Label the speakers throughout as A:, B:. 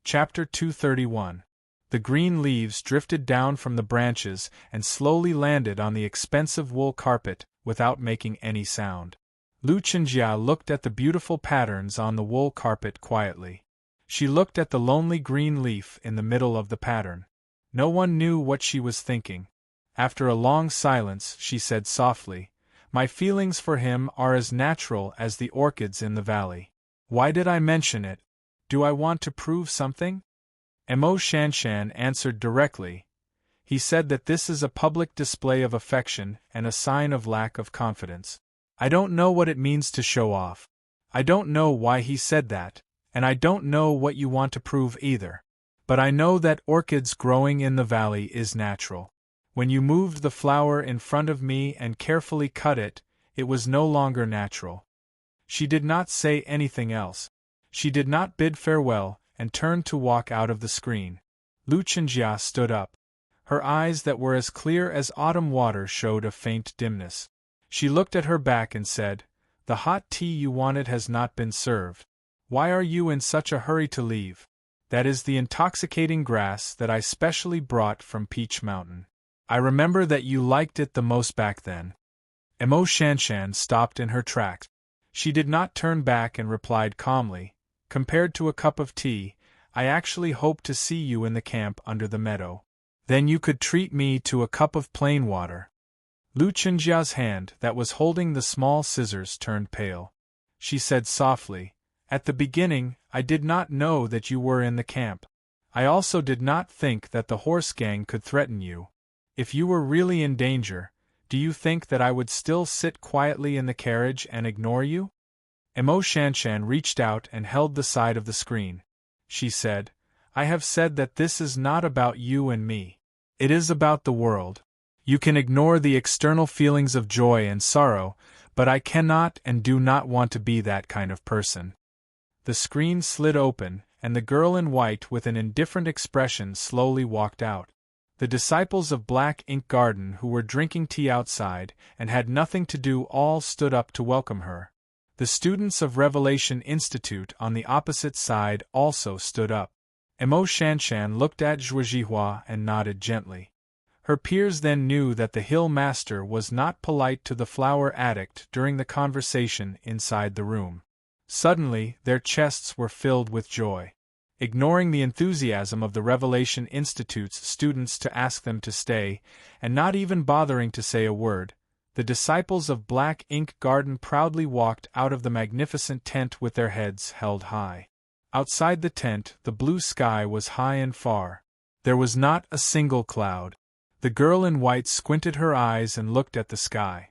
A: Chapter 231. The green leaves drifted down from the branches and slowly landed on the expensive wool carpet, without making any sound. Lu Chenjia looked at the beautiful patterns on the wool carpet quietly. She looked at the lonely green leaf in the middle of the pattern. No one knew what she was thinking. After a long silence, she said softly, "My feelings for him are as natural as the orchids in the valley. Why did I mention it? Do I want to prove something?" Mo Shanshan answered directly. He said that this is a public display of affection and a sign of lack of confidence. I don't know what it means to show off. I don't know why he said that, and I don't know what you want to prove either. But I know that orchids growing in the valley is natural. When you moved the flower in front of me and carefully cut it, it was no longer natural. She did not say anything else. She did not bid farewell, and turned to walk out of the screen. Lu Chenjia stood up. Her eyes that were as clear as autumn water showed a faint dimness. She looked at her back and said, "The hot tea you wanted has not been served. Why are you in such a hurry to leave?" "That is the intoxicating grass that I specially brought from Peach Mountain. I remember that you liked it the most back then." Mo Shanshan stopped in her tracks. She did not turn back and replied calmly, "Compared to a cup of tea, I actually hope to see you in the camp under the meadow. Then you could treat me to a cup of plain water." Lu Chenjia's hand that was holding the small scissors turned pale. She said softly, "At the beginning, I did not know that you were in the camp. I also did not think that the horse gang could threaten you. If you were really in danger, do you think that I would still sit quietly in the carriage and ignore you?" Mo Shanshan reached out and held the side of the screen. She said, "I have said that this is not about you and me. It is about the world. You can ignore the external feelings of joy and sorrow, but I cannot and do not want to be that kind of person." The screen slid open, and the girl in white with an indifferent expression slowly walked out. The disciples of Black Ink Garden who were drinking tea outside and had nothing to do all stood up to welcome her. The students of Revelation Institute on the opposite side also stood up. Mo Shanshan looked at Zhuozhihua and nodded gently. Her peers then knew that the Hill Master was not polite to the flower addict during the conversation inside the room. Suddenly, their chests were filled with joy. Ignoring the enthusiasm of the Revelation Institute's students to ask them to stay, and not even bothering to say a word, the disciples of Black Ink Garden proudly walked out of the magnificent tent with their heads held high. Outside the tent, the blue sky was high and far. There was not a single cloud. The girl in white squinted her eyes and looked at the sky.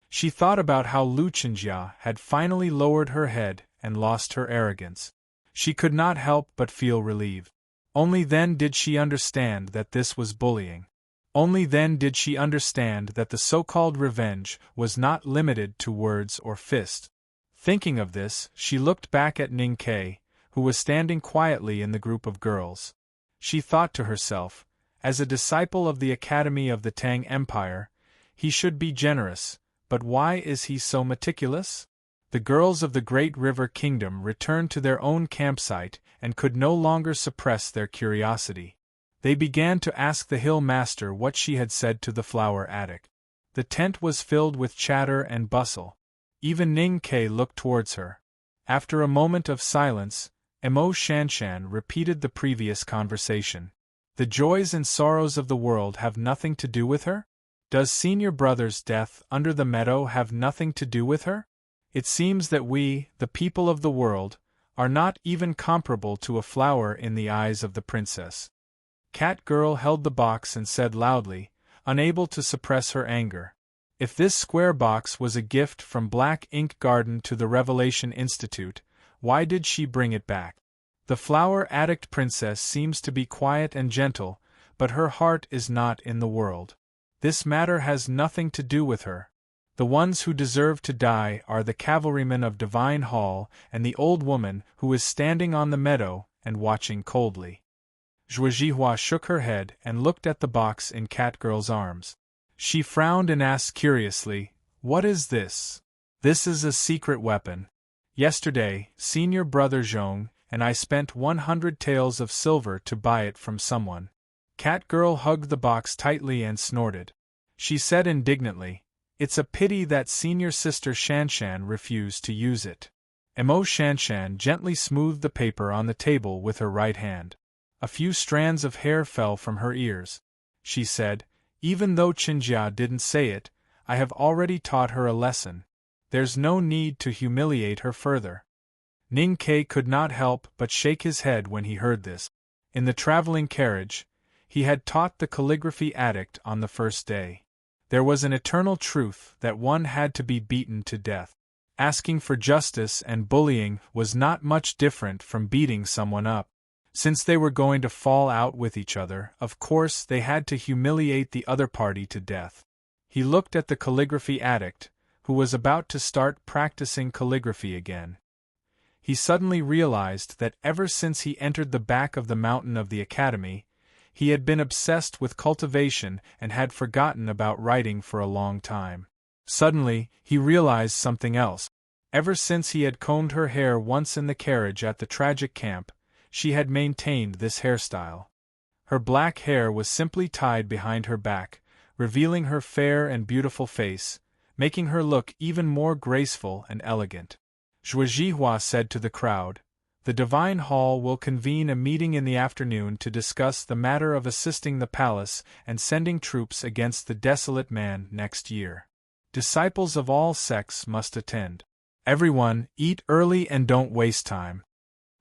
A: She thought about how Lu Chenjia had finally lowered her head and lost her arrogance. She could not help but feel relieved. Only then did she understand that this was bullying. Only then did she understand that the so-called revenge was not limited to words or fists. Thinking of this, she looked back at Ning Ke, who was standing quietly in the group of girls. She thought to herself, as a disciple of the Academy of the Tang Empire, he should be generous, but why is he so meticulous? The girls of the Great River Kingdom returned to their own campsite and could no longer suppress their curiosity. They began to ask the Hill Master what she had said to the flower addict. The tent was filled with chatter and bustle. Even Ning Ke looked towards her. After a moment of silence, Mo Shanshan repeated the previous conversation. The joys and sorrows of the world have nothing to do with her? Does senior brother's death under the meadow have nothing to do with her? It seems that we, the people of the world, are not even comparable to a flower in the eyes of the princess. Cat Girl held the box and said loudly, unable to suppress her anger, "If this square box was a gift from Black Ink Garden to the Revelation Institute, why did she bring it back? The flower addict princess seems to be quiet and gentle, but her heart is not in the world. This matter has nothing to do with her. The ones who deserve to die are the cavalrymen of Divine Hall and the old woman who is standing on the meadow and watching coldly." Zhuozhihua shook her head and looked at the box in Catgirl's arms. She frowned and asked curiously, "What is this?" "This is a secret weapon. Yesterday, Senior Brother Zhong and I spent 100 taels of silver to buy it from someone. Catgirl hugged the box tightly and snorted. She said indignantly, "It's a pity that senior sister Shanshan refused to use it." Emo Shanshan gently smoothed the paper on the table with her right hand. A few strands of hair fell from her ears. She said, "Even though Qinjia didn't say it, I have already taught her a lesson. There's no need to humiliate her further." Ning Ke could not help but shake his head when he heard this. In the traveling carriage, he had taught the calligraphy addict on the first day. There was an eternal truth that one had to be beaten to death. Asking for justice and bullying was not much different from beating someone up. Since they were going to fall out with each other, of course they had to humiliate the other party to death. He looked at the calligraphy addict, who was about to start practicing calligraphy again. He suddenly realized that ever since he entered the back of the mountain of the academy, he had been obsessed with cultivation and had forgotten about writing for a long time. Suddenly, he realized something else. Ever since he had combed her hair once in the carriage at the tragic camp, she had maintained this hairstyle. Her black hair was simply tied behind her back, revealing her fair and beautiful face, making her look even more graceful and elegant. Zhuo Zhihua said to the crowd, "The Divine Hall will convene a meeting in the afternoon to discuss the matter of assisting the palace and sending troops against the desolate man next year. Disciples of all sects must attend. Everyone, eat early and don't waste time."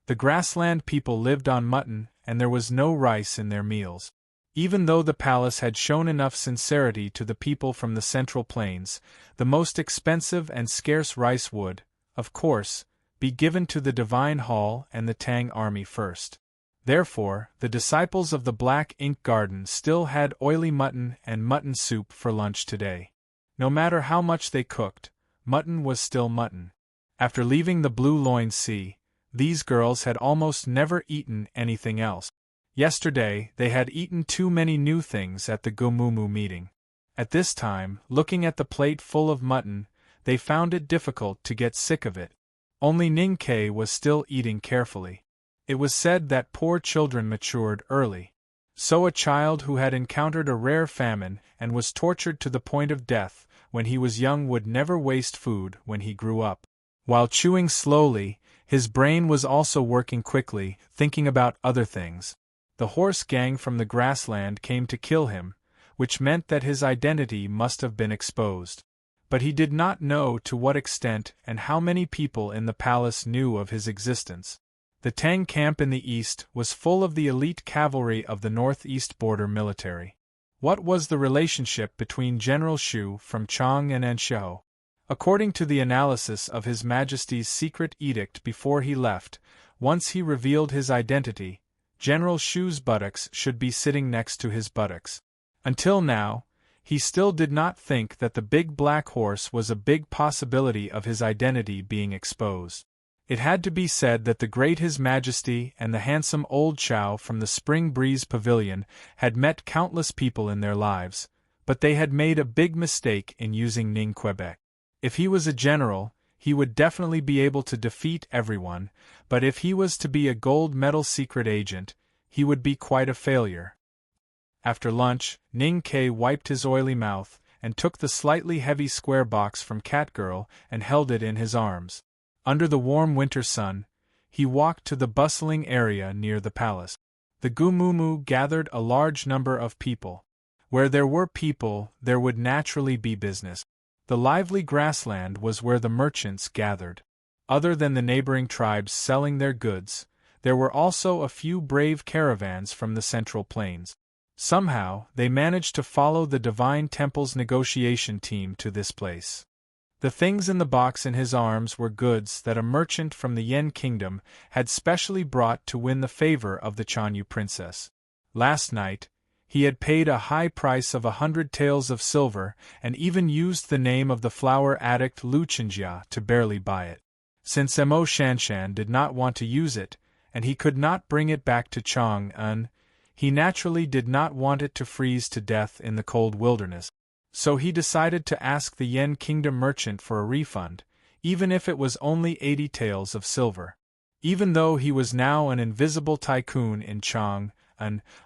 A: The grassland people lived on mutton, and there was no rice in their meals. Even though the palace had shown enough sincerity to the people from the Central Plains, the most expensive and scarce rice would, of course, be given to the Divine Hall and the Tang army first. Therefore, the disciples of the Black Ink Garden still had oily mutton and mutton soup for lunch today. No matter how much they cooked, mutton was still mutton. After leaving the Blue Loin Sea, these girls had almost never eaten anything else. Yesterday, they had eaten too many new things at the Gumumu meeting. At this time, looking at the plate full of mutton, they found it difficult to get sick of it. Only Ning Ke was still eating carefully. It was said that poor children matured early. So a child who had encountered a rare famine and was tortured to the point of death when he was young would never waste food when he grew up. While chewing slowly, his brain was also working quickly, thinking about other things. The horse gang from the grassland came to kill him, which meant that his identity must have been exposed. But he did not know to what extent and how many people in the palace knew of his existence. The Tang camp in the east was full of the elite cavalry of the northeast border military. What was the relationship between General Shu from Chang and Anshou? According to the analysis of His Majesty's secret edict before he left, once he revealed his identity, General Shu's buttocks should be sitting next to his buttocks. Until now, he still did not think that the big black horse was a big possibility of his identity being exposed. It had to be said that the great His Majesty and the handsome old Chow from the Spring Breeze Pavilion had met countless people in their lives, but they had made a big mistake in using Ning Quebec. If he was a general, he would definitely be able to defeat everyone, but if he was to be a gold medal secret agent, he would be quite a failure. After lunch, Ning Ke wiped his oily mouth and took the slightly heavy square box from Catgirl and held it in his arms. Under the warm winter sun, he walked to the bustling area near the palace. The Gumumu gathered a large number of people. Where there were people, there would naturally be business. The lively grassland was where the merchants gathered. Other than the neighboring tribes selling their goods, there were also a few brave caravans from the Central Plains. Somehow, they managed to follow the Divine Temple's negotiation team to this place. The things in the box in his arms were goods that a merchant from the Yen Kingdom had specially brought to win the favor of the Chanyu princess. Last night, he had paid a high price of 100 taels of silver and even used the name of the flower addict Lu Qinjia to barely buy it. Since Mo Shanshan did not want to use it, and he could not bring it back to Chang'an, he naturally did not want it to freeze to death in the cold wilderness. So he decided to ask the Yen Kingdom merchant for a refund, even if it was only 80 taels of silver. Even though he was now an invisible tycoon in Chang,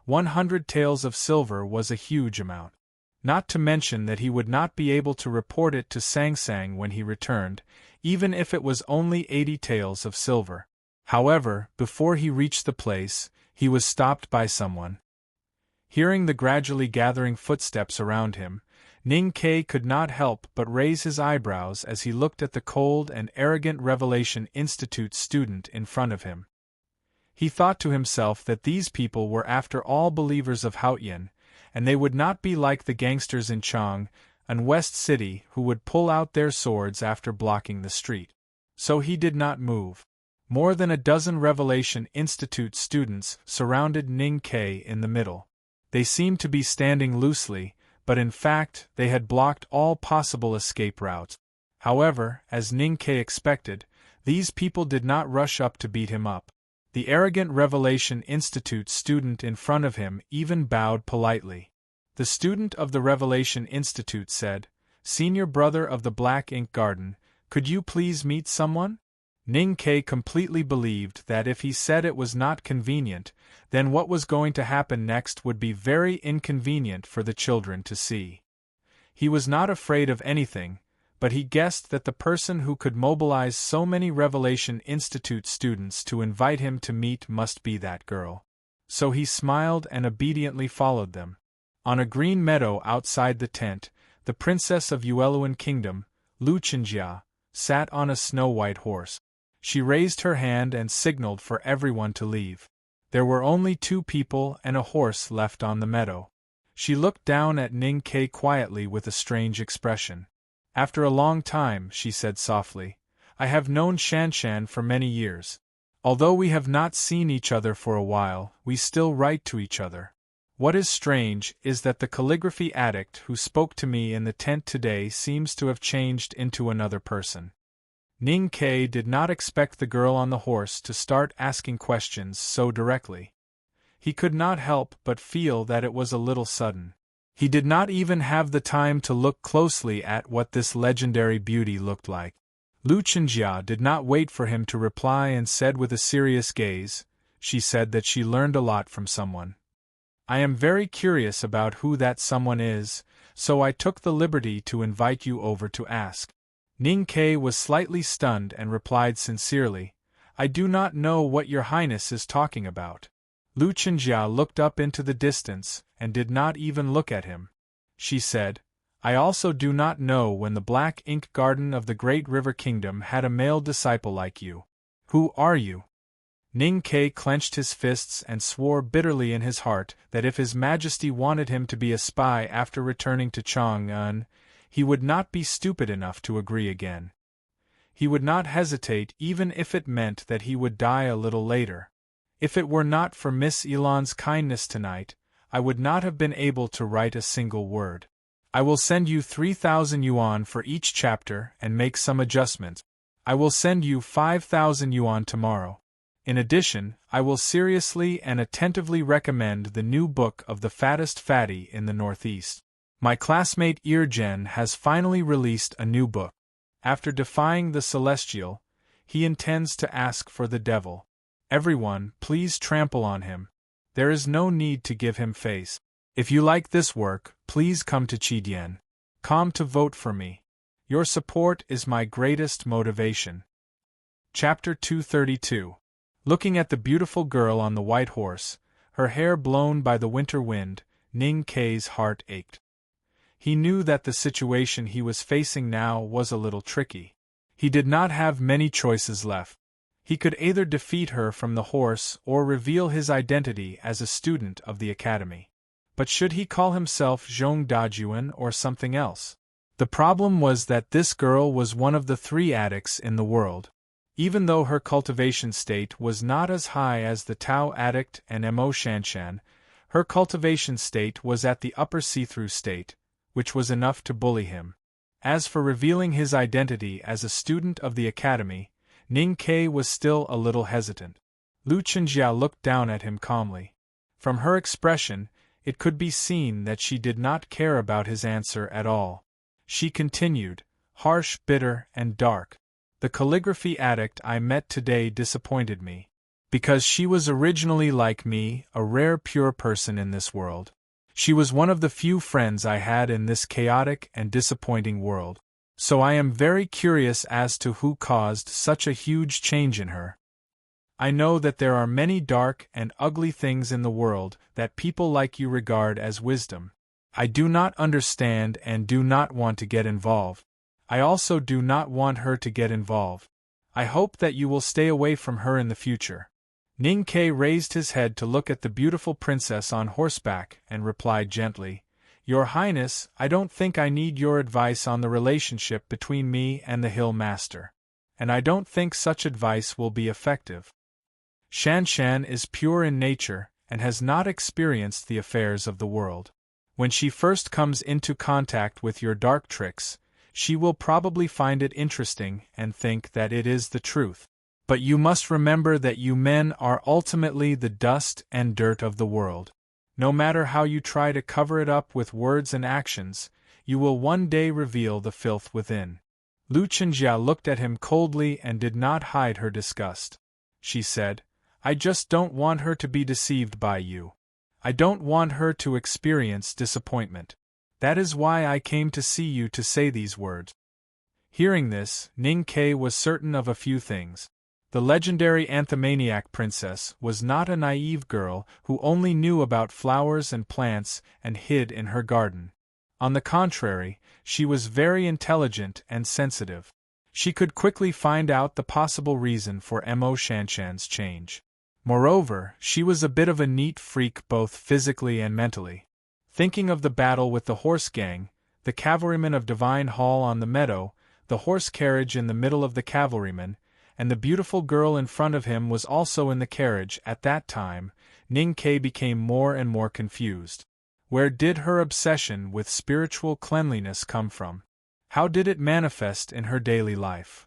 A: 100 taels of silver was a huge amount. Not to mention that he would not be able to report it to Sang Sang when he returned, even if it was only 80 taels of silver. However, before he reached the place, he was stopped by someone. Hearing the gradually gathering footsteps around him, Ning Kai could not help but raise his eyebrows as he looked at the cold and arrogant Revelation Institute student in front of him. He thought to himself that these people were after all believers of Haotian, and they would not be like the gangsters in Chang, and West City who would pull out their swords after blocking the street. So he did not move. More than a dozen Revelation Institute students surrounded Ning Kai in the middle. They seemed to be standing loosely, but in fact they had blocked all possible escape routes. However, as Ning Kai expected, these people did not rush up to beat him up. The arrogant Revelation Institute student in front of him even bowed politely. The student of the Revelation Institute said, "Senior brother of the Black Ink Garden, could you please meet someone?" Ning Kai completely believed that if he said it was not convenient, then what was going to happen next would be very inconvenient for the children to see. He was not afraid of anything, but he guessed that the person who could mobilize so many Revelation Institute students to invite him to meet must be that girl. So he smiled and obediently followed them. On a green meadow outside the tent, the princess of Yueluan Kingdom, Lu Chenjia, sat on a snow-white horse. She raised her hand and signaled for everyone to leave. There were only 2 people and a horse left on the meadow. She looked down at Ning Kai quietly with a strange expression. "After a long time," she said softly, "I have known Shanshan for many years. Although we have not seen each other for a while, we still write to each other. What is strange is that the calligraphy addict who spoke to me in the tent today seems to have changed into another person." Ning Kai did not expect the girl on the horse to start asking questions so directly. He could not help but feel that it was a little sudden. He did not even have the time to look closely at what this legendary beauty looked like. Lu Chenjia did not wait for him to reply and said with a serious gaze, "She said that she learned a lot from someone. I am very curious about who that someone is, so I took the liberty to invite you over to ask." Ning Kai was slightly stunned and replied sincerely, "I do not know what your highness is talking about." Lu Chenjia looked up into the distance, and did not even look at him. She said, "I also do not know when the Black Ink Garden of the Great River Kingdom had a male disciple like you. Who are you?" Ning Kai clenched his fists and swore bitterly in his heart that if His Majesty wanted him to be a spy after returning to Chang'an, he would not be stupid enough to agree again. He would not hesitate even if it meant that he would die a little later. "If it were not for Miss Elon's kindness tonight, I would not have been able to write a single word. I will send you 3,000 yuan for each chapter and make some adjustments. I will send you 5,000 yuan tomorrow. In addition, I will seriously and attentively recommend the new book of the fattest fatty in the Northeast. My classmate Irjen has finally released a new book. After defying the Celestial, he intends to ask for the devil. Everyone, please trample on him. There is no need to give him face. If you like this work, please come to Chidian. Come to vote for me. Your support is my greatest motivation." Chapter 232. Looking at the beautiful girl on the white horse, her hair blown by the winter wind, Ning Kai's heart ached. He knew that the situation he was facing now was a little tricky. He did not have many choices left. He could either defeat her from the horse or reveal his identity as a student of the academy. But should he call himself Zhong Dajuan or something else? The problem was that this girl was one of the 3 addicts in the world. Even though her cultivation state was not as high as the Tao addict and Mo Shanshan, her cultivation state was at the upper see-through state, which was enough to bully him. As for revealing his identity as a student of the academy, Ning Kai was still a little hesitant. Lu Chenjia looked down at him calmly. From her expression, it could be seen that she did not care about his answer at all. She continued, harsh, bitter, and dark. The calligraphy addict I met today disappointed me. Because she was originally like me, a rare pure person in this world. She was one of the few friends I had in this chaotic and disappointing world. So I am very curious as to who caused such a huge change in her. I know that there are many dark and ugly things in the world that people like you regard as wisdom. I do not understand and do not want to get involved. I also do not want her to get involved. I hope that you will stay away from her in the future. Ning Ke raised his head to look at the beautiful princess on horseback and replied gently, Your Highness, I don't think I need your advice on the relationship between me and the Hill Master. And I don't think such advice will be effective. Shanshan is pure in nature and has not experienced the affairs of the world. When she first comes into contact with your dark tricks, she will probably find it interesting and think that it is the truth. But you must remember that you men are ultimately the dust and dirt of the world. No matter how you try to cover it up with words and actions, you will one day reveal the filth within. Lu Chenjia looked at him coldly and did not hide her disgust. She said, I just don't want her to be deceived by you. I don't want her to experience disappointment. That is why I came to see you to say these words. Hearing this, Ning Ke was certain of a few things. The legendary Anthemaniac princess was not a naive girl who only knew about flowers and plants and hid in her garden. On the contrary, she was very intelligent and sensitive. She could quickly find out the possible reason for Mo Shanshan's change. Moreover, she was a bit of a neat freak both physically and mentally. Thinking of the battle with the horse gang, the cavalrymen of Divine Hall on the meadow, the horse carriage in the middle of the cavalrymen, and the beautiful girl in front of him was also in the carriage at that time, Ning Ke became more and more confused. Where did her obsession with spiritual cleanliness come from? How did it manifest in her daily life?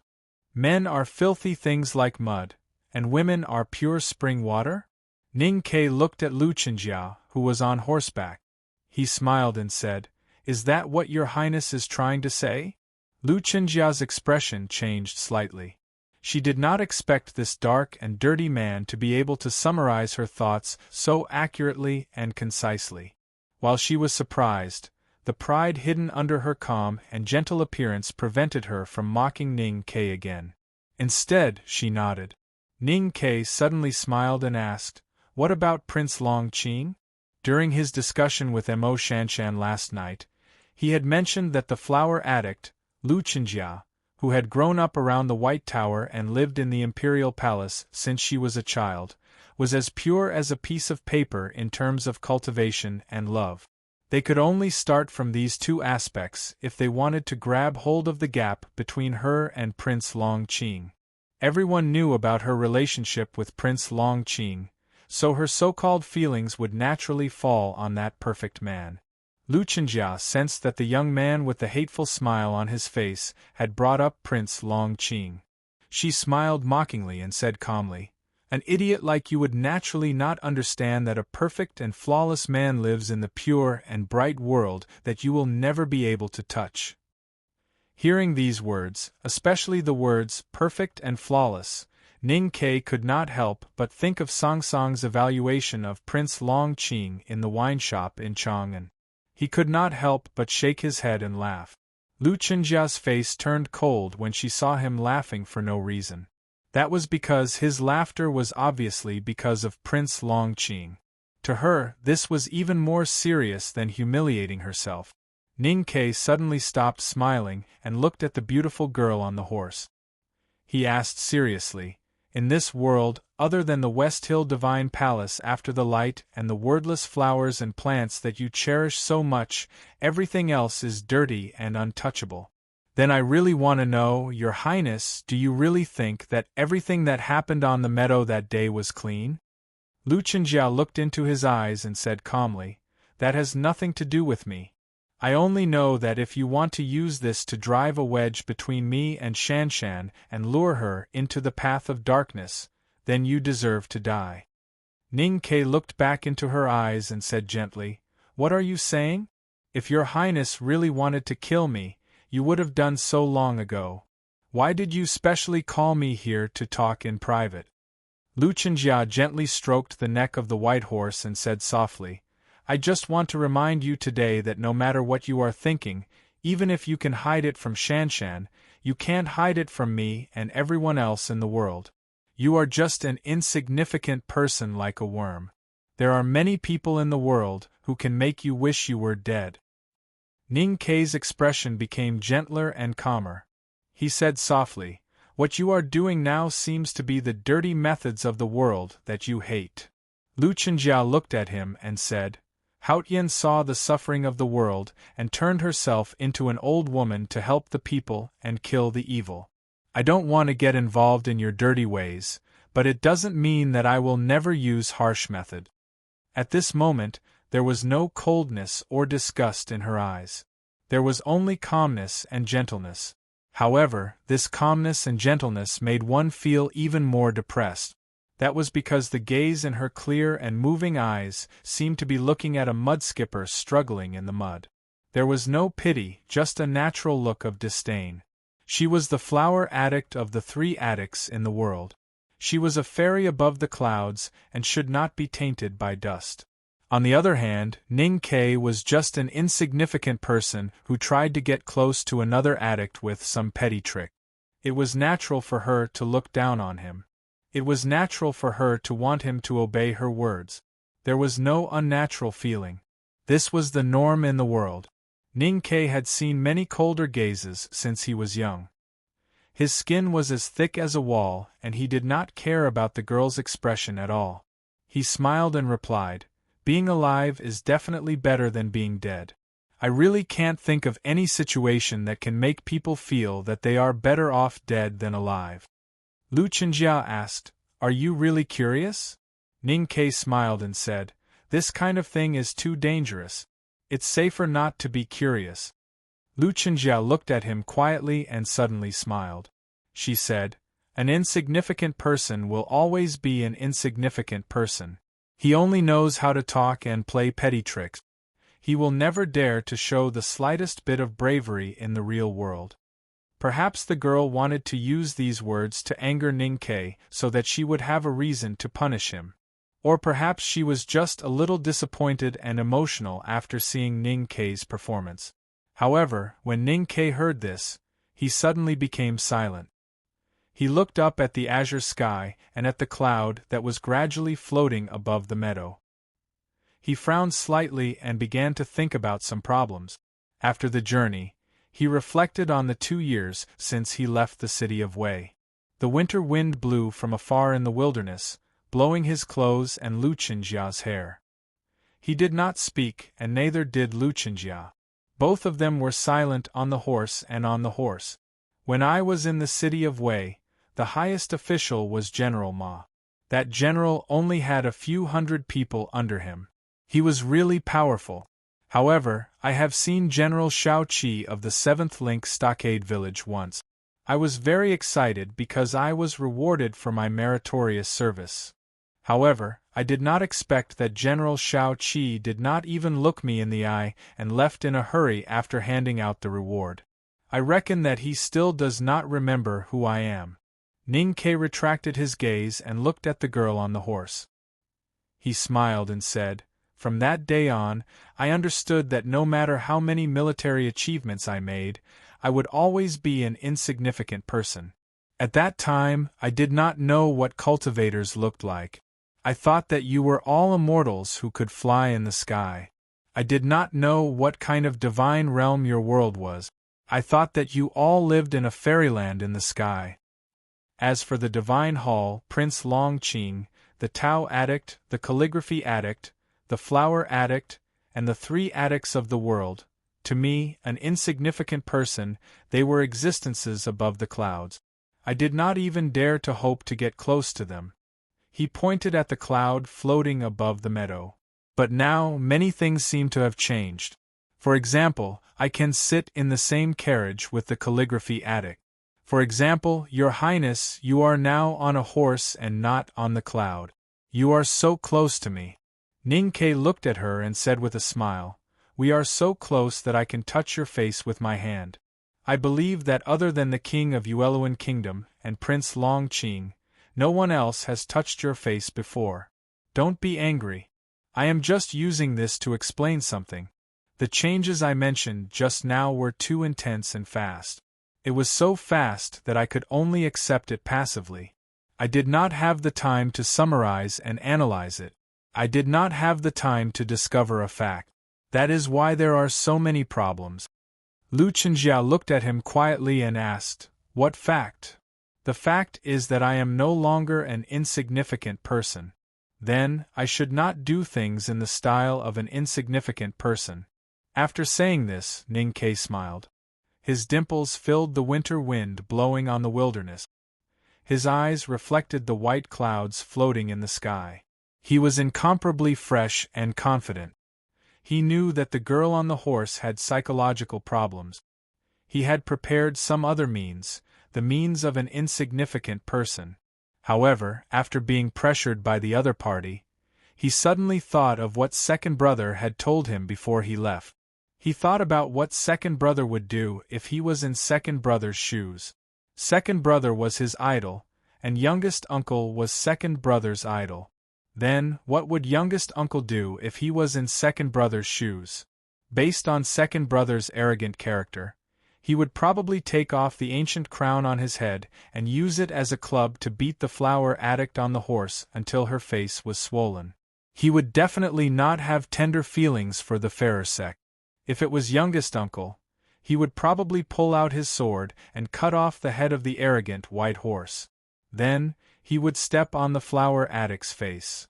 A: Men are filthy things like mud, and women are pure spring water? Ning Ke looked at Lu Chenjia, who was on horseback. He smiled and said, Is that what your highness is trying to say? Lu Chenjia's expression changed slightly. She did not expect this dark and dirty man to be able to summarize her thoughts so accurately and concisely. While she was surprised, the pride hidden under her calm and gentle appearance prevented her from mocking Ning Ke again. Instead, she nodded. Ning Ke suddenly smiled and asked, What about Prince Long Qing? During his discussion with Mo Shanshan last night, he had mentioned that the flower addict, Lu Chenjia, who had grown up around the White Tower and lived in the Imperial Palace since she was a child, was as pure as a piece of paper in terms of cultivation and love. They could only start from these two aspects if they wanted to grab hold of the gap between her and Prince Long Qing. Everyone knew about her relationship with Prince Long Qing, so her so-called feelings would naturally fall on that perfect man. Lu Chenjia sensed that the young man with the hateful smile on his face had brought up Prince Long Qing. She smiled mockingly and said calmly, An idiot like you would naturally not understand that a perfect and flawless man lives in the pure and bright world that you will never be able to touch. Hearing these words, especially the words perfect and flawless, Ning Ke could not help but think of Song Song's evaluation of Prince Long Qing in the wine shop in Chang'an. He could not help but shake his head and laugh. Lu Chenjia's face turned cold when she saw him laughing for no reason. That was because his laughter was obviously because of Prince Long Qing. To her, this was even more serious than humiliating herself. Ning Ke suddenly stopped smiling and looked at the beautiful girl on the horse. He asked seriously, In this world, other than the West Hill Divine Palace after the light and the wordless flowers and plants that you cherish so much, everything else is dirty and untouchable. Then I really want to know, Your Highness, do you really think that everything that happened on the meadow that day was clean? Lu Chenjia looked into his eyes and said calmly, That has nothing to do with me. I only know that if you want to use this to drive a wedge between me and Shanshan and lure her into the path of darkness, then you deserve to die. Ning Ke looked back into her eyes and said gently, What are you saying? If your highness really wanted to kill me, you would have done so long ago. Why did you specially call me here to talk in private? Lu Chenjia gently stroked the neck of the white horse and said softly, I just want to remind you today that no matter what you are thinking, even if you can hide it from Shanshan, you can't hide it from me and everyone else in the world. You are just an insignificant person like a worm. There are many people in the world who can make you wish you were dead. Ning Kei's expression became gentler and calmer. He said softly, What you are doing now seems to be the dirty methods of the world that you hate. Lu Chenjia looked at him and said, Haotian saw the suffering of the world and turned herself into an old woman to help the people and kill the evil. I don't want to get involved in your dirty ways, but it doesn't mean that I will never use harsh method. At this moment, there was no coldness or disgust in her eyes. There was only calmness and gentleness. However, this calmness and gentleness made one feel even more depressed. That was because the gaze in her clear and moving eyes seemed to be looking at a mudskipper struggling in the mud. There was no pity, just a natural look of disdain. She was the flower addict of the 3 addicts in the world. She was a fairy above the clouds and should not be tainted by dust. On the other hand, Ning Kei was just an insignificant person who tried to get close to another addict with some petty trick. It was natural for her to look down on him. It was natural for her to want him to obey her words. There was no unnatural feeling. This was the norm in the world. Ning Kei had seen many colder gazes since he was young. His skin was as thick as a wall, and he did not care about the girl's expression at all. He smiled and replied, Being alive is definitely better than being dead. I really can't think of any situation that can make people feel that they are better off dead than alive. Lu Chenjia asked, Are you really curious? Ning Kei smiled and said, This kind of thing is too dangerous. It's safer not to be curious. Lu Chenjia looked at him quietly and suddenly smiled. She said, An insignificant person will always be an insignificant person. He only knows how to talk and play petty tricks. He will never dare to show the slightest bit of bravery in the real world. Perhaps the girl wanted to use these words to anger Ning Kei so that she would have a reason to punish him. Or perhaps she was just a little disappointed and emotional after seeing Ning Kei's performance. However, when Ning Kei heard this, he suddenly became silent. He looked up at the azure sky and at the cloud that was gradually floating above the meadow. He frowned slightly and began to think about some problems. After the journey, he reflected on the 2 years since he left the city of Wei. The winter wind blew from afar in the wilderness, blowing his clothes and Lu Chenjia's hair. He did not speak, and neither did Lu Chenjia. Both of them were silent on the horse and on the horse. When I was in the city of Wei, the highest official was General Ma. That general only had a few hundred people under him. He was really powerful. However, I have seen General Shao Qi of the 7th Link Stockade Village once. I was very excited because I was rewarded for my meritorious service. However, I did not expect that General Shao Qi did not even look me in the eye and left in a hurry after handing out the reward. I reckon that he still does not remember who I am. Ning Kei retracted his gaze and looked at the girl on the horse. He smiled and said, From that day on, I understood that no matter how many military achievements I made, I would always be an insignificant person. At that time, I did not know what cultivators looked like. I thought that you were all immortals who could fly in the sky. I did not know what kind of divine realm your world was. I thought that you all lived in a fairyland in the sky. As for the divine hall, Prince Longqing, the Tao addict, the calligraphy addict, the flower addict, and the 3 addicts of the world, to me, an insignificant person, they were existences above the clouds. I did not even dare to hope to get close to them. He pointed at the cloud floating above the meadow. But now, many things seem to have changed. For example, I can sit in the same carriage with the calligraphy addict. For example, Your Highness, you are now on a horse and not on the cloud. You are so close to me. Ning Kei looked at her and said with a smile, We are so close that I can touch your face with my hand. I believe that other than the king of Yueluan Kingdom and Prince Long Qing, no one else has touched your face before. Don't be angry. I am just using this to explain something. The changes I mentioned just now were too intense and fast. It was so fast that I could only accept it passively. I did not have the time to summarize and analyze it. I did not have the time to discover a fact. That is why there are so many problems. Lu Chenjia looked at him quietly and asked, "What fact?" "The fact is that I am no longer an insignificant person." "Then, I should not do things in the style of an insignificant person." After saying this, Ning Ke smiled. His dimples filled the winter wind blowing on the wilderness. His eyes reflected the white clouds floating in the sky. He was incomparably fresh and confident. He knew that the girl on the horse had psychological problems. He had prepared some other means, the means of an insignificant person. However, after being pressured by the other party, he suddenly thought of what second brother had told him before he left. He thought about what second brother would do if he was in second brother's shoes. Second brother was his idol, and youngest uncle was second brother's idol. Then, what would youngest uncle do if he was in second brother's shoes? Based on second brother's arrogant character, he would probably take off the ancient crown on his head and use it as a club to beat the flower addict on the horse until her face was swollen. He would definitely not have tender feelings for the fairer sex. If it was youngest uncle, he would probably pull out his sword and cut off the head of the arrogant white horse. Then, he would step on the flower addict's face.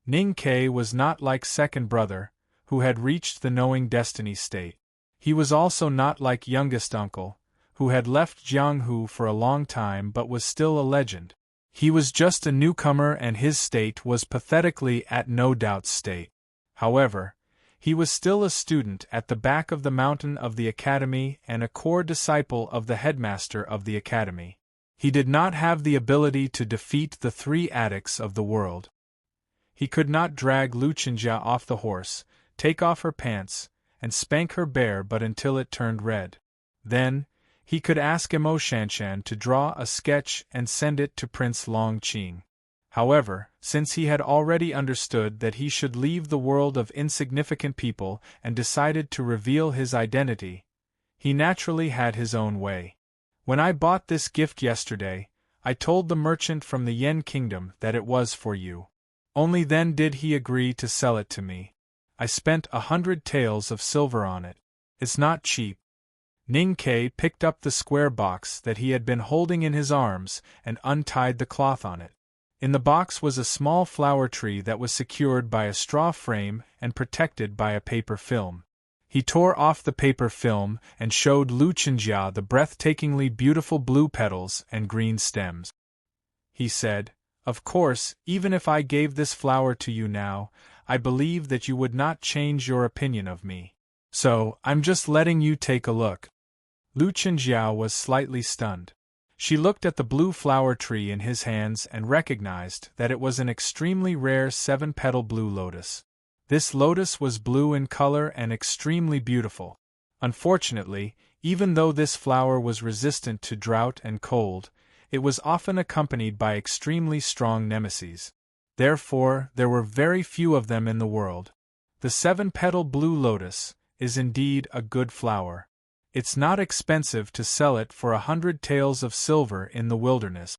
A: Ning Ke was not like second brother, who had reached the knowing destiny state. He was also not like youngest uncle, who had left Jianghu for a long time but was still a legend. He was just a newcomer and his state was pathetically at no doubt state. However, he was still a student at the back of the mountain of the academy and a core disciple of the headmaster of the academy. He did not have the ability to defeat the three addicts of the world. He could not drag Lu Chenjia off the horse, take off her pants, and spank her bare butt until it turned red. Then, he could ask Emo Shanshan to draw a sketch and send it to Prince Long Qing. However, since he had already understood that he should leave the world of insignificant people and decided to reveal his identity, he naturally had his own way. When I bought this gift yesterday, I told the merchant from the Yen Kingdom that it was for you. Only then did he agree to sell it to me. I spent 100 taels of silver on it. It's not cheap. Ning Ke picked up the square box that he had been holding in his arms and untied the cloth on it. In the box was a small flower tree that was secured by a straw frame and protected by a paper film. He tore off the paper film and showed Lu Chenjia the breathtakingly beautiful blue petals and green stems. He said, "Of course, even if I gave this flower to you now, I believe that you would not change your opinion of me. So, I'm just letting you take a look." Lu Chenjia was slightly stunned. She looked at the blue flower tree in his hands and recognized that it was an extremely rare 7-petal blue lotus. This lotus was blue in color and extremely beautiful. Unfortunately, even though this flower was resistant to drought and cold, it was often accompanied by extremely strong nemesis. Therefore, there were very few of them in the world. The 7-petal blue lotus is indeed a good flower. It's not expensive to sell it for 100 taels of silver in the wilderness.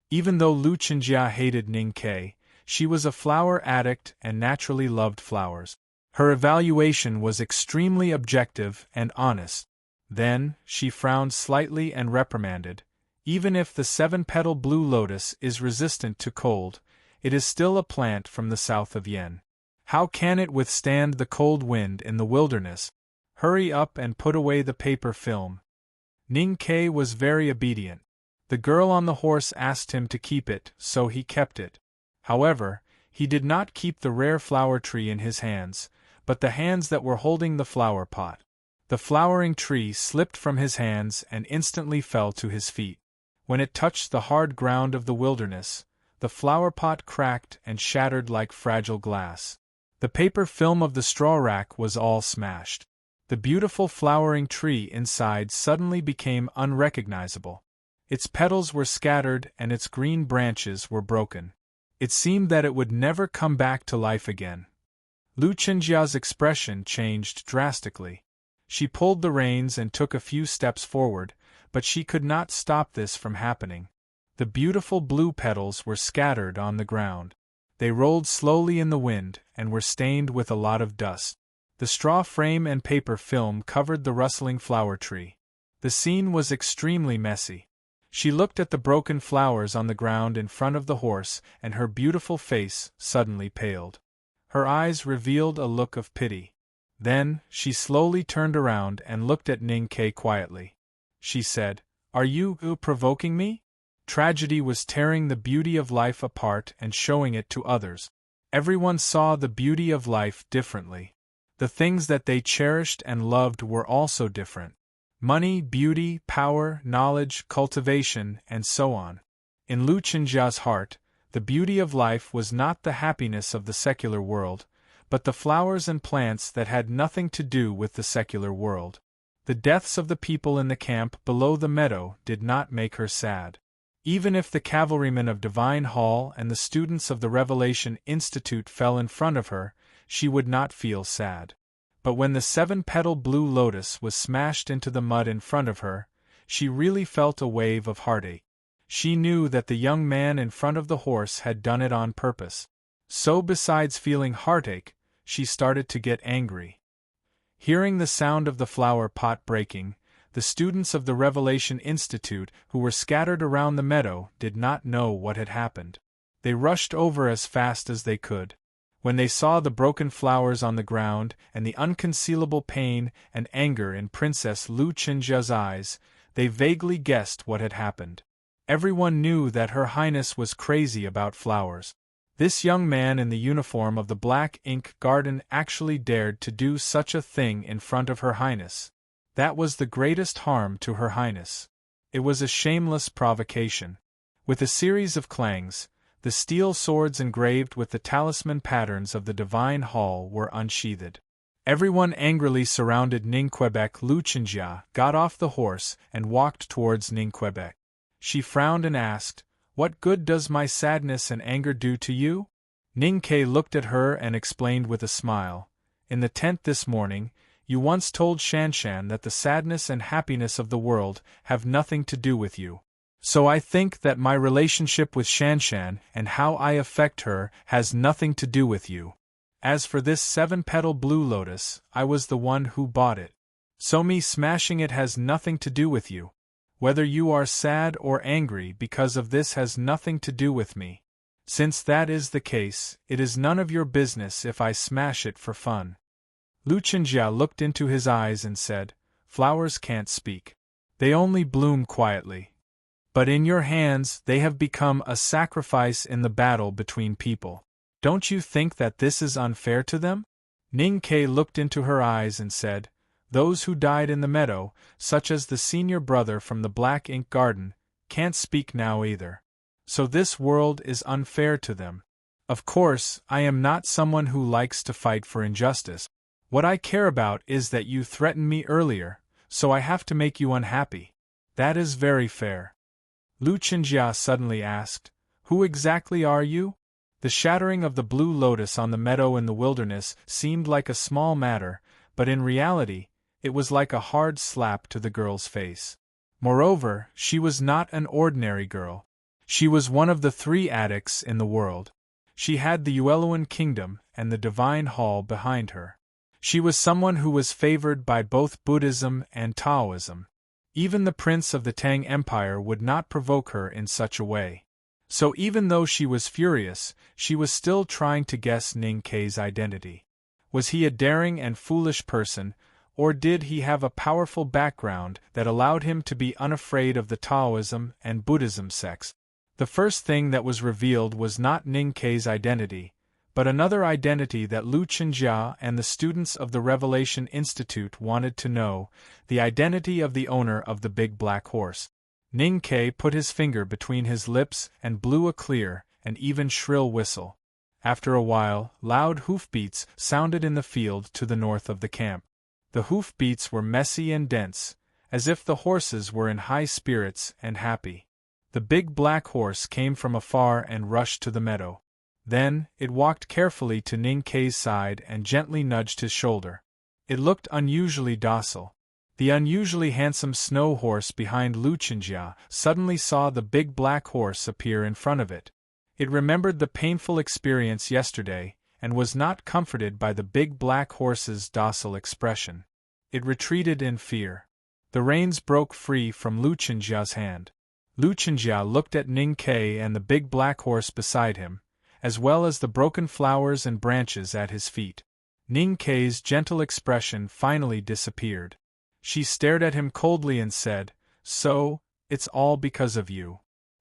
A: Even though Lu Chenjia hated Ning Ke, she was a flower addict and naturally loved flowers. Her evaluation was extremely objective and honest. Then, she frowned slightly and reprimanded, "Even if the 7-petal blue lotus is resistant to cold, it is still a plant from the south of Yen. How can it withstand the cold wind in the wilderness? Hurry up and put away the paper film." Ning Ke was very obedient. The girl on the horse asked him to keep it, so he kept it. However, he did not keep the rare flower tree in his hands, but the hands that were holding the flower pot. The flowering tree slipped from his hands and instantly fell to his feet. When it touched the hard ground of the wilderness, the flower pot cracked and shattered like fragile glass. The paper film of the straw rack was all smashed. The beautiful flowering tree inside suddenly became unrecognizable. Its petals were scattered and its green branches were broken. It seemed that it would never come back to life again. Lu Chenjia's expression changed drastically. She pulled the reins and took a few steps forward, but she could not stop this from happening. The beautiful blue petals were scattered on the ground. They rolled slowly in the wind and were stained with a lot of dust. The straw frame and paper film covered the rustling flower tree. The scene was extremely messy. She looked at the broken flowers on the ground in front of the horse, and her beautiful face suddenly paled. Her eyes revealed a look of pity. Then, she slowly turned around and looked at Ning Ke quietly. She said, "Are you provoking me?" Tragedy was tearing the beauty of life apart and showing it to others. Everyone saw the beauty of life differently. The things that they cherished and loved were also different. Money, beauty, power, knowledge, cultivation, and so on. In Lu Chenjia's heart, the beauty of life was not the happiness of the secular world, but the flowers and plants that had nothing to do with the secular world. The deaths of the people in the camp below the meadow did not make her sad. Even if the cavalrymen of Divine Hall and the students of the Revelation Institute fell in front of her, she would not feel sad. But when the 7-petal blue lotus was smashed into the mud in front of her, she really felt a wave of heartache. She knew that the young man in front of the horse had done it on purpose. So besides feeling heartache, she started to get angry. Hearing the sound of the flower pot breaking, the students of the Revelation Institute who were scattered around the meadow did not know what had happened. They rushed over as fast as they could. When they saw the broken flowers on the ground and the unconcealable pain and anger in Princess Lu Chenjia's eyes, they vaguely guessed what had happened. Everyone knew that Her Highness was crazy about flowers. This young man in the uniform of the Black Ink Garden actually dared to do such a thing in front of Her Highness. That was the greatest harm to Her Highness. It was a shameless provocation. With a series of clangs, the steel swords engraved with the talisman patterns of the Divine Hall were unsheathed. Everyone angrily surrounded Ningquebec. Lu Chenjia got off the horse and walked towards Ningquebec. She frowned and asked, "What good does my sadness and anger do to you?" Ning Ke looked at her and explained with a smile, "In the tent this morning, you once told Shanshan that the sadness and happiness of the world have nothing to do with you. So I think that my relationship with Shanshan and how I affect her has nothing to do with you. As for this 7-petal blue lotus, I was the one who bought it. So me smashing it has nothing to do with you. Whether you are sad or angry because of this has nothing to do with me. Since that is the case, it is none of your business if I smash it for fun." Lu Chenjia looked into his eyes and said, "Flowers can't speak. They only bloom quietly. But in your hands they have become a sacrifice in the battle between people. Don't you think that this is unfair to them?" Ning Ke looked into her eyes and said, "Those who died in the meadow, such as the senior brother from the Black Ink Garden, can't speak now either. So this world is unfair to them. Of course, I am not someone who likes to fight for injustice. What I care about is that you threatened me earlier, so I have to make you unhappy. That is very fair." Lu Chenjia suddenly asked, "Who exactly are you?" The shattering of the blue lotus on the meadow in the wilderness seemed like a small matter, but in reality, it was like a hard slap to the girl's face. Moreover, she was not an ordinary girl. She was one of the 3 addicts in the world. She had the Yueluan kingdom and the Divine Hall behind her. She was someone who was favored by both Buddhism and Taoism. Even the prince of the Tang Empire would not provoke her in such a way. So even though she was furious, she was still trying to guess Ning Ke's identity. Was he a daring and foolish person, or did he have a powerful background that allowed him to be unafraid of the Taoism and Buddhism sects? The first thing that was revealed was not Ning Ke's identity, but another identity that Lu Chenjia and the students of the Revelation Institute wanted to know, the identity of the owner of the big black horse. Ning Ke put his finger between his lips and blew a clear and even shrill whistle. After a while, loud hoofbeats sounded in the field to the north of the camp. The hoofbeats were messy and dense, as if the horses were in high spirits and happy. The big black horse came from afar and rushed to the meadow. Then, it walked carefully to Ning Kei's side and gently nudged his shoulder. It looked unusually docile. The unusually handsome snow horse behind Lu Qinjia suddenly saw the big black horse appear in front of it. It remembered the painful experience yesterday, and was not comforted by the big black horse's docile expression. It retreated in fear. The reins broke free from Lu Qinjia's hand. Lu Qinjia looked at Ning Kei and the big black horse beside him, as well as the broken flowers and branches at his feet. Ning Kei's gentle expression finally disappeared. She stared at him coldly and said, "So, it's all because of you."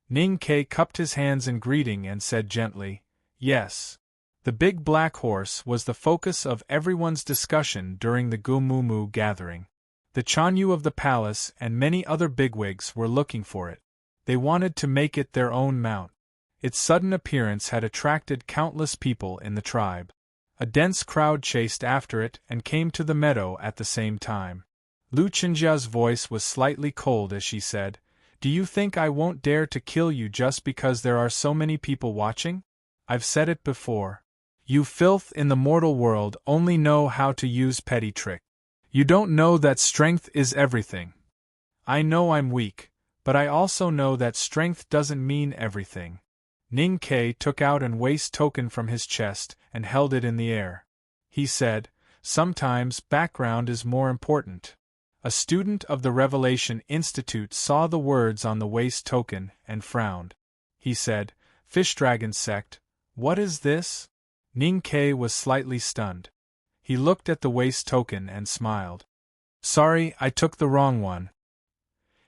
A: Ning Kei cupped his hands in greeting and said gently, "Yes." The big black horse was the focus of everyone's discussion during the Gumumu gathering. The Chanyu of the palace and many other bigwigs were looking for it. They wanted to make it their own mount. Its sudden appearance had attracted countless people in the tribe. A dense crowd chased after it and came to the meadow at the same time. Lu Qinjia's voice was slightly cold as she said, "Do you think I won't dare to kill you just because there are so many people watching? I've said it before. You filth in the mortal world only know how to use petty trick. You don't know that strength is everything. I know I'm weak, but I also know that strength doesn't mean everything." Ning Kei took out an waist token from his chest and held it in the air. He said, "Sometimes background is more important." A student of the Revelation Institute saw the words on the waist token and frowned. He said, "Fish Dragon Sect, what is this?" Ning Kei was slightly stunned. He looked at the waist token and smiled. "Sorry, I took the wrong one."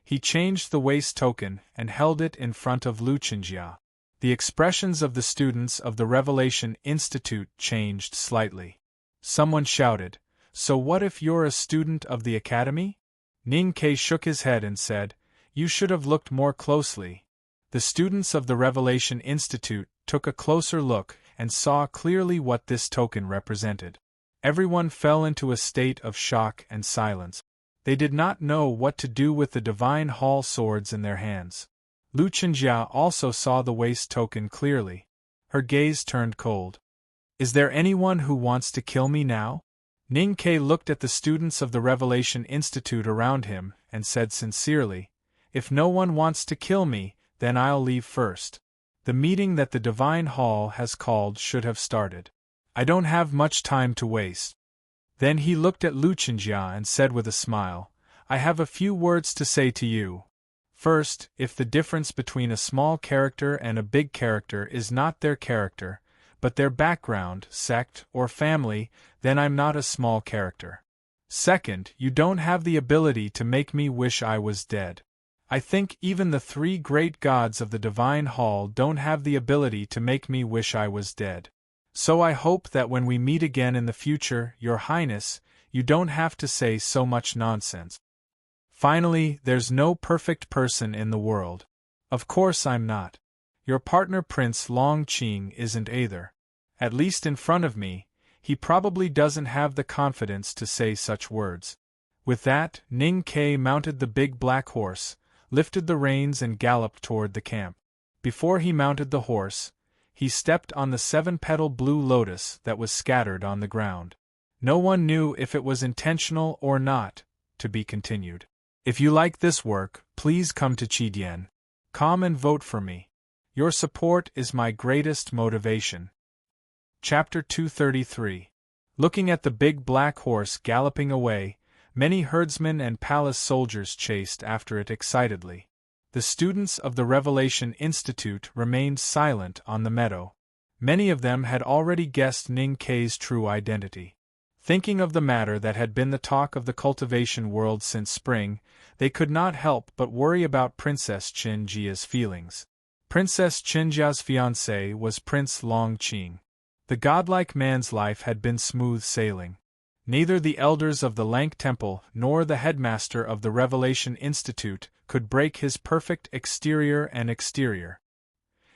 A: He changed the waist token and held it in front of Lu Qinjia. The expressions of the students of the Revelation Institute changed slightly. Someone shouted, "So what if you're a student of the academy?" Ning Kei shook his head and said, "You should have looked more closely." The students of the Revelation Institute took a closer look and saw clearly what this token represented. Everyone fell into a state of shock and silence. They did not know what to do with the divine hall swords in their hands. Lu Qinjia also saw the waist token clearly. Her gaze turned cold. "Is there anyone who wants to kill me now?" Ning Kei looked at the students of the Revelation Institute around him and said sincerely, "If no one wants to kill me, then I'll leave first. The meeting that the Divine Hall has called should have started. I don't have much time to waste." Then he looked at Lu Qinjia and said with a smile, "I have a few words to say to you. First, if the difference between a small character and a big character is not their character, but their background, sect, or family, then I'm not a small character. Second, you don't have the ability to make me wish I was dead. I think even the three great gods of the Divine Hall don't have the ability to make me wish I was dead. So I hope that when we meet again in the future, Your Highness, you don't have to say so much nonsense. Finally, there's no perfect person in the world. Of course I'm not. Your partner Prince Long Qing isn't either. At least in front of me, he probably doesn't have the confidence to say such words." With that, Ning Kei mounted the big black horse, lifted the reins and galloped toward the camp. Before he mounted the horse, he stepped on the 7-petal blue lotus that was scattered on the ground. No one knew if it was intentional or not. To be continued. If you like this work, please come to Chidian.com and vote for me. Your support is my greatest motivation. Chapter 233. Looking at the big black horse galloping away, many herdsmen and palace soldiers chased after it excitedly. The students of the Revelation Institute remained silent on the meadow. Many of them had already guessed Ning Kei's true identity. Thinking of the matter that had been the talk of the cultivation world since spring, they could not help but worry about Princess Qinjia's feelings. Princess Qinjia's fiancé was Prince Long Qing. The godlike man's life had been smooth sailing. Neither the elders of the Lank Temple nor the headmaster of the Revelation Institute could break his perfect exterior and exterior.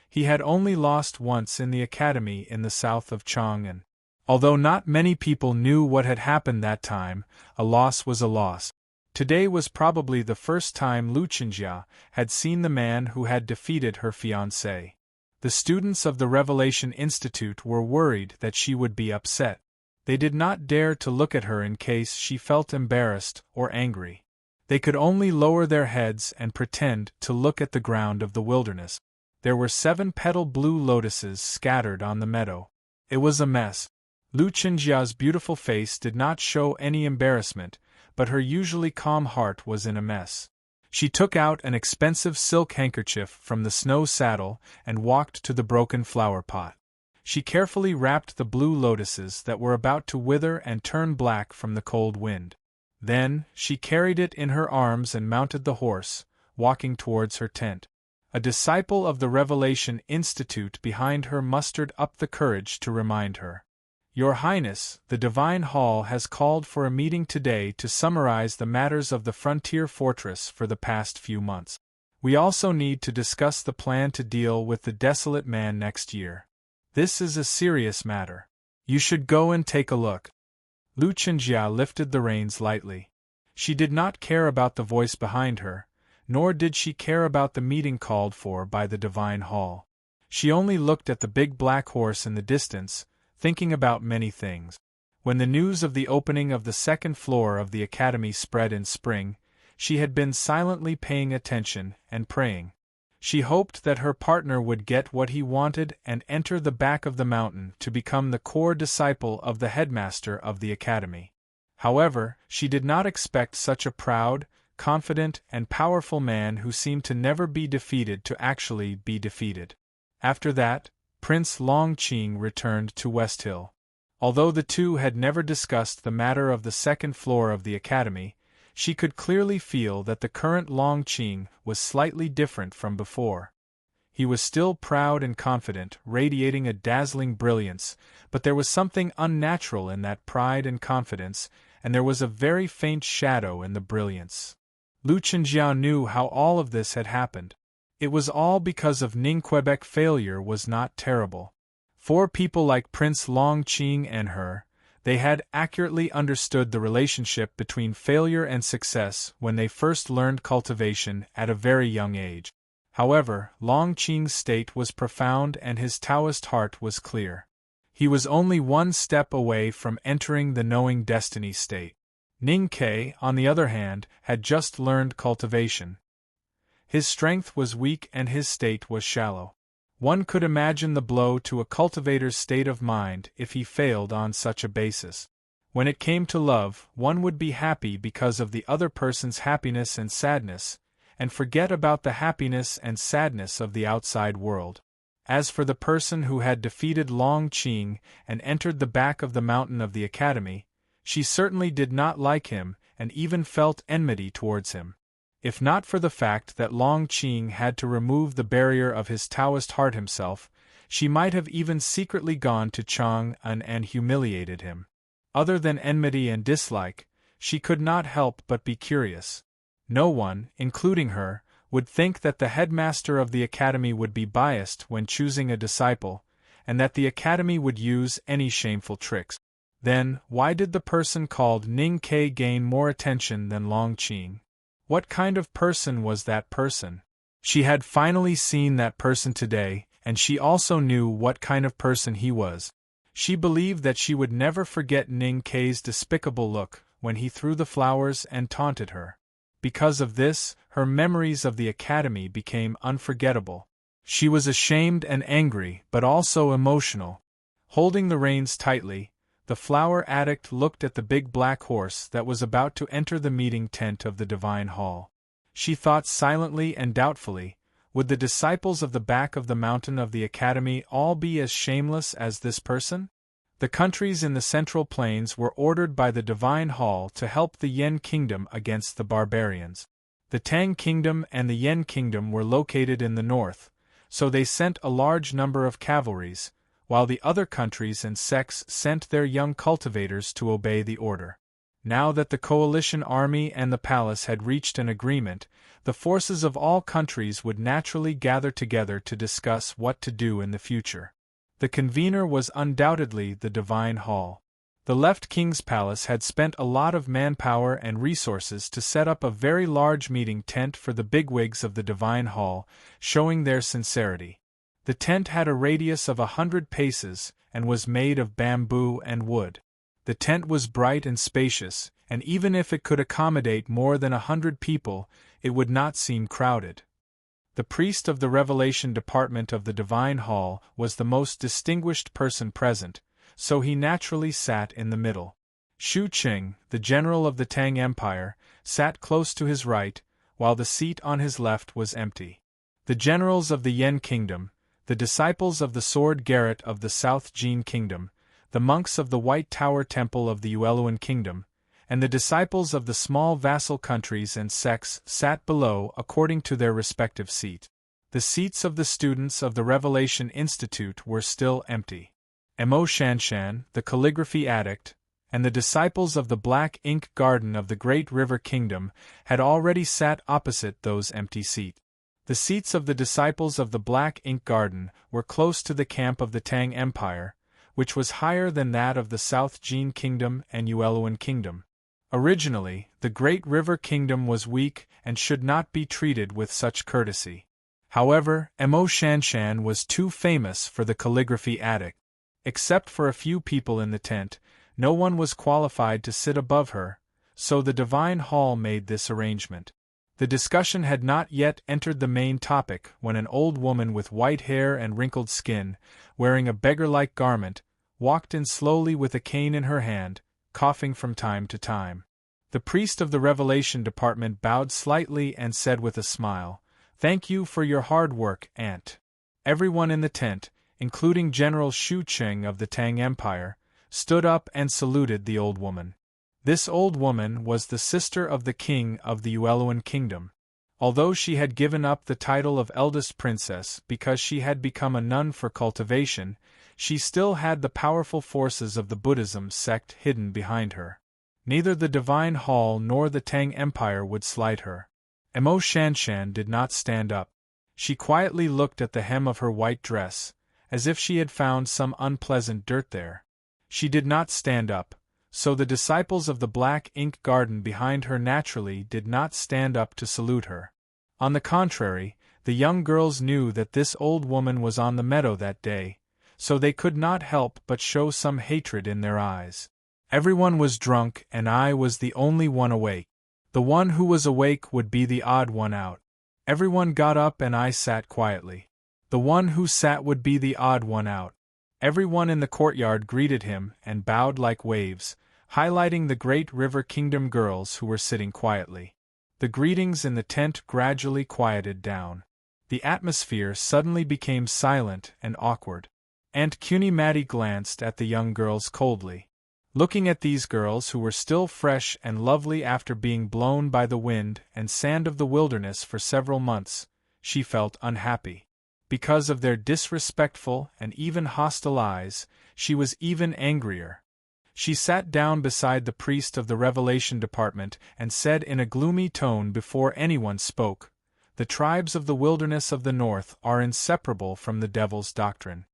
A: He had only lost once in the academy in the south of Chang'an. Although not many people knew what had happened that time, a loss was a loss. Today was probably the first time Lu Chenjia had seen the man who had defeated her fiancé. The students of the Revelation Institute were worried that she would be upset. They did not dare to look at her in case she felt embarrassed or angry. They could only lower their heads and pretend to look at the ground of the wilderness. There were 7-petal blue lotuses scattered on the meadow. It was a mess. Lu Chenjia's beautiful face did not show any embarrassment, but her usually calm heart was in a mess. She took out an expensive silk handkerchief from the snow saddle and walked to the broken flower pot. She carefully wrapped the blue lotuses that were about to wither and turn black from the cold wind. Then, she carried it in her arms and mounted the horse, walking towards her tent. A disciple of the Revelation Institute behind her mustered up the courage to remind her. "Your Highness, the Divine Hall has called for a meeting today to summarize the matters of the frontier fortress for the past few months. We also need to discuss the plan to deal with the desolate man next year. This is a serious matter. You should go and take a look." Lu Chenjia lifted the reins lightly. She did not care about the voice behind her, nor did she care about the meeting called for by the Divine Hall. She only looked at the big black horse in the distance, thinking about many things. When the news of the opening of the second floor of the academy spread in spring, she had been silently paying attention and praying. She hoped that her partner would get what he wanted and enter the back of the mountain to become the core disciple of the headmaster of the academy. However, she did not expect such a proud, confident, and powerful man who seemed to never be defeated to actually be defeated. After that, Prince Longqing returned to West Hill. Although the two had never discussed the matter of the second floor of the academy, she could clearly feel that the current Longqing was slightly different from before. He was still proud and confident, radiating a dazzling brilliance, but there was something unnatural in that pride and confidence, and there was a very faint shadow in the brilliance. Lu Chenjia knew how all of this had happened. It was all because of Ningquebec. Failure was not terrible. For people like Prince Longqing and her, they had accurately understood the relationship between failure and success when they first learned cultivation at a very young age. However, Longqing's state was profound and his Taoist heart was clear. He was only one step away from entering the knowing destiny state. Ning Ke, on the other hand, had just learned cultivation. His strength was weak and his state was shallow. One could imagine the blow to a cultivator's state of mind if he failed on such a basis. When it came to love, one would be happy because of the other person's happiness and sadness, and forget about the happiness and sadness of the outside world. As for the person who had defeated Longqing and entered the back of the mountain of the academy, she certainly did not like him and even felt enmity towards him. If not for the fact that Longqing had to remove the barrier of his Taoist heart himself, she might have even secretly gone to Chang'an and humiliated him. Other than enmity and dislike, she could not help but be curious. No one, including her, would think that the headmaster of the academy would be biased when choosing a disciple, and that the academy would use any shameful tricks. Then, why did the person called Ning Ke gain more attention than Longqing? What kind of person was that person? She had finally seen that person today, and she also knew what kind of person he was. She believed that she would never forget Ning Ke's despicable look when he threw the flowers and taunted her. Because of this, her memories of the academy became unforgettable. She was ashamed and angry, but also emotional. Holding the reins tightly, the flower addict looked at the big black horse that was about to enter the meeting tent of the Divine Hall. She thought silently and doubtfully, would the disciples of the back of the mountain of the academy all be as shameless as this person? The countries in the Central Plains were ordered by the Divine Hall to help the Yen Kingdom against the barbarians. The Tang Kingdom and the Yen Kingdom were located in the north, so they sent a large number of cavalries, while the other countries and sects sent their young cultivators to obey the order. Now that the coalition army and the palace had reached an agreement, the forces of all countries would naturally gather together to discuss what to do in the future. The convener was undoubtedly the Divine Hall. The left King's Palace had spent a lot of manpower and resources to set up a very large meeting tent for the bigwigs of the Divine Hall, showing their sincerity. The tent had a radius of 100 paces, and was made of bamboo and wood. The tent was bright and spacious, and even if it could accommodate more than 100 people, it would not seem crowded. The priest of the Revelation Department of the Divine Hall was the most distinguished person present, so he naturally sat in the middle. Shu Qing, the general of the Tang Empire, sat close to his right, while the seat on his left was empty. The generals of the Yen Kingdom, the disciples of the Sword Garret of the South Jin Kingdom, the monks of the White Tower Temple of the Yueluan Kingdom, and the disciples of the small vassal countries and sects sat below according to their respective seat. The seats of the students of the Revelation Institute were still empty. Mo Shanshan, the calligraphy addict, and the disciples of the Black Ink Garden of the Great River Kingdom had already sat opposite those empty seats. The seats of the disciples of the Black Ink Garden were close to the camp of the Tang Empire, which was higher than that of the South Jin Kingdom and Yueluan Kingdom. Originally, the Great River Kingdom was weak and should not be treated with such courtesy. However, Mo Shanshan was too famous for the calligraphy addict. Except for a few people in the tent, no one was qualified to sit above her, so the Divine Hall made this arrangement. The discussion had not yet entered the main topic when an old woman with white hair and wrinkled skin, wearing a beggar-like garment, walked in slowly with a cane in her hand, coughing from time to time. The priest of the Revelation Department bowed slightly and said with a smile, "Thank you for your hard work, Aunt." Everyone in the tent, including General Shu Qing of the Tang Empire, stood up and saluted the old woman. This old woman was the sister of the king of the Yueluan Kingdom. Although she had given up the title of eldest princess because she had become a nun for cultivation, she still had the powerful forces of the Buddhism sect hidden behind her. Neither the Divine Hall nor the Tang Empire would slight her. Mo Shanshan did not stand up. She quietly looked at the hem of her white dress, as if she had found some unpleasant dirt there. She did not stand up, so the disciples of the Black Ink Garden behind her naturally did not stand up to salute her. On the contrary, the young girls knew that this old woman was on the meadow that day, so they could not help but show some hatred in their eyes. Everyone was drunk and I was the only one awake. The one who was awake would be the odd one out. Everyone got up and I sat quietly. The one who sat would be the odd one out. Everyone in the courtyard greeted him and bowed like waves, highlighting the Great River Kingdom girls who were sitting quietly. The greetings in the tent gradually quieted down. The atmosphere suddenly became silent and awkward. Aunt Cuny Mattie glanced at the young girls coldly. Looking at these girls who were still fresh and lovely after being blown by the wind and sand of the wilderness for several months, she felt unhappy. Because of their disrespectful and even hostile eyes, she was even angrier. She sat down beside the priest of the Revelation Department and said in a gloomy tone before anyone spoke, "The tribes of the wilderness of the north are inseparable from the devil's doctrine.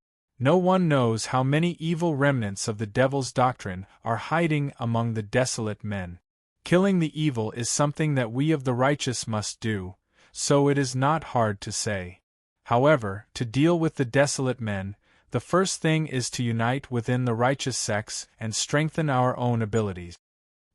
A: No one knows how many evil remnants of the devil's doctrine are hiding among the desolate men. Killing the evil is something that we of the righteous must do, so it is not hard to say. However, to deal with the desolate men, the first thing is to unite within the righteous sects and strengthen our own abilities."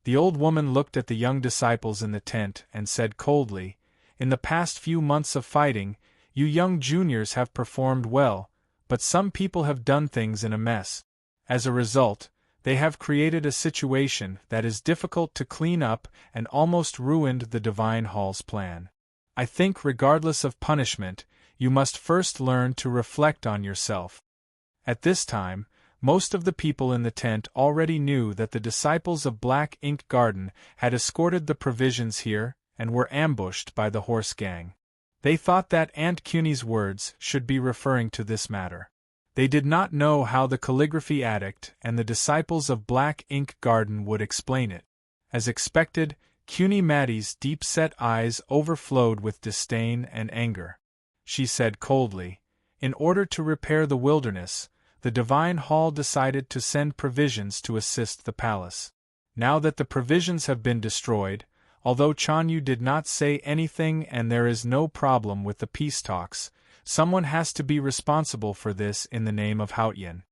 A: The old woman looked at the young disciples in the tent and said coldly, "In the past few months of fighting, you young juniors have performed well, but some people have done things in a mess. As a result, they have created a situation that is difficult to clean up and almost ruined the Divine Hall's plan. I think regardless of punishment, you must first learn to reflect on yourself." At this time, most of the people in the tent already knew that the disciples of Black Ink Garden had escorted the provisions here and were ambushed by the horse gang. They thought that Aunt Cuny's words should be referring to this matter. They did not know how the calligraphy addict and the disciples of Black Ink Garden would explain it. As expected, Cuny Mattie's deep-set eyes overflowed with disdain and anger. She said coldly, "In order to repair the wilderness, the Divine Hall decided to send provisions to assist the palace. Now that the provisions have been destroyed, although Chanyu did not say anything and there is no problem with the peace talks, someone has to be responsible for this in the name of Haotian.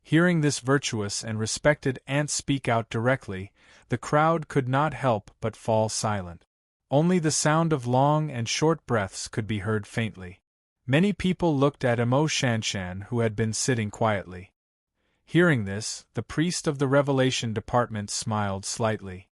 A: Hearing this virtuous and respected aunt speak out directly, the crowd could not help but fall silent. Only the sound of long and short breaths could be heard faintly. Many people looked at Emo Shanshan, who had been sitting quietly. Hearing this, the priest of the Revelation Department smiled slightly.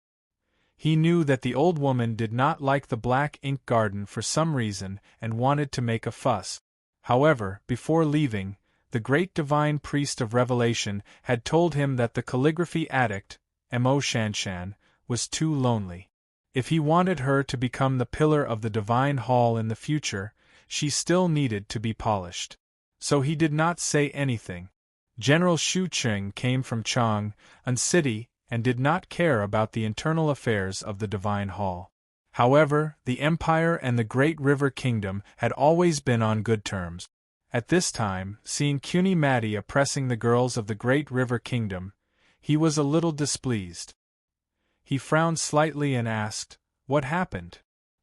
A: He knew that the old woman did not like the black ink garden for some reason and wanted to make a fuss. However, before leaving, the great divine priest of Revelation had told him that the calligraphy addict, Emo Shanshan, was too lonely. If he wanted her to become the pillar of the Divine Hall in the future, she still needed to be polished. So he did not say anything. General Xu Qing came from Chang'an City and did not care about the internal affairs of the Divine Hall. However, the Empire and the Great River Kingdom had always been on good terms. At this time, seeing Cuny Matty oppressing the girls of the Great River Kingdom, he was a little displeased. He frowned slightly and asked, "What happened?"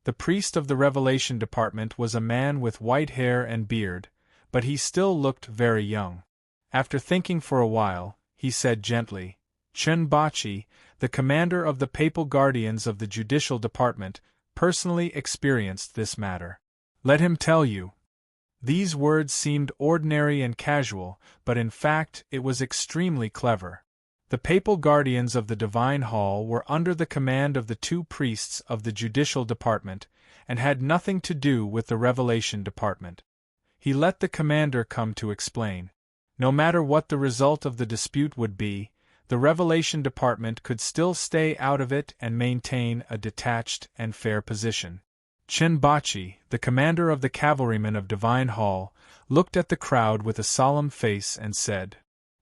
A: The priest of the Revelation Department was a man with white hair and beard, but he still looked very young. After thinking for a while, he said gently, "Chen Bachi, the commander of the Papal Guardians of the Judicial Department, personally experienced this matter. Let him tell you." These words seemed ordinary and casual, but in fact it was extremely clever. The Papal Guardians of the Divine Hall were under the command of the two priests of the Judicial Department, and had nothing to do with the Revelation Department. He let the commander come to explain. No matter what the result of the dispute would be, the Revelation Department could still stay out of it and maintain a detached and fair position. Chen Bachi, the commander of the cavalrymen of Divine Hall, looked at the crowd with a solemn face and said,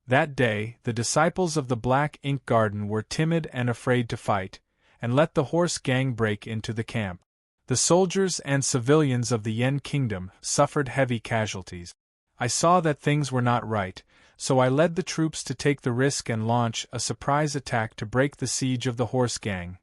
A: "That day, the disciples of the Black Ink Garden were timid and afraid to fight, and let the horse gang break into the camp. The soldiers and civilians of the Yen Kingdom suffered heavy casualties. I saw that things were not right, so I led the troops to take the risk and launch a surprise attack to break the siege of the horse gang."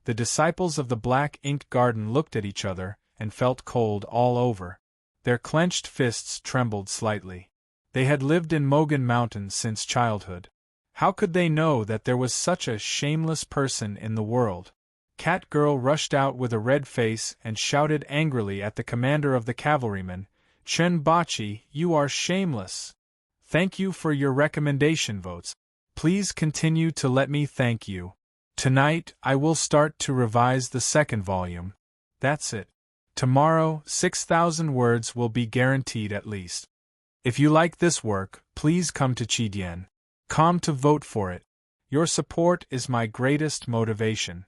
A: The disciples of the Black Ink Garden looked at each other and felt cold all over. Their clenched fists trembled slightly. They had lived in Mogan Mountain since childhood. How could they know that there was such a shameless person in the world? Cat Girl rushed out with a red face and shouted angrily at the commander of the cavalrymen, "Chen Bachi, you are shameless. Thank you for your recommendation votes. Please continue to let me thank you. Tonight, I will start to revise the second volume. That's it. Tomorrow, 6,000 words will be guaranteed at least. If you like this work, please come to Chidien.com to vote for it. Your support is my greatest motivation."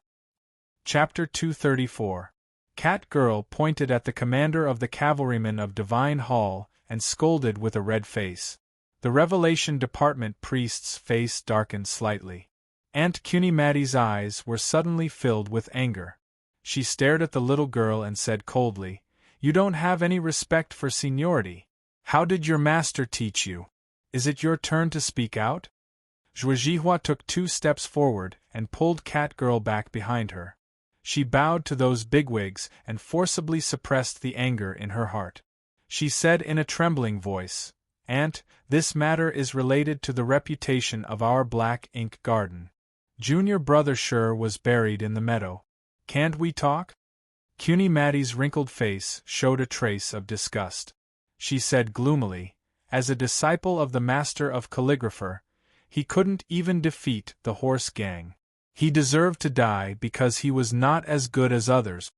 A: Chapter 234. Cat Girl pointed at the commander of the cavalrymen of Divine Hall and scolded with a red face. The Revelation Department priest's face darkened slightly. Aunt Cuny Matty's eyes were suddenly filled with anger. She stared at the little girl and said coldly, "You don't have any respect for seniority. How did your master teach you? Is it your turn to speak out?" Zhuozhihua took 2 steps forward and pulled Cat Girl back behind her. She bowed to those bigwigs and forcibly suppressed the anger in her heart. She said in a trembling voice, "Aunt, this matter is related to the reputation of our Black Ink Garden. Junior brother Sher was buried in the meadow. Can't we talk?" Cuny Matty's wrinkled face showed a trace of disgust. She said gloomily, "As a disciple of the master of calligrapher, he couldn't even defeat the horse gang. He deserved to die because he was not as good as others."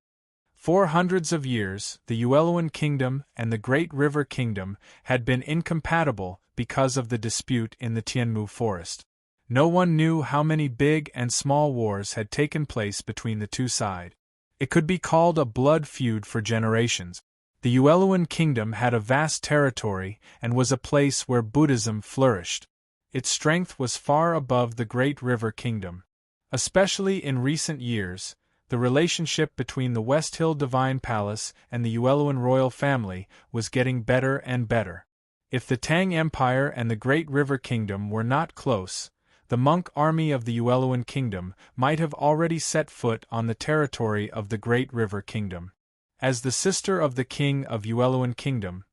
A: For hundreds of years, the Yueluan Kingdom and the Great River Kingdom had been incompatible because of the dispute in the Tianmu Forest. No one knew how many big and small wars had taken place between the two sides. It could be called a blood feud for generations. The Yueluan Kingdom had a vast territory and was a place where Buddhism flourished. Its strength was far above the Great River Kingdom. Especially in recent years, the relationship between the West Hill Divine Palace and the Yueluan royal family was getting better and better. If the Tang Empire and the Great River Kingdom were not close, the monk army of the Yueluan Kingdom might have already set foot on the territory of the Great River Kingdom. As the sister of the king of Yueluan Kingdom,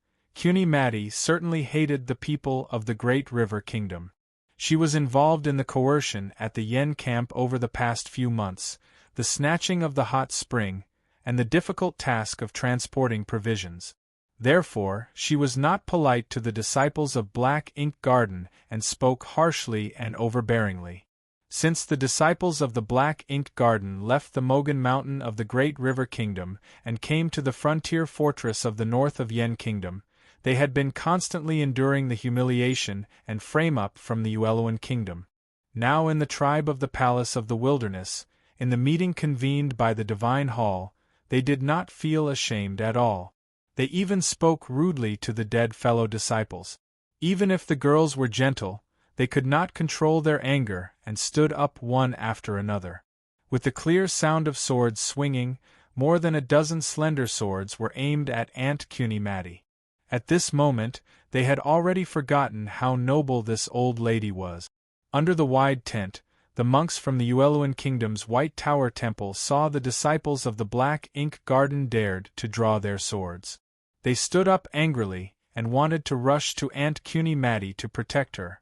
A: Madi certainly hated the people of the Great River Kingdom. She was involved in the coercion at the Yen camp over the past few months, the snatching of the hot spring, and the difficult task of transporting provisions. Therefore, she was not polite to the disciples of Black Ink Garden and spoke harshly and overbearingly. Since the disciples of the Black Ink Garden left the Mogan Mountain of the Great River Kingdom and came to the frontier fortress of the north of Yen Kingdom, they had been constantly enduring the humiliation and frame-up from the Yueluan Kingdom. Now in the tribe of the Palace of the Wilderness, in the meeting convened by the Divine Hall, they did not feel ashamed at all. They even spoke rudely to the dead fellow disciples. Even if the girls were gentle, they could not control their anger and stood up one after another. With the clear sound of swords swinging, more than a dozen slender swords were aimed at Aunt Madi. At this moment, they had already forgotten how noble this old lady was. Under the wide tent, the monks from the Yueluan Kingdom's White Tower Temple saw the disciples of the Black Ink Garden dared to draw their swords. They stood up angrily and wanted to rush to Aunt Madi to protect her.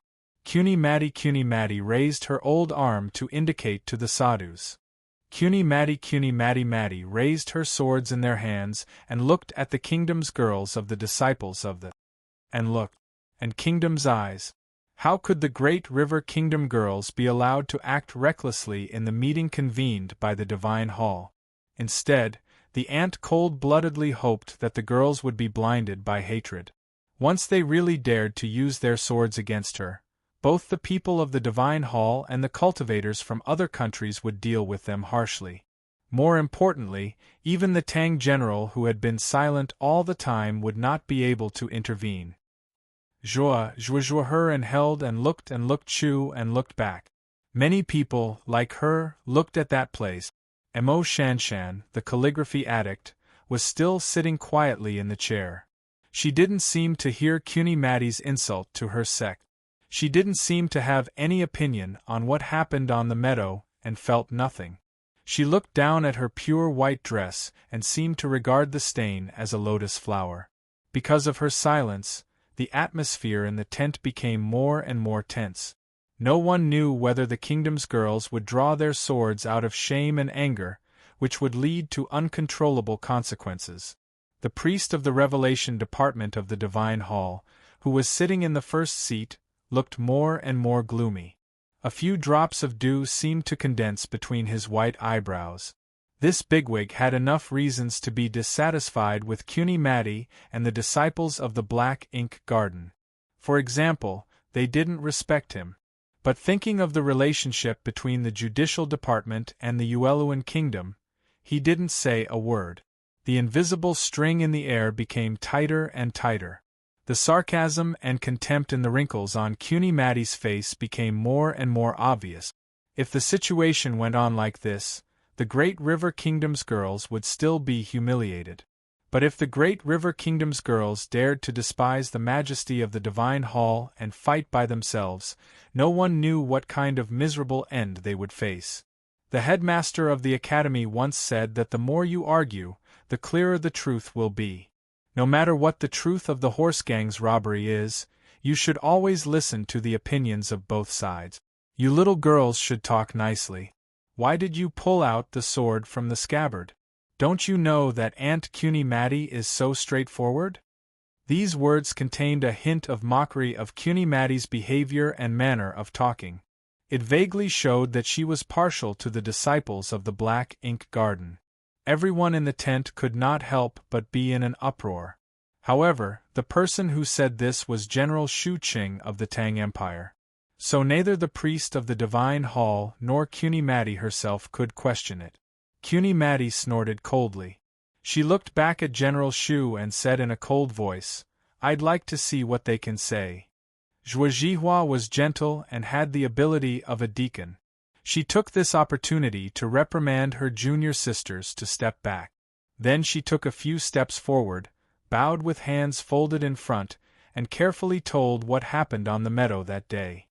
A: Madi raised her old arm to indicate to the sadhus. Madi raised her swords in their hands and looked at the kingdom's girls of the disciples of the kingdom's eyes. How could the Great River Kingdom girls be allowed to act recklessly in the meeting convened by the Divine Hall? Instead, the aunt cold-bloodedly hoped that the girls would be blinded by hatred. Once they really dared to use their swords against her, both the people of the Divine Hall and the cultivators from other countries would deal with them harshly. More importantly, even the Tang general who had been silent all the time would not be able to intervene. Zhua her and held and looked Chu and looked back. Many people, like her, looked at that place. Mo Shanshan, the calligraphy addict, was still sitting quietly in the chair. She didn't seem to hear Madi's insult to her sect. She didn't seem to have any opinion on what happened on the meadow and felt nothing. She looked down at her pure white dress and seemed to regard the stain as a lotus flower. Because of her silence, the atmosphere in the tent became more and more tense. No one knew whether the kingdom's girls would draw their swords out of shame and anger, which would lead to uncontrollable consequences. The priest of the Revelation Department of the Divine Hall, who was sitting in the first seat, looked more and more gloomy. A few drops of dew seemed to condense between his white eyebrows. This bigwig had enough reasons to be dissatisfied with Madi and the disciples of the Black Ink Garden. For example, they didn't respect him. But thinking of the relationship between the judicial department and the Yueluan Kingdom, he didn't say a word. The invisible string in the air became tighter and tighter. The sarcasm and contempt in the wrinkles on Madi's face became more and more obvious. If the situation went on like this, the Great River Kingdom's girls would still be humiliated. But if the Great River Kingdom's girls dared to despise the majesty of the Divine Hall and fight by themselves, no one knew what kind of miserable end they would face. The headmaster of the academy once said that the more you argue, the clearer the truth will be. No matter what the truth of the horse gang's robbery is, you should always listen to the opinions of both sides. You little girls should talk nicely. Why did you pull out the sword from the scabbard? Don't you know that Aunt Madi is so straightforward? These words contained a hint of mockery of Madi's behavior and manner of talking. It vaguely showed that she was partial to the disciples of the Black Ink Garden. Everyone in the tent could not help but be in an uproar. However, the person who said this was General Shu Qing of the Tang Empire. So neither the priest of the Divine Hall nor Madi herself could question it. Madi snorted coldly. She looked back at General Shu and said in a cold voice, "I'd like to see what they can say." Zhuo was gentle and had the ability of a deacon. She took this opportunity to reprimand her junior sisters to step back. Then she took a few steps forward, bowed with hands folded in front, and carefully told what happened on the meadow that day.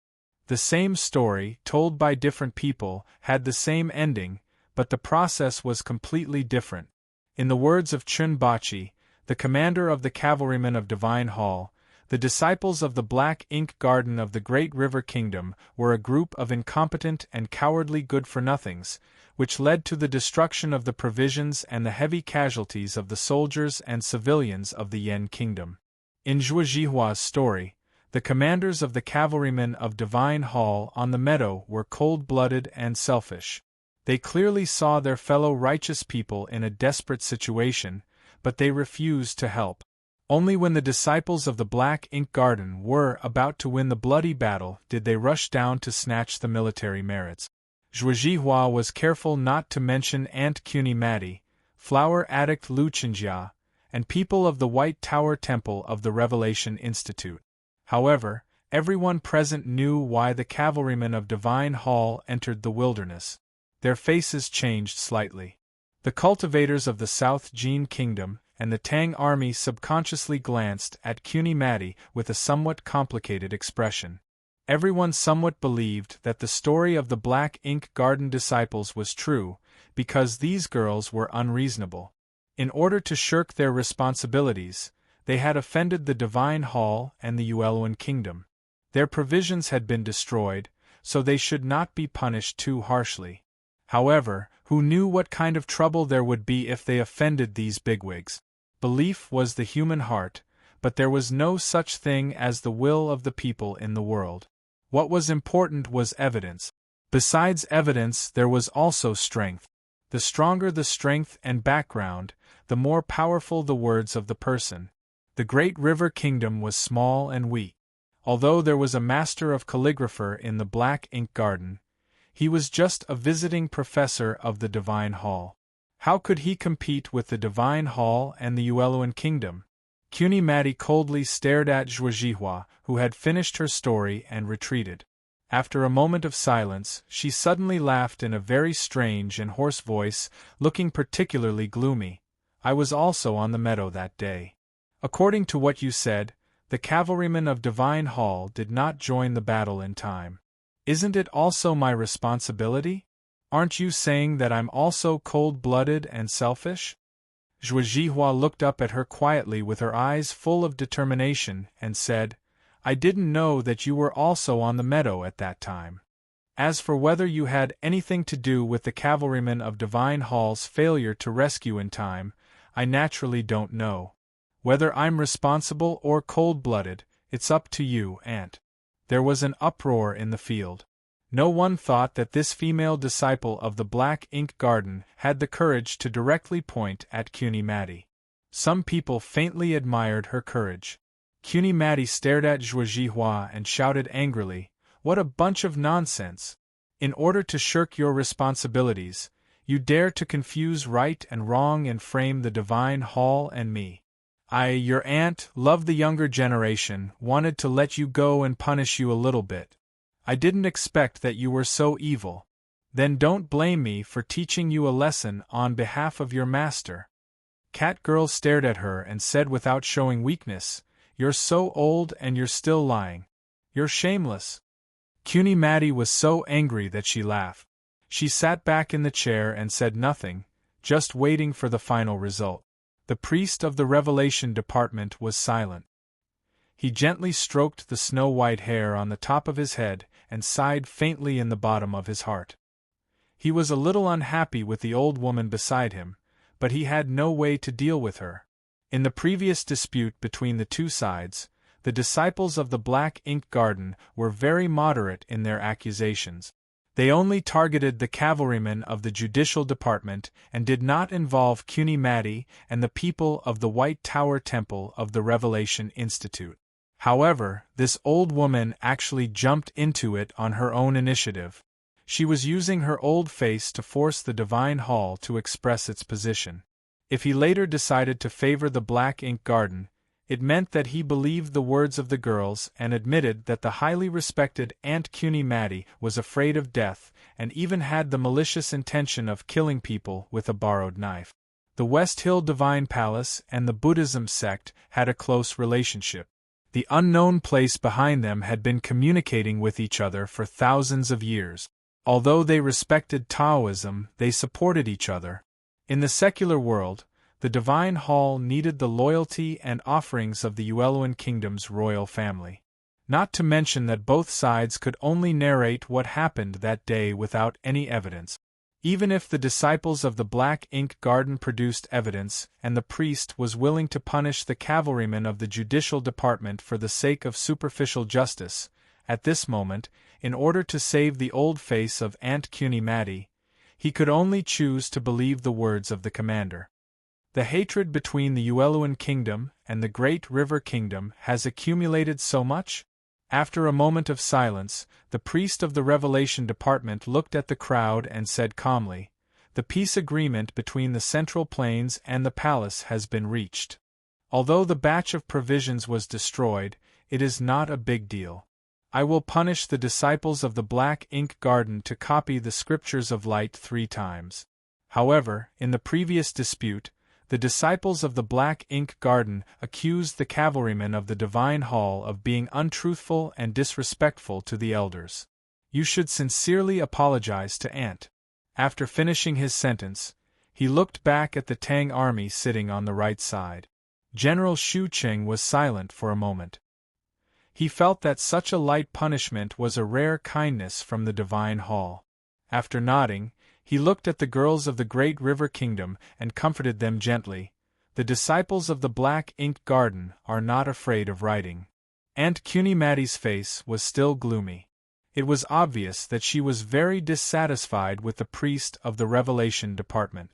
A: The same story, told by different people, had the same ending, but the process was completely different. In the words of Chunbachi, the commander of the cavalrymen of Divine Hall, the disciples of the Black Ink Garden of the Great River Kingdom were a group of incompetent and cowardly good-for-nothings, which led to the destruction of the provisions and the heavy casualties of the soldiers and civilians of the Yen Kingdom. In Zhuo Jihua's story, the commanders of the cavalrymen of Divine Hall on the meadow were cold-blooded and selfish. They clearly saw their fellow righteous people in a desperate situation, but they refused to help. Only when the disciples of the Black Ink Garden were about to win the bloody battle did they rush down to snatch the military merits. Zhuo Jihua was careful not to mention Aunt Cuny Matty, flower addict Lu Chenjia, and people of the White Tower Temple of the Revelation Institute. However, everyone present knew why the cavalrymen of Divine Hall entered the wilderness. Their faces changed slightly. The cultivators of the South Jin Kingdom and the Tang army subconsciously glanced at Cuny Matty with a somewhat complicated expression. Everyone somewhat believed that the story of the Black Ink Garden disciples was true, because these girls were unreasonable. In order to shirk their responsibilities, they had offended the Divine Hall and the Yueluan Kingdom. Their provisions had been destroyed, so they should not be punished too harshly. However, who knew what kind of trouble there would be if they offended these bigwigs? Belief was the human heart, but there was no such thing as the will of the people in the world. What was important was evidence. Besides evidence, there was also strength. The stronger the strength and background, the more powerful the words of the person. The Great River Kingdom was small and weak. Although there was a master of calligrapher in the Black Ink Garden, he was just a visiting professor of the Divine Hall. How could he compete with the Divine Hall and the Yueluan Kingdom? Cuny Matty coldly stared at Zhuo Jihua, who had finished her story and retreated. After a moment of silence, she suddenly laughed in a very strange and hoarse voice, looking particularly gloomy. I was also on the meadow that day. According to what you said, the cavalrymen of Divine Hall did not join the battle in time. Isn't it also my responsibility? Aren't you saying that I'm also cold-blooded and selfish? Zhuo Jihua looked up at her quietly with her eyes full of determination and said, I didn't know that you were also on the meadow at that time. As for whether you had anything to do with the cavalrymen of Divine Hall's failure to rescue in time, I naturally don't know. Whether I'm responsible or cold-blooded, it's up to you, Aunt. There was an uproar in the field. No one thought that this female disciple of the Black Ink Garden had the courage to directly point at Cuny Matty. Some people faintly admired her courage. Cuny Matty stared at Zhuo Jihua and shouted angrily, What a bunch of nonsense! In order to shirk your responsibilities, you dare to confuse right and wrong and frame the Divine Hall and me. Your aunt, loved the younger generation, wanted to let you go and punish you a little bit. I didn't expect that you were so evil. Then don't blame me for teaching you a lesson on behalf of your master. Catgirl stared at her and said without showing weakness, You're so old and you're still lying. You're shameless. Cuny Matty was so angry that she laughed. She sat back in the chair and said nothing, just waiting for the final result. The priest of the Revelation Department was silent. He gently stroked the snow-white hair on the top of his head and sighed faintly in the bottom of his heart. He was a little unhappy with the old woman beside him, but he had no way to deal with her. In the previous dispute between the two sides, the disciples of the Black Ink Garden were very moderate in their accusations. They only targeted the cavalrymen of the Judicial Department and did not involve Cuny Matty and the people of the White Tower Temple of the Revelation Institute. However, this old woman actually jumped into it on her own initiative. She was using her old face to force the Divine Hall to express its position. If he later decided to favor the Black Ink Garden, it meant that he believed the words of the girls and admitted that the highly respected Aunt Cuny Matty was afraid of death and even had the malicious intention of killing people with a borrowed knife. The West Hill Divine Palace and the Buddhism sect had a close relationship. The unknown place behind them had been communicating with each other for thousands of years. Although they respected Taoism, they supported each other. In the secular world, the Divine Hall needed the loyalty and offerings of the Ueluan Kingdom's royal family. Not to mention that both sides could only narrate what happened that day without any evidence. Even if the disciples of the Black Ink Garden produced evidence and the priest was willing to punish the cavalrymen of the judicial department for the sake of superficial justice, at this moment, in order to save the old face of Aunt Cuny Mattie, he could only choose to believe the words of the commander. The hatred between the Ueluan Kingdom and the Great River Kingdom has accumulated so much? After a moment of silence, the priest of the Revelation Department looked at the crowd and said calmly, "The peace agreement between the Central Plains and the palace has been reached. Although the batch of provisions was destroyed, it is not a big deal. I will punish the disciples of the Black Ink Garden to copy the Scriptures of Light 3 times. However, in the previous dispute, the disciples of the Black Ink Garden accused the cavalrymen of the Divine Hall of being untruthful and disrespectful to the elders. You should sincerely apologize to Aunt." After finishing his sentence, he looked back at the Tang army sitting on the right side. General Xu Qing was silent for a moment. He felt that such a light punishment was a rare kindness from the Divine Hall. After nodding, he looked at the girls of the Great River Kingdom and comforted them gently. "The disciples of the Black Ink Garden are not afraid of writing." Aunt Cuny Mattie's face was still gloomy. It was obvious that she was very dissatisfied with the priest of the Revelation Department.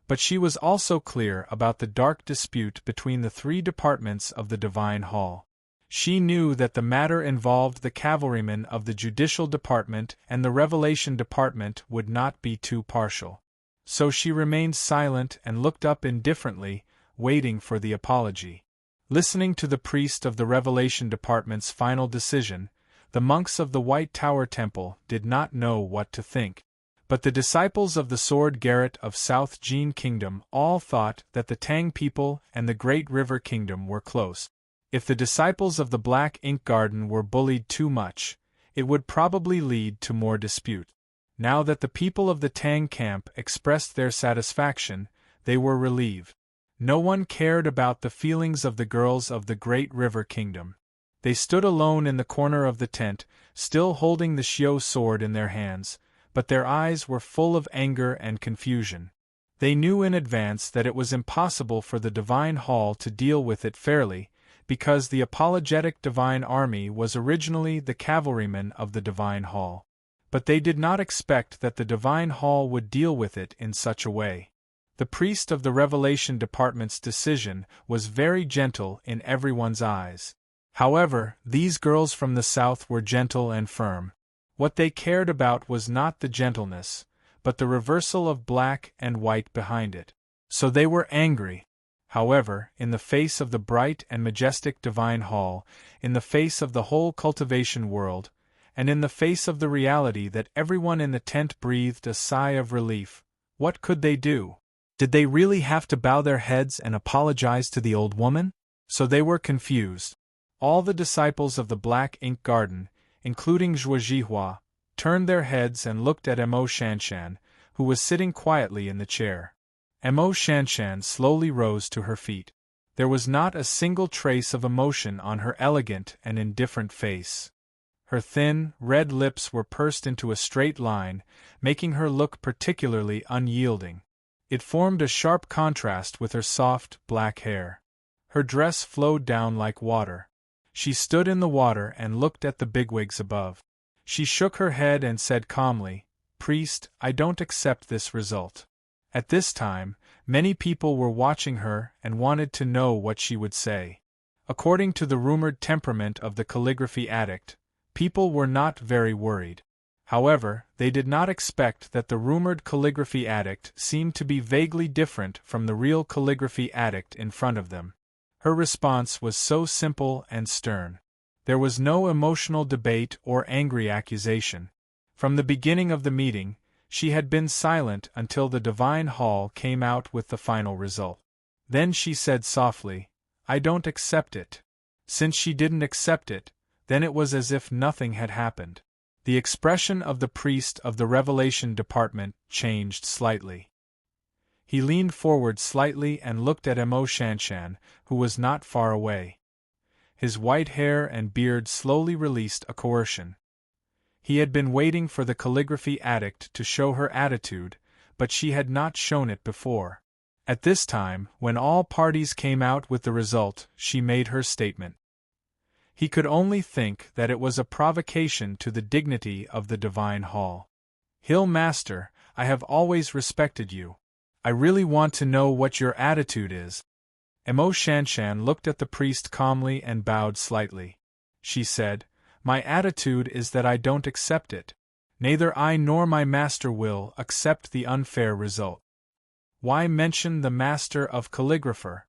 A: But she was also clear about the dark dispute between the 3 departments of the Divine Hall. She knew that the matter involved the cavalrymen of the Judicial Department and the Revelation Department would not be too partial. So she remained silent and looked up indifferently, waiting for the apology. Listening to the priest of the Revelation Department's final decision, the monks of the White Tower Temple did not know what to think. But the disciples of the Sword Garret of South Jin Kingdom all thought that the Tang people and the Great River Kingdom were close. If the disciples of the Black Ink Garden were bullied too much, it would probably lead to more dispute. Now that the people of the Tang camp expressed their satisfaction, they were relieved. No one cared about the feelings of the girls of the Great River Kingdom. They stood alone in the corner of the tent, still holding the Xiao sword in their hands, but their eyes were full of anger and confusion. They knew in advance that it was impossible for the Divine Hall to deal with it fairly, because the apologetic Divine Army was originally the cavalrymen of the Divine Hall. But they did not expect that the Divine Hall would deal with it in such a way. The priest of the Revelation Department's decision was very gentle in everyone's eyes. However, these girls from the south were gentle and firm. What they cared about was not the gentleness, but the reversal of black and white behind it. So they were angry. However, in the face of the bright and majestic Divine Hall, in the face of the whole cultivation world, and in the face of the reality that everyone in the tent breathed a sigh of relief, what could they do? Did they really have to bow their heads and apologize to the old woman? So they were confused. All the disciples of the Black Ink Garden, including Zhuo Zhihua, turned their heads and looked at Mo Shanshan, who was sitting quietly in the chair. Mo Shanshan slowly rose to her feet. There was not a single trace of emotion on her elegant and indifferent face. Her thin, red lips were pursed into a straight line, making her look particularly unyielding. It formed a sharp contrast with her soft, black hair. Her dress flowed down like water. She stood in the water and looked at the bigwigs above. She shook her head and said calmly, "Priest, I don't accept this result." At this time, many people were watching her and wanted to know what she would say. According to the rumored temperament of the calligraphy addict, people were not very worried. However, they did not expect that the rumored calligraphy addict seemed to be vaguely different from the real calligraphy addict in front of them. Her response was so simple and stern. There was no emotional debate or angry accusation. From the beginning of the meeting, she had been silent until the Divine Hall came out with the final result. Then she said softly, "I don't accept it." Since she didn't accept it, then it was as if nothing had happened. The expression of the priest of the Revelation Department changed slightly. He leaned forward slightly and looked at Emo Shanshan, who was not far away. His white hair and beard slowly released a coercion. He had been waiting for the calligraphy addict to show her attitude, but she had not shown it before. At this time, when all parties came out with the result, she made her statement. He could only think that it was a provocation to the dignity of the divine hall. Hill Master, I have always respected you. I really want to know what your attitude is. Emo Shanshan looked at the priest calmly and bowed slightly. She said, My attitude is that I don't accept it. Neither I nor my master will accept the unfair result. Why mention the master of calligrapher?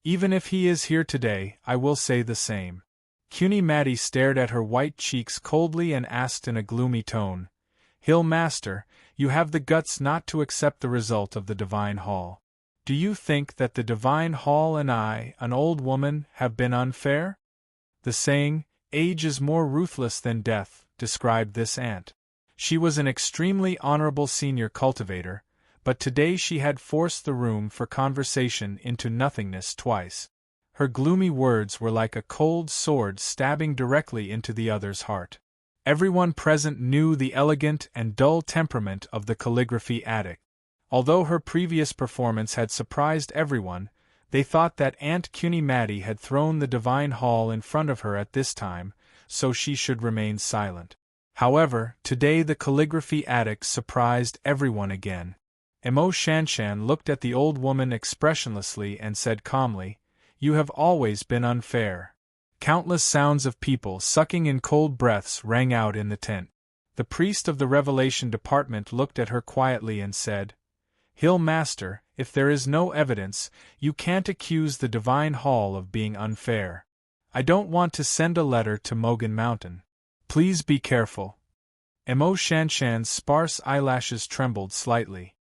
A: Even if he is here today, I will say the same. Cuny Matty stared at her white cheeks coldly and asked in a gloomy tone, Hill Master, you have the guts not to accept the result of the Divine Hall. Do you think that the Divine Hall and I, an old woman, have been unfair? The saying, age is more ruthless than death, described this aunt. She was an extremely honorable senior cultivator, but today she had forced the room for conversation into nothingness twice. Her gloomy words were like a cold sword stabbing directly into the other's heart. Everyone present knew the elegant and dull temperament of the calligraphy addict. Although her previous performance had surprised everyone, they thought that Aunt Cuny Matty had thrown the Divine Hall in front of her at this time, so she should remain silent. However, today the calligraphy addict surprised everyone again. Emo Shanshan looked at the old woman expressionlessly and said calmly, You have always been unfair. Countless sounds of people sucking in cold breaths rang out in the tent. The priest of the Revelation Department looked at her quietly and said, Hill Master, if there is no evidence, you can't accuse the Divine Hall of being unfair. I don't want to send a letter to Mogan Mountain. Please be careful. Emo Shanshan's sparse eyelashes trembled slightly.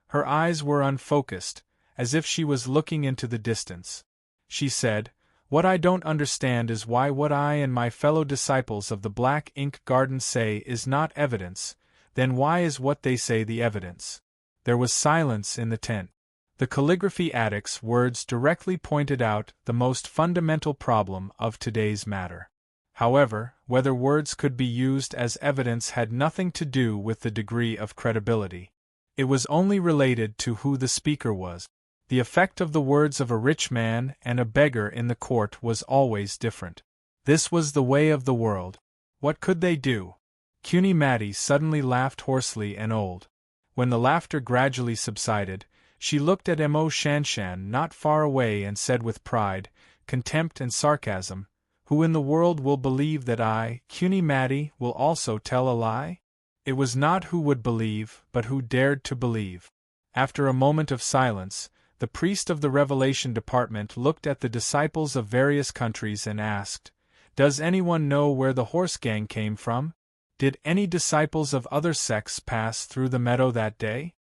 A: Her eyes were unfocused, as if she was looking into the distance. She said, What I don't understand is why what I and my fellow disciples of the Black Ink Garden say is not evidence, then why is what they say the evidence? There was silence in the tent. The calligraphy addict's words directly pointed out the most fundamental problem of today's matter. However, whether words could be used as evidence had nothing to do with the degree of credibility. It was only related to who the speaker was. The effect of the words of a rich man and a beggar in the court was always different. This was the way of the world. What could they do? Cuny Matty suddenly laughed hoarsely and old. When the laughter gradually subsided, she looked at Emo Shanshan not far away and said with pride, contempt and sarcasm, Who in the world will believe that I, Cuny Matty, will also tell a lie? It was not who would believe, but who dared to believe. After a moment of silence, the priest of the Revelation Department looked at the disciples of various countries and asked, Does anyone know where the horse gang came from? Did any disciples of other sects pass through the meadow that day?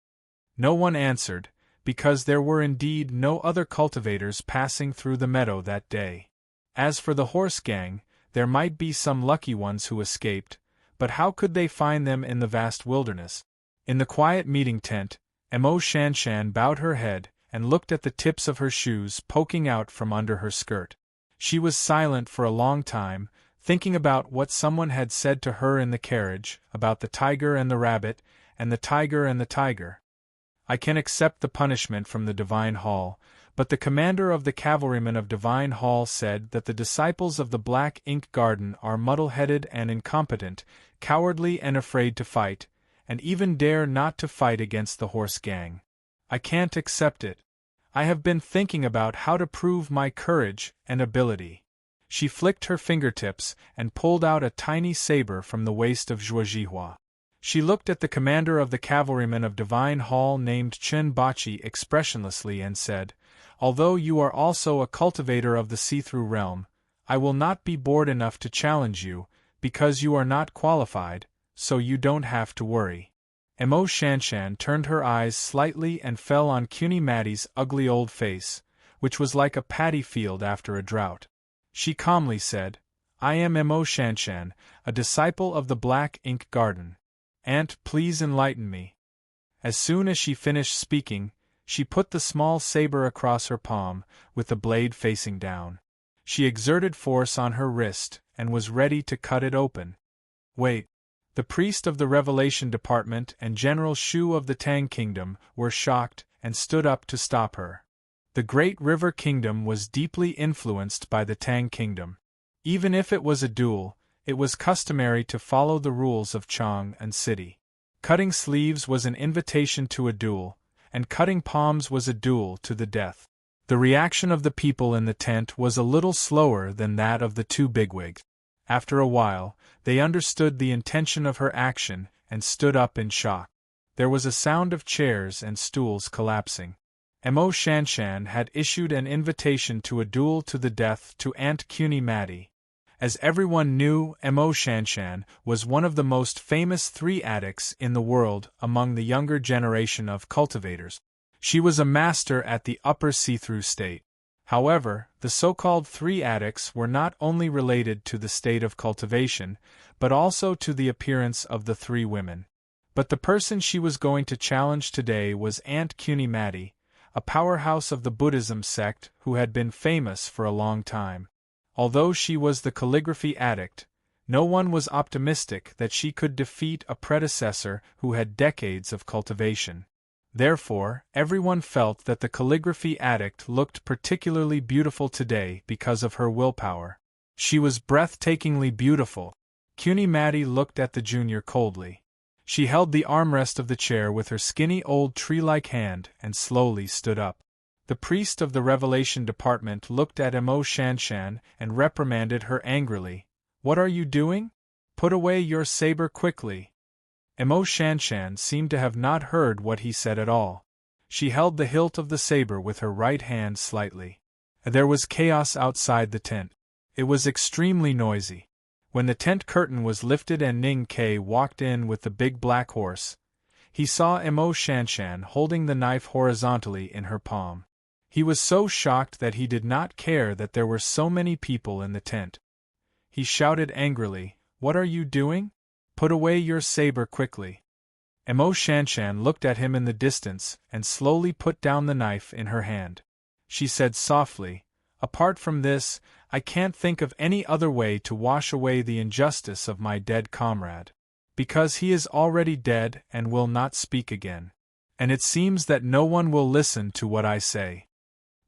A: No one answered, because there were indeed no other cultivators passing through the meadow that day. As for the horse gang, there might be some lucky ones who escaped, but how could they find them in the vast wilderness? In the quiet meeting tent, Emo Shanshan bowed her head and looked at the tips of her shoes poking out from under her skirt. She was silent for a long time, thinking about what someone had said to her in the carriage, about the tiger and the rabbit, and the tiger and the tiger. I can accept the punishment from the Divine Hall, but the commander of the cavalrymen of Divine Hall said that the disciples of the Black Ink Garden are muddle-headed and incompetent, cowardly and afraid to fight, and even dare not to fight against the horse gang. I can't accept it. I have been thinking about how to prove my courage and ability. She flicked her fingertips and pulled out a tiny saber from the waist of Zhuozhihua. She looked at the commander of the cavalrymen of Divine Hall named Chen Bachi expressionlessly and said, Although you are also a cultivator of the see-through realm, I will not be bored enough to challenge you, because you are not qualified, so you don't have to worry. Emo Shanshan turned her eyes slightly and fell on Cuny Matty's ugly old face, which was like a paddy field after a drought. She calmly said, I am Emo Shanshan, a disciple of the Black Ink Garden. Aunt, please enlighten me. As soon as she finished speaking, she put the small saber across her palm, with the blade facing down. She exerted force on her wrist, and was ready to cut it open. Wait. The priest of the Revelation Department and General Shu of the Tang Kingdom were shocked and stood up to stop her. The Great River Kingdom was deeply influenced by the Tang Kingdom. Even if it was a duel, it was customary to follow the rules of Chang and City. Cutting sleeves was an invitation to a duel, and cutting palms was a duel to the death. The reaction of the people in the tent was a little slower than that of the two bigwigs. After a while, they understood the intention of her action and stood up in shock. There was a sound of chairs and stools collapsing. Emo Shanshan had issued an invitation to a duel to the death to Aunt Cuny Matty. As everyone knew, Emo Shanshan was one of the most famous 3 addicts in the world among the younger generation of cultivators. She was a master at the upper see-through state. However, the so-called 3 addicts were not only related to the state of cultivation, but also to the appearance of the 3 women. But the person she was going to challenge today was Aunt Cuny Matty, a powerhouse of the Buddhism sect who had been famous for a long time. Although she was the calligraphy addict, no one was optimistic that she could defeat a predecessor who had decades of cultivation. Therefore, everyone felt that the calligraphy addict looked particularly beautiful today because of her willpower. She was breathtakingly beautiful. Cuny Matty looked at the junior coldly. She held the armrest of the chair with her skinny old tree-like hand and slowly stood up. The priest of the Revelation Department looked at Emo Shanshan and reprimanded her angrily. What are you doing? Put away your saber quickly. Emo Shanshan seemed to have not heard what he said at all. She held the hilt of the saber with her right hand slightly. There was chaos outside the tent. It was extremely noisy. When the tent curtain was lifted and Ning Kai walked in with the big black horse, he saw Emo Shanshan holding the knife horizontally in her palm. He was so shocked that he did not care that there were so many people in the tent. He shouted angrily, What are you doing? Put away your saber quickly. Emo Shanshan looked at him in the distance and slowly put down the knife in her hand. She said softly, Apart from this, I can't think of any other way to wash away the injustice of my dead comrade. Because he is already dead and will not speak again. And it seems that no one will listen to what I say.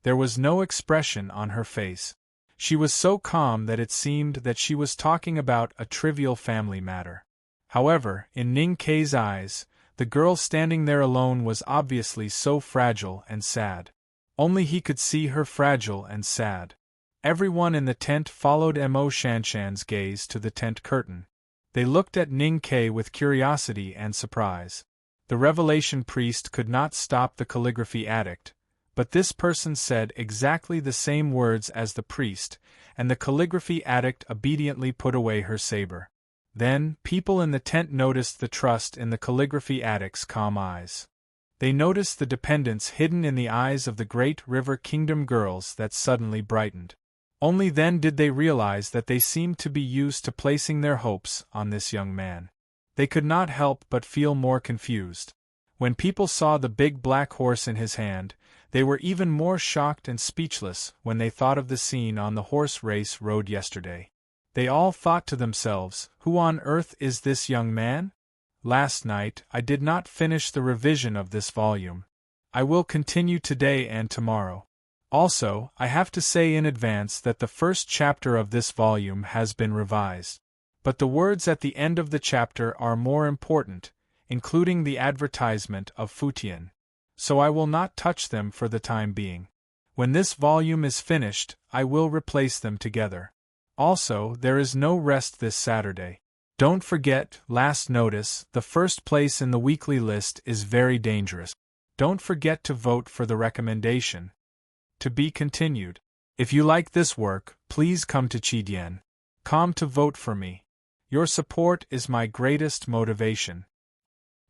A: There was no expression on her face. She was so calm that it seemed that she was talking about a trivial family matter. However, in Ning Kai's eyes, the girl standing there alone was obviously so fragile and sad. Only he could see her fragile and sad. Everyone in the tent followed Emo Shanshan's gaze to the tent curtain. They looked at Ning Kai with curiosity and surprise. The Revelation priest could not stop the calligraphy addict, but this person said exactly the same words as the priest, and the calligraphy addict obediently put away her saber. Then, people in the tent noticed the trust in the calligraphy addict's calm eyes. They noticed the dependence hidden in the eyes of the Great River Kingdom girls that suddenly brightened. Only then did they realize that they seemed to be used to placing their hopes on this young man. They could not help but feel more confused. When people saw the big black horse in his hand, they were even more shocked and speechless when they thought of the scene on the horse race road yesterday. They all thought to themselves, Who on earth is this young man? Last night, I did not finish the revision of this volume. I will continue today and tomorrow. Also, I have to say in advance that the first chapter of this volume has been revised. But the words at the end of the chapter are more important, including the advertisement of Futian. So I will not touch them for the time being. When this volume is finished, I will replace them together. Also, there is no rest this Saturday. Don't forget, last notice, the first place in the weekly list is very dangerous. Don't forget to vote for the recommendation. To be continued. If you like this work, please come to Chidian. Come to vote for me. Your support is my greatest motivation.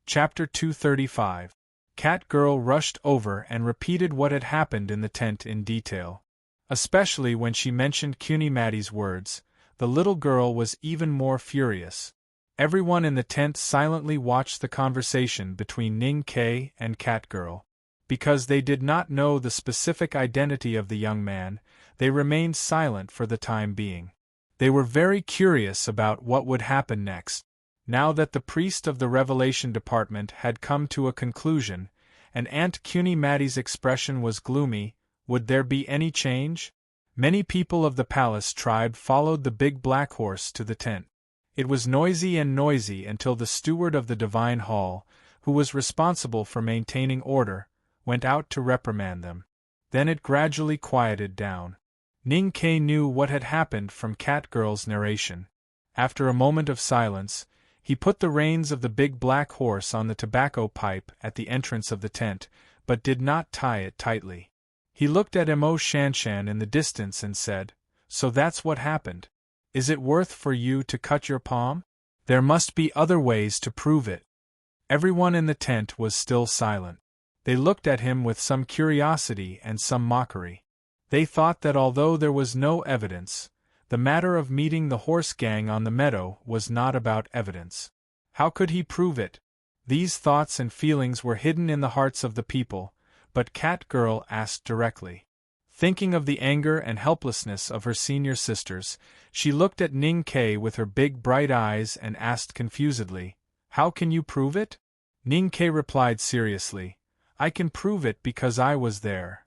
A: Chapter 235. Cat Girl rushed over and repeated what had happened in the tent in detail. Especially when she mentioned Cuny Mattie's words, the little girl was even more furious. Everyone in the tent silently watched the conversation between Ning Ke and Catgirl. Because they did not know the specific identity of the young man, they remained silent for the time being. They were very curious about what would happen next. Now that the priest of the Revelation Department had come to a conclusion, and Aunt Cuny Mattie's expression was gloomy, would there be any change? Many people of the palace tribe followed the big black horse to the tent. It was noisy until the steward of the Divine Hall, who was responsible for maintaining order, went out to reprimand them. Then it gradually quieted down. Ning Ke knew what had happened from Catgirl's narration. After a moment of silence, he put the reins of the big black horse on the tobacco pipe at the entrance of the tent, but did not tie it tightly. He looked at Mo Shanshan in the distance and said, "So that's what happened. Is it worth for you to cut your palm? There must be other ways to prove it." Everyone in the tent was still silent. They looked at him with some curiosity and some mockery. They thought that although there was no evidence, the matter of meeting the horse gang on the meadow was not about evidence. How could he prove it? These thoughts and feelings were hidden in the hearts of the people, but Catgirl asked directly. Thinking of the anger and helplessness of her senior sisters, she looked at Ning Ke with her big bright eyes and asked confusedly, "How can you prove it?" Ning Ke replied seriously, "I can prove it because I was there."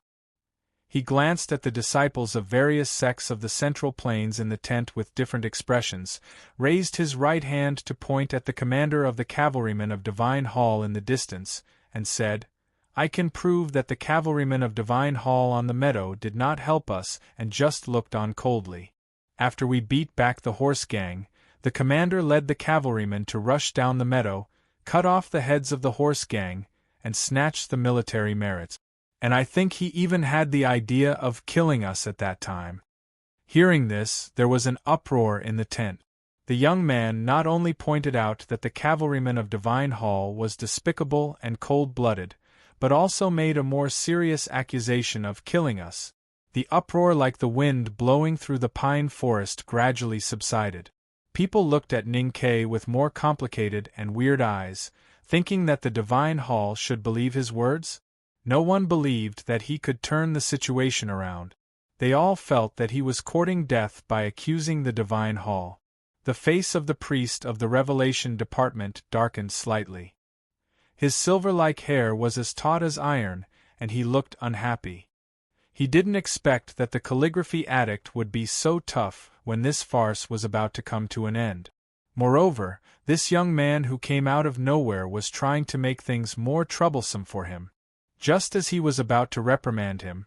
A: He glanced at the disciples of various sects of the Central Plains in the tent with different expressions, raised his right hand to point at the commander of the cavalrymen of Divine Hall in the distance, and said, "I can prove that the cavalrymen of Divine Hall on the meadow did not help us and just looked on coldly. After we beat back the horse gang, the commander led the cavalrymen to rush down the meadow, cut off the heads of the horse gang, and snatch the military merits. And I think he even had the idea of killing us at that time." Hearing this, there was an uproar in the tent. The young man not only pointed out that the cavalryman of Divine Hall was despicable and cold-blooded, but also made a more serious accusation of killing us. The uproar, like the wind blowing through the pine forest, gradually subsided. People looked at Ning Ke with more complicated and weird eyes, thinking that the Divine Hall should believe his words. No one believed that he could turn the situation around. They all felt that he was courting death by accusing the Divine Hall. The face of the priest of the Revelation Department darkened slightly. His silver-like hair was as taut as iron, and he looked unhappy. He didn't expect that the calligraphy addict would be so tough when this farce was about to come to an end. Moreover, this young man who came out of nowhere was trying to make things more troublesome for him. Just as he was about to reprimand him,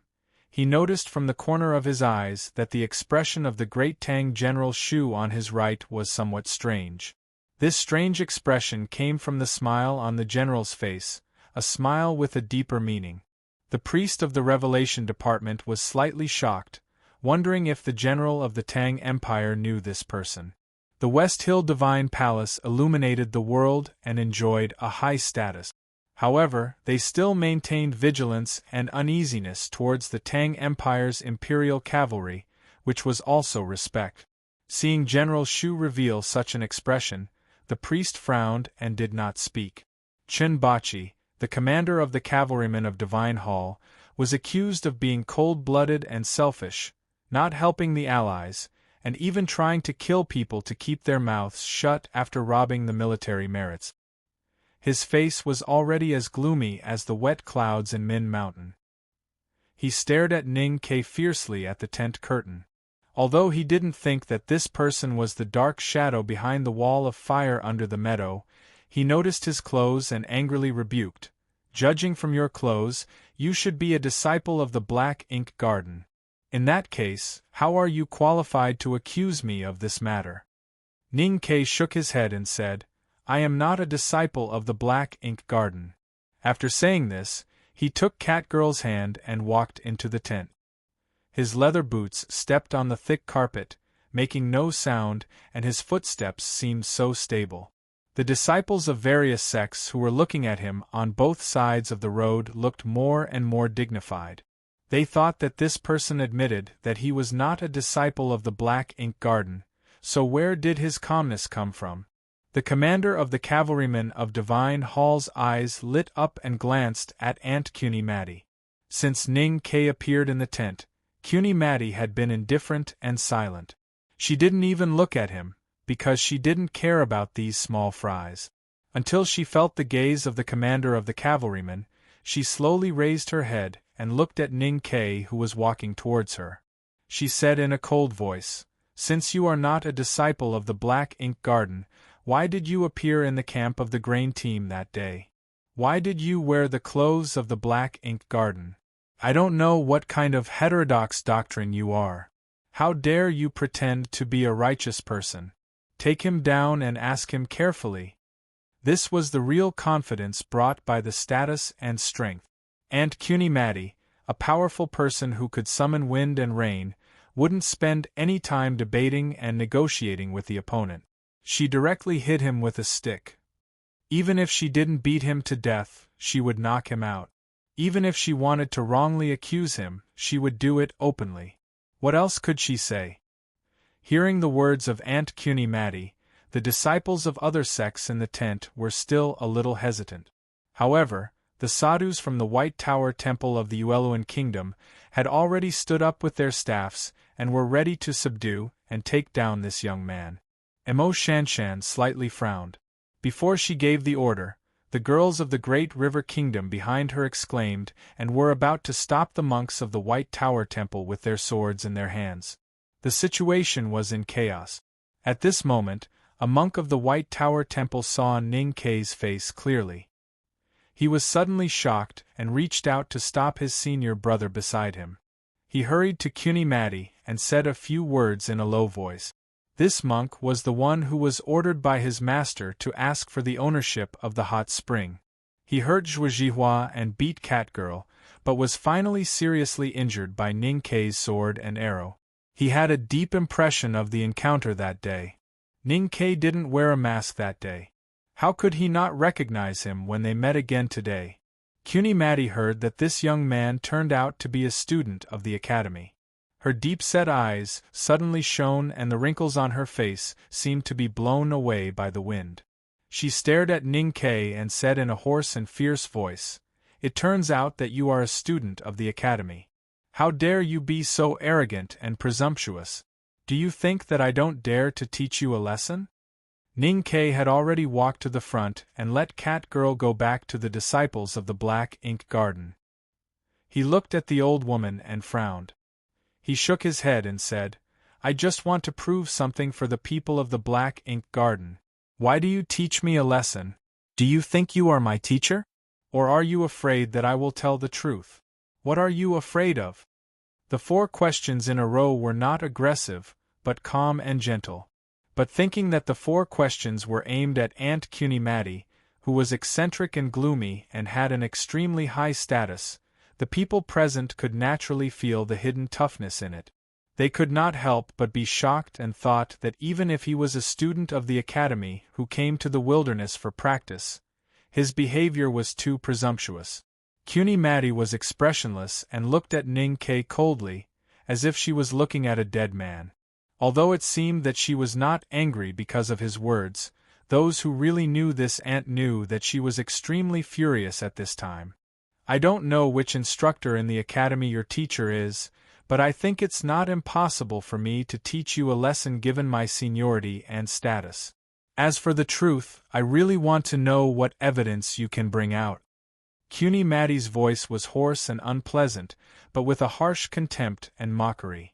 A: he noticed from the corner of his eyes that the expression of the great Tang General Shu on his right was somewhat strange. This strange expression came from the smile on the general's face, a smile with a deeper meaning. The priest of the Revelation Department was slightly shocked, wondering if the general of the Tang Empire knew this person. The West Hill Divine Palace illuminated the world and enjoyed a high status. However, they still maintained vigilance and uneasiness towards the Tang Empire's imperial cavalry, which was also respect. Seeing General Shu reveal such an expression, the priest frowned and did not speak. Chen Bachi, the commander of the cavalrymen of Divine Hall, was accused of being cold-blooded and selfish, not helping the allies, and even trying to kill people to keep their mouths shut after robbing the military merits. His face was already as gloomy as the wet clouds in Min Mountain. He stared at Ning Ke fiercely at the tent curtain. Although he didn't think that this person was the dark shadow behind the wall of fire under the meadow, he noticed his clothes and angrily rebuked, "Judging from your clothes, you should be a disciple of the Black Ink Garden. In that case, how are you qualified to accuse me of this matter?" Ning Ke shook his head and said, "I am not a disciple of the Black Ink Garden." After saying this, he took Catgirl's hand and walked into the tent. His leather boots stepped on the thick carpet, making no sound, and his footsteps seemed so stable. The disciples of various sects who were looking at him on both sides of the road looked more and more dignified. They thought that this person admitted that he was not a disciple of the Black Ink Garden, so where did his calmness come from? The commander of the cavalrymen of Divine Hall's eyes lit up and glanced at Aunt Cuny Matty. Since Ning Kay appeared in the tent, Cuny Matty had been indifferent and silent. She didn't even look at him, because she didn't care about these small fries. Until she felt the gaze of the commander of the cavalrymen, she slowly raised her head and looked at Ning Kay, who was walking towards her. She said in a cold voice, "Since you are not a disciple of the Black Ink Garden, why did you appear in the camp of the grain team that day? Why did you wear the clothes of the Black Ink Garden? I don't know what kind of heterodox doctrine you are. How dare you pretend to be a righteous person? Take him down and ask him carefully." This was the real confidence brought by the status and strength. Aunt Cuny Matty, a powerful person who could summon wind and rain, wouldn't spend any time debating and negotiating with the opponent. She directly hit him with a stick. Even if she didn't beat him to death, she would knock him out. Even if she wanted to wrongly accuse him, she would do it openly. What else could she say? Hearing the words of Aunt Cuny Matty, the disciples of other sects in the tent were still a little hesitant. However, the sadhus from the White Tower Temple of the Ueluan Kingdom had already stood up with their staffs and were ready to subdue and take down this young man. Emo Shanshan slightly frowned. Before she gave the order, the girls of the Great River Kingdom behind her exclaimed and were about to stop the monks of the White Tower Temple with their swords in their hands. The situation was in chaos. At this moment, a monk of the White Tower Temple saw Ning Kay's face clearly. He was suddenly shocked and reached out to stop his senior brother beside him. He hurried to Cuny Matty and said a few words in a low voice. This monk was the one who was ordered by his master to ask for the ownership of the hot spring. He hurt Zhuajihua and beat Catgirl, but was finally seriously injured by Ning Kay's sword and arrow. He had a deep impression of the encounter that day. Ning Kay didn't wear a mask that day. How could he not recognize him when they met again today? Cuny Matty heard that this young man turned out to be a student of the academy. Her deep-set eyes suddenly shone and the wrinkles on her face seemed to be blown away by the wind. She stared at Ning Kay and said in a hoarse and fierce voice, "It turns out that you are a student of the academy. How dare you be so arrogant and presumptuous? Do you think that I don't dare to teach you a lesson?" Ning Kay had already walked to the front and let Catgirl go back to the disciples of the Black Ink Garden. He looked at the old woman and frowned. He shook his head and said, "I just want to prove something for the people of the Black Ink Garden. Why do you teach me a lesson? Do you think you are my teacher? Or are you afraid that I will tell the truth? What are you afraid of?" The 4 questions in a row were not aggressive, but calm and gentle. But thinking that the 4 questions were aimed at Aunt Cuny Matty, who was eccentric and gloomy and had an extremely high status, the people present could naturally feel the hidden toughness in it. They could not help but be shocked and thought that even if he was a student of the academy who came to the wilderness for practice, his behavior was too presumptuous. Cuny Matty was expressionless and looked at Ning Kay coldly, as if she was looking at a dead man. Although it seemed that she was not angry because of his words, those who really knew this aunt knew that she was extremely furious at this time. "I don't know which instructor in the academy your teacher is, but I think it's not impossible for me to teach you a lesson given my seniority and status. As for the truth, I really want to know what evidence you can bring out." Cuny Matty's voice was hoarse and unpleasant, but with a harsh contempt and mockery.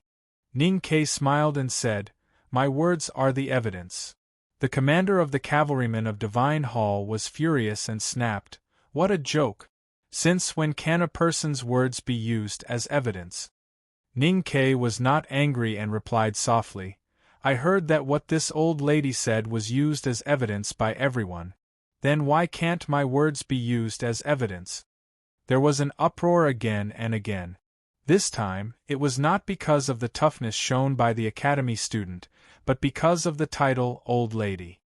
A: Ning Kay smiled and said, "My words are the evidence." The commander of the cavalrymen of Divine Hall was furious and snapped, "What a joke! Since when can a person's words be used as evidence?" Ning Kay was not angry and replied softly, "I heard that what this old lady said was used as evidence by everyone. Then why can't my words be used as evidence?" There was an uproar again and again. This time, it was not because of the toughness shown by the academy student, but because of the title Old Lady.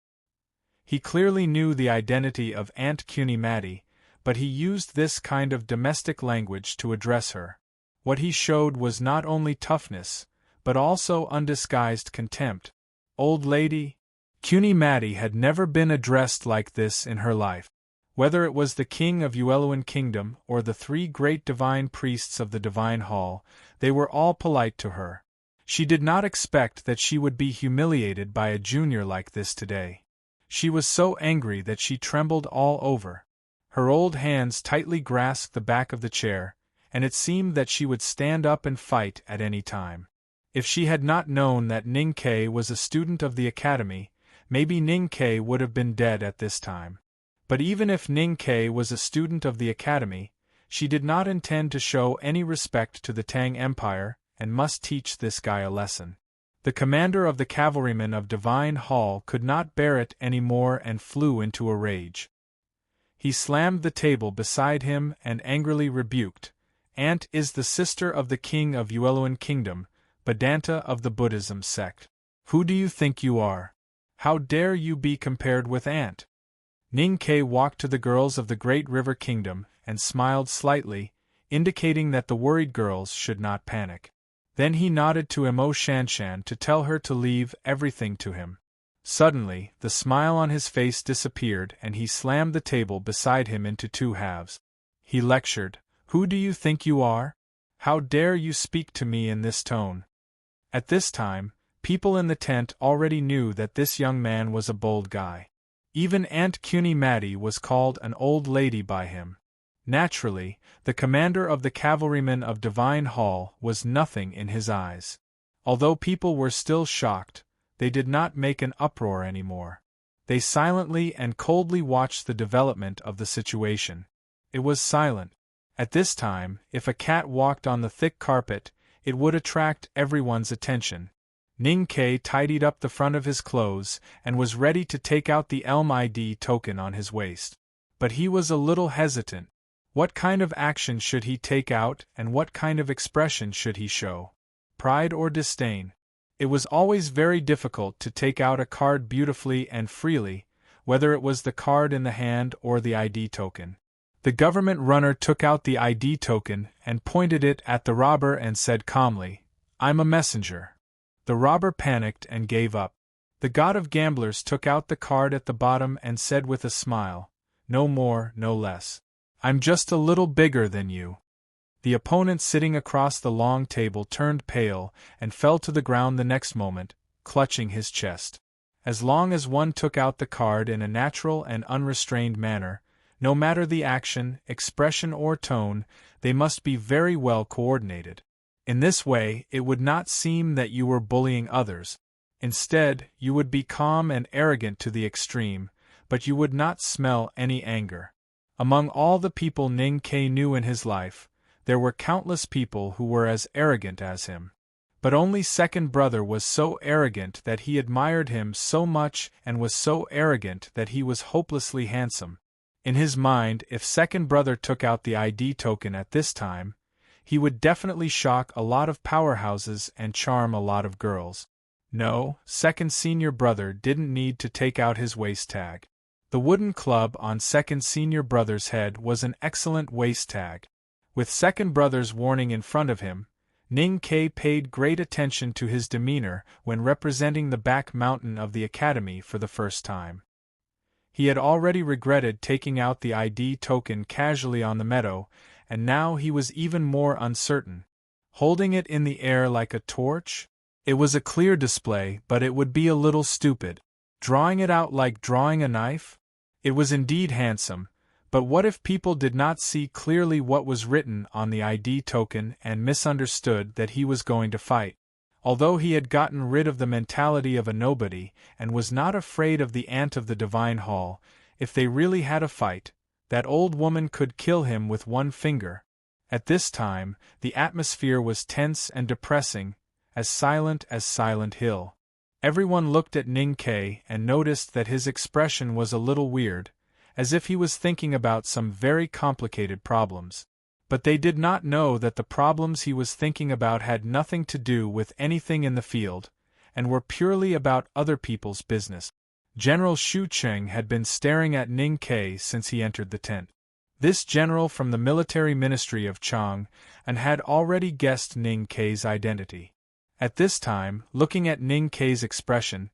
A: He clearly knew the identity of Aunt Cuny Matty, but he used this kind of domestic language to address her. What he showed was not only toughness, but also undisguised contempt. Old lady? Cuny Mattie had never been addressed like this in her life. Whether it was the king of Uelluin Kingdom or the 3 great divine priests of the Divine Hall, they were all polite to her. She did not expect that she would be humiliated by a junior like this today. She was so angry that she trembled all over. Her old hands tightly grasped the back of the chair, and it seemed that she would stand up and fight at any time. If she had not known that Ning Ke was a student of the academy, maybe Ning Ke would have been dead at this time. But even if Ning Ke was a student of the academy, she did not intend to show any respect to the Tang Empire, and must teach this guy a lesson. The commander of the cavalrymen of Divine Hall could not bear it any more and flew into a rage. He slammed the table beside him and angrily rebuked, "Aunt is the sister of the king of Uelluin Kingdom, Vedanta of the Buddhism sect. Who do you think you are? How dare you be compared with Aunt?" Ning Ke walked to the girls of the Great River Kingdom and smiled slightly, indicating that the worried girls should not panic. Then he nodded to Mo Shanshan to tell her to leave everything to him. Suddenly, the smile on his face disappeared and he slammed the table beside him into 2 halves. He lectured, "Who do you think you are? How dare you speak to me in this tone?" At this time, people in the tent already knew that this young man was a bold guy. Even Aunt Cuny Mattie was called an old lady by him. Naturally, the commander of the cavalrymen of Divine Hall was nothing in his eyes. Although people were still shocked, they did not make an uproar anymore. They silently and coldly watched the development of the situation. It was silent. At this time, if a cat walked on the thick carpet, it would attract everyone's attention. Ning Ke tidied up the front of his clothes and was ready to take out the Elm ID token on his waist. But he was a little hesitant. What kind of action should he take out and what kind of expression should he show? Pride or disdain? It was always very difficult to take out a card beautifully and freely, whether it was the card in the hand or the ID token. The government runner took out the ID token and pointed it at the robber and said calmly, "I'm a messenger." The robber panicked and gave up. The god of gamblers took out the card at the bottom and said with a smile, "No more, no less. I'm just a little bigger than you." The opponent sitting across the long table turned pale and fell to the ground the next moment, clutching his chest. As long as one took out the card in a natural and unrestrained manner, no matter the action, expression or tone, they must be very well coordinated. In this way, it would not seem that you were bullying others. Instead, you would be calm and arrogant to the extreme, but you would not smell any anger. Among all the people Ning Ke knew in his life, there were countless people who were as arrogant as him. But only Second Brother was so arrogant that he admired him so much and was so arrogant that he was hopelessly handsome. In his mind, if Second Brother took out the ID token at this time, he would definitely shock a lot of powerhouses and charm a lot of girls. No, Second Senior Brother didn't need to take out his waist tag. The wooden club on Second Senior Brother's head was an excellent waist tag. With Second Brother's warning in front of him, Ning Ke paid great attention to his demeanor when representing the back mountain of the academy for the first time. He had already regretted taking out the ID token casually on the meadow, and now he was even more uncertain. Holding it in the air like a torch? It was a clear display, but it would be a little stupid. Drawing it out like drawing a knife? It was indeed handsome, but what if people did not see clearly what was written on the ID token and misunderstood that he was going to fight? Although he had gotten rid of the mentality of a nobody and was not afraid of the Aunt of the Divine Hall, if they really had a fight, that old woman could kill him with one finger. At this time, the atmosphere was tense and depressing, as Silent Hill. Everyone looked at Ning Ke and noticed that his expression was a little weird, as if he was thinking about some very complicated problems. But they did not know that the problems he was thinking about had nothing to do with anything in the field, and were purely about other people's business. General Shu Cheng had been staring at Ning Ke since he entered the tent. This general from the military ministry of Chang, and had already guessed Ning Kei's identity. At this time, looking at Ning Kei's expression,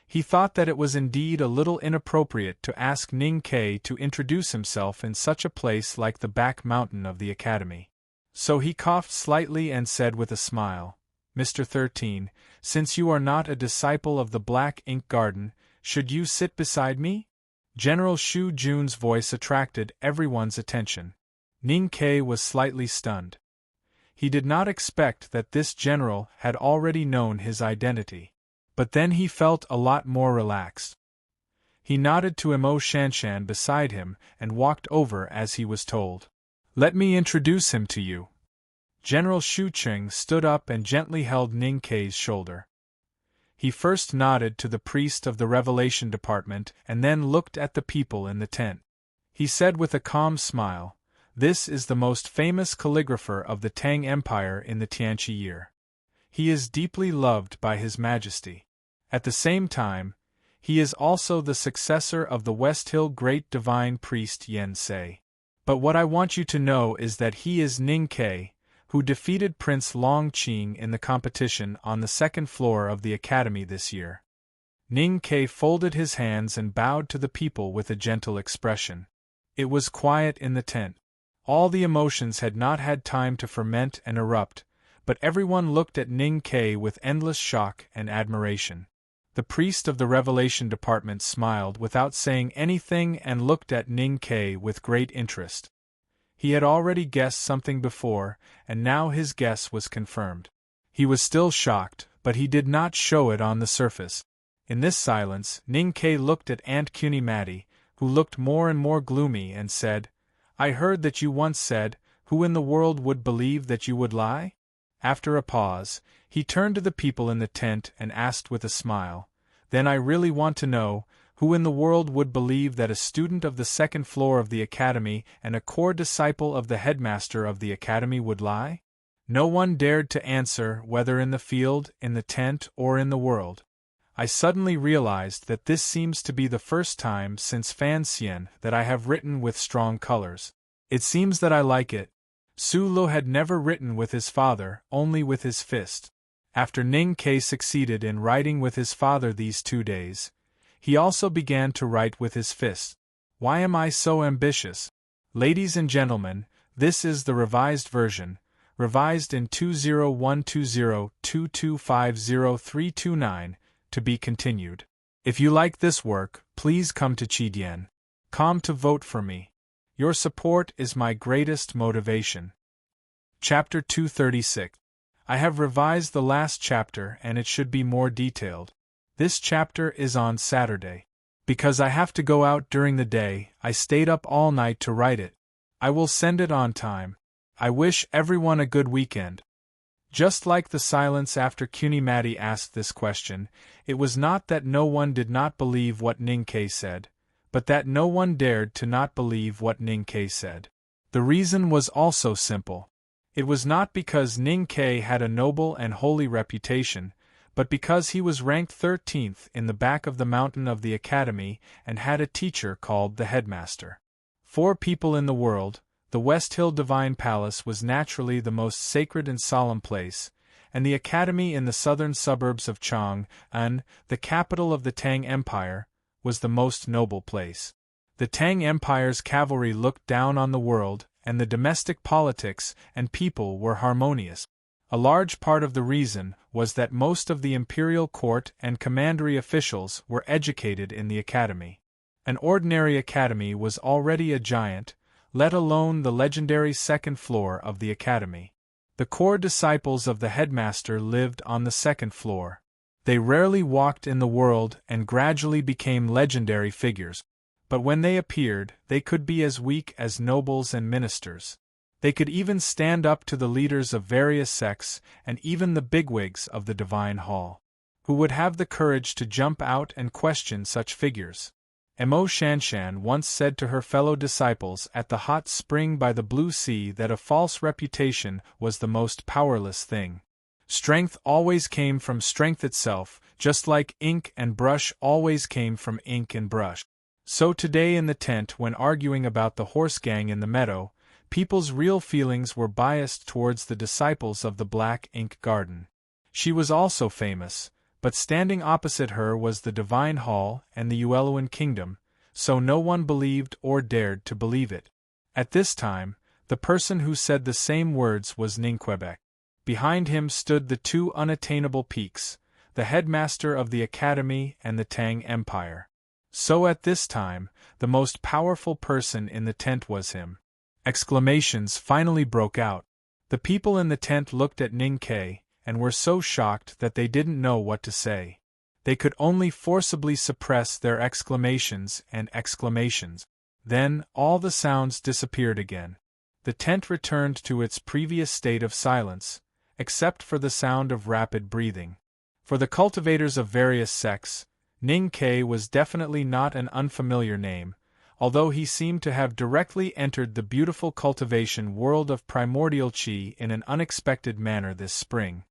A: he thought that it was indeed a little inappropriate to ask Ning Kei to introduce himself in such a place like the back mountain of the academy. So he coughed slightly and said with a smile, "Mr. 13, since you are not a disciple of the Black Ink Garden, should you sit beside me?" General Shu Jun's voice attracted everyone's attention. Ning Kei was slightly stunned. He did not expect that this general had already known his identity. But then he felt a lot more relaxed. He nodded to Mo Shanshan beside him and walked over as he was told. "Let me introduce him to you." General Shu Cheng stood up and gently held Ning Kei's shoulder. He first nodded to the priest of the Revelation Department and then looked at the people in the tent. He said with a calm smile, "This is the most famous calligrapher of the Tang Empire in the Tianqi year. He is deeply loved by His Majesty. At the same time, he is also the successor of the West Hill Great Divine Priest Yen Sei. But what I want you to know is that he is Ning Kei, who defeated Prince Long Qing in the competition on the second floor of the academy this year." Ning Kei folded his hands and bowed to the people with a gentle expression. It was quiet in the tent. All the emotions had not had time to ferment and erupt, but everyone looked at Ning Kei with endless shock and admiration. The priest of the Revelation Department smiled without saying anything and looked at Ning Kei with great interest. He had already guessed something before, and now his guess was confirmed. He was still shocked, but he did not show it on the surface. In this silence, Ning Kei looked at Aunt Cuny Matty, who looked more and more gloomy, and said, "I heard that you once said, 'Who in the world would believe that you would lie?'" After a pause, he turned to the people in the tent and asked with a smile, "Then I really want to know, who in the world would believe that a student of the second floor of the academy and a core disciple of the headmaster of the academy would lie?" No one dared to answer, whether in the field, in the tent, or in the world. I suddenly realized that this seems to be the first time since Fan Xian that I have written with strong colors. It seems that I like it. Su Lo had never written with his father, only with his fist. After Ning Kei succeeded in writing with his father these 2 days, he also began to write with his fist. Why am I so ambitious? Ladies and gentlemen, this is the revised version, revised in 2012022503329, to be continued. If you like this work, please come to Qidien.com to vote for me. Your support is my greatest motivation. Chapter 236. I have revised the last chapter and it should be more detailed. This chapter is on Saturday. Because I have to go out during the day, I stayed up all night to write it. I will send it on time. I wish everyone a good weekend. Just like the silence after Cuny Matty asked this question, it was not that no one did not believe what Ning Kei said, but that no one dared to not believe what Ning Kei said. The reason was also simple. It was not because Ning Kei had a noble and holy reputation, but because he was ranked 13th in the back of the mountain of the academy and had a teacher called the headmaster. 4 people in the world, the West Hill Divine Palace was naturally the most sacred and solemn place, and the academy in the southern suburbs of Chang'an, the capital of the Tang Empire, was the most noble place. The Tang Empire's cavalry looked down on the world, and the domestic politics and people were harmonious. A large part of the reason was that most of the imperial court and commandery officials were educated in the academy. An ordinary academy was already a giant, let alone the legendary second floor of the academy. The core disciples of the headmaster lived on the second floor. They rarely walked in the world and gradually became legendary figures. But when they appeared, they could be as weak as nobles and ministers. They could even stand up to the leaders of various sects and even the bigwigs of the Divine Hall, who would have the courage to jump out and question such figures. Mo Shanshan once said to her fellow disciples at the hot spring by the blue sea that a false reputation was the most powerless thing. Strength always came from strength itself, just like ink and brush always came from ink and brush. So today in the tent, when arguing about the horse gang in the meadow, people's real feelings were biased towards the disciples of the Black Ink Garden. She was also famous, but standing opposite her was the Divine Hall and the Uelluan Kingdom, so no one believed or dared to believe it. At this time, the person who said the same words was Ninquebec. Behind him stood the two unattainable peaks, the headmaster of the Academy and the Tang Empire. So at this time, the most powerful person in the tent was him. Exclamations finally broke out. The people in the tent looked at Ning Ke, and were so shocked that they didn't know what to say. They could only forcibly suppress their exclamations and exclamations. Then, all the sounds disappeared again. The tent returned to its previous state of silence, except for the sound of rapid breathing. For the cultivators of various sects, Ning Ke was definitely not an unfamiliar name, although he seemed to have directly entered the beautiful cultivation world of primordial qi in an unexpected manner this spring.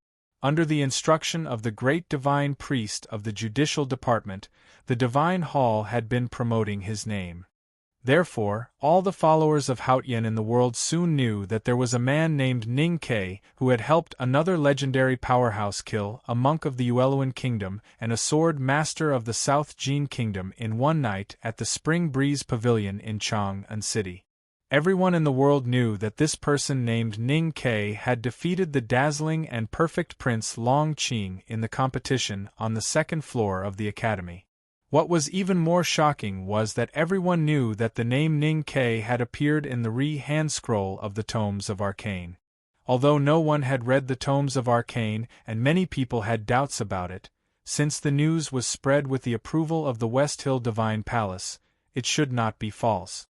A: Under the instruction of the great divine priest of the judicial department, the Divine Hall had been promoting his name. Therefore, all the followers of Haotian in the world soon knew that there was a man named Ning Ke who had helped another legendary powerhouse kill a monk of the Uelluan Kingdom and a sword master of the South Jin Kingdom in one night at the Spring Breeze Pavilion in Chang'an City. Everyone in the world knew that this person named Ning Ke had defeated the dazzling and perfect Prince Long Qing in the competition on the second floor of the Academy. What was even more shocking was that everyone knew that the name Ning Ke had appeared in the hand scroll of the Tomes of Arcane. Although no one had read the Tomes of Arcane and many people had doubts about it, since the news was spread with the approval of the West Hill Divine Palace, it should not be false.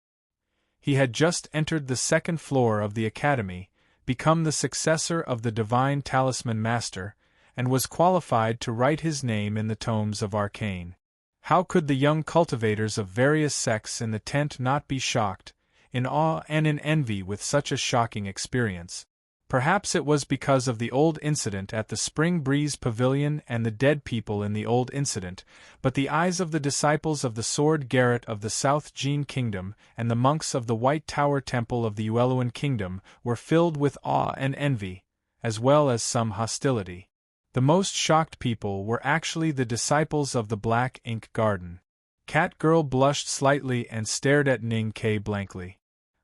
A: He had just entered the second floor of the Academy, become the successor of the Divine Talisman Master, and was qualified to write his name in the Tomes of Arcane. How could the young cultivators of various sects in the tent not be shocked, in awe and in envy with such a shocking experience? Perhaps it was because of the old incident at the Spring Breeze Pavilion and the dead people in the old incident, but the eyes of the disciples of the Sword Garret of the South Jin Kingdom and the monks of the White Tower Temple of the Uelluan Kingdom were filled with awe and envy, as well as some hostility. The most shocked people were actually the disciples of the Black Ink Garden. Cat Girl blushed slightly and stared at Ning Ke blankly.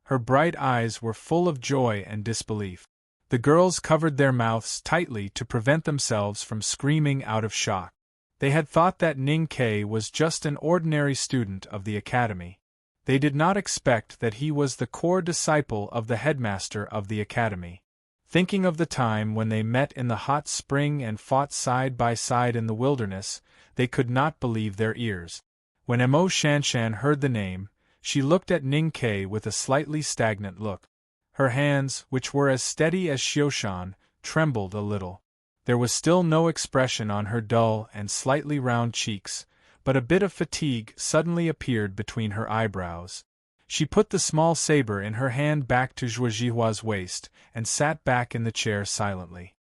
A: Her bright eyes were full of joy and disbelief. The girls covered their mouths tightly to prevent themselves from screaming out of shock. They had thought that Ning Ke was just an ordinary student of the Academy. They did not expect that he was the core disciple of the headmaster of the Academy. Thinking of the time when they met in the hot spring and fought side by side in the wilderness, they could not believe their ears. When Emo Shanshan heard the name, she looked at Ning Ke with a slightly stagnant look. Her hands, which were as steady as Xioshan, trembled a little. There was still no expression on her dull and slightly round cheeks, but a bit of fatigue suddenly appeared between her eyebrows. She put the small saber in her hand back to Zhuojihua's waist, and sat back in the chair silently.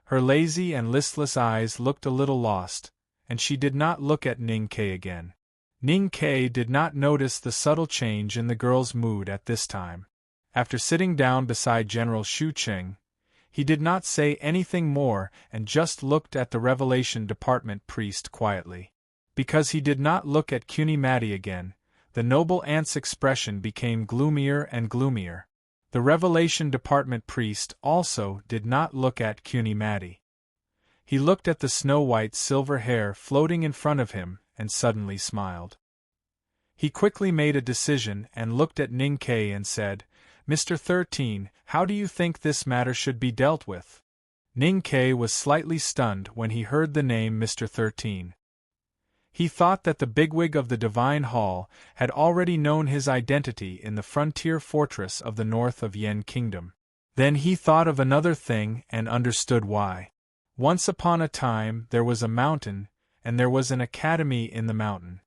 A: Her lazy and listless eyes looked a little lost, and she did not look at Ning Ke again. Ning Ke did not notice the subtle change in the girl's mood at this time. After sitting down beside General Xu Qing, he did not say anything more and just looked at the Revelation Department priest quietly. Because he did not look at Cuny Matty again, the noble aunt's expression became gloomier and gloomier. The Revelation Department priest also did not look at Cuny Matty. He looked at the snow-white silver hair floating in front of him and suddenly smiled. He quickly made a decision and looked at Ning Ke and said, "Mr. 13, how do you think this matter should be dealt with?" Ning Ke was slightly stunned when he heard the name Mr. 13. He thought that the bigwig of the Divine Hall had already known his identity in the frontier fortress of the north of Yen Kingdom. Then he thought of another thing and understood why. Once upon a time there was a mountain, and there was an academy in the mountain.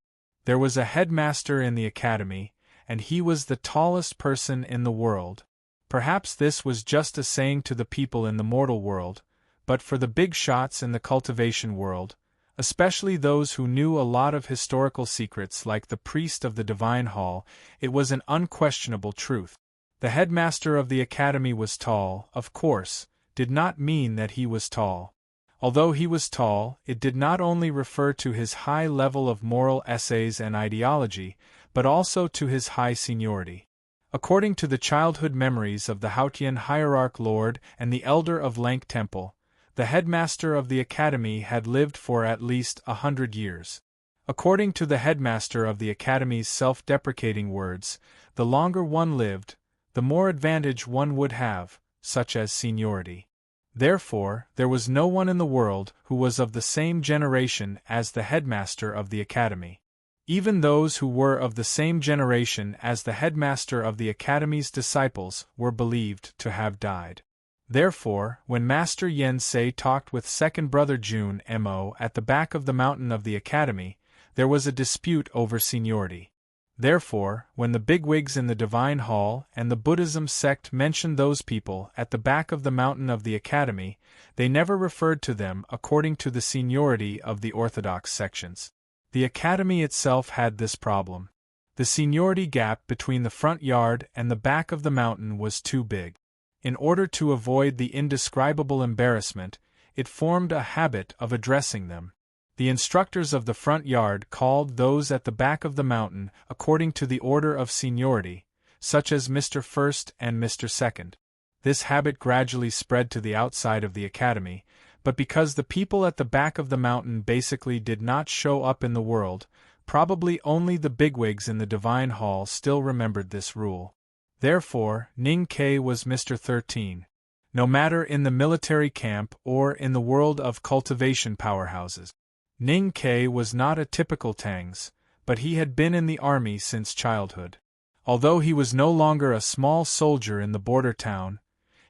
A: There was a headmaster in the academy, and he was the tallest person in the world. Perhaps this was just a saying to the people in the mortal world, but for the big shots in the cultivation world, Especially those who knew a lot of historical secrets like the priest of the Divine Hall. It was an unquestionable truth. The headmaster of the academy was tall, of course, did not mean that he was tall. Although he was tall, it did not only refer to his high level of moral essays and ideology, but also to his high seniority. According to the childhood memories of the Hautian hierarch lord and the elder of Lank Temple, the headmaster of the academy had lived for at least 100 years. According to the headmaster of the academy's self-deprecating words, the longer one lived, the more advantage one would have, such as seniority. Therefore, there was no one in the world who was of the same generation as the headmaster of the academy. Even those who were of the same generation as the headmaster of the academy's disciples were believed to have died. Therefore, when Master Yen Sei talked with second brother Jun Mo at the back of the mountain of the academy, there was a dispute over seniority. Therefore, when the bigwigs in the Divine Hall and the Buddhism sect mentioned those people at the back of the mountain of the academy, they never referred to them according to the seniority of the orthodox sections. The academy itself had this problem. The seniority gap between the front yard and the back of the mountain was too big. In order to avoid the indescribable embarrassment, it formed a habit of addressing them. The instructors of the front yard called those at the back of the mountain according to the order of seniority, such as Mr. First and Mr. Second. This habit gradually spread to the outside of the academy, but because the people at the back of the mountain basically did not show up in the world, probably only the bigwigs in the Divine Hall still remembered this rule. Therefore, Ning Ke was Mr. 13. No matter in the military camp or in the world of cultivation powerhouses. Ning Ke was not a typical Tangs, but he had been in the army since childhood. Although he was no longer a small soldier in the border town,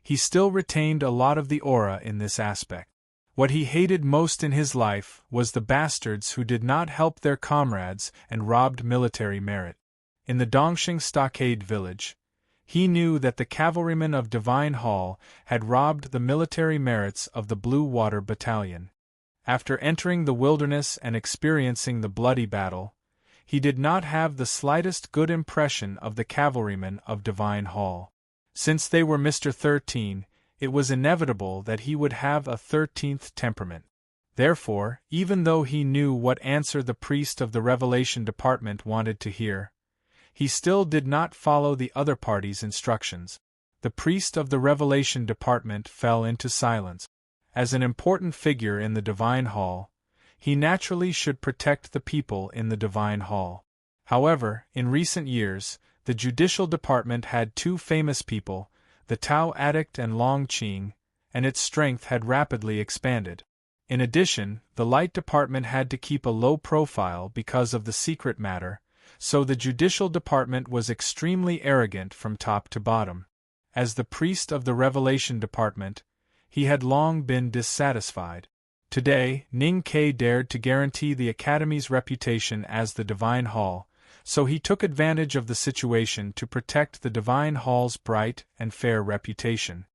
A: he still retained a lot of the aura in this aspect. What he hated most in his life was the bastards who did not help their comrades and robbed military merit. In the Dongxing Stockade village, he knew that the cavalrymen of Divine Hall had robbed the military merits of the Blue Water Battalion. After entering the wilderness and experiencing the bloody battle, he did not have the slightest good impression of the cavalrymen of Divine Hall. Since they were Mr. 13, it was inevitable that he would have a 13th temperament. Therefore, even though he knew what answer the priest of the Revelation Department wanted to hear, he still did not follow the other party's instructions. The priest of the Revelation Department fell into silence. As an important figure in the Divine Hall, he naturally should protect the people in the Divine Hall. However, in recent years, the Judicial Department had two famous people, the Tao Addict and Long Qing, and its strength had rapidly expanded. In addition, the Light Department had to keep a low profile because of the secret matter, so the Judicial Department was extremely arrogant from top to bottom. As the priest of the Revelation Department, he had long been dissatisfied. Today, Ning Ke dared to guarantee the Academy's reputation as the Divine Hall, so he took advantage of the situation to protect the Divine Hall's bright and fair reputation.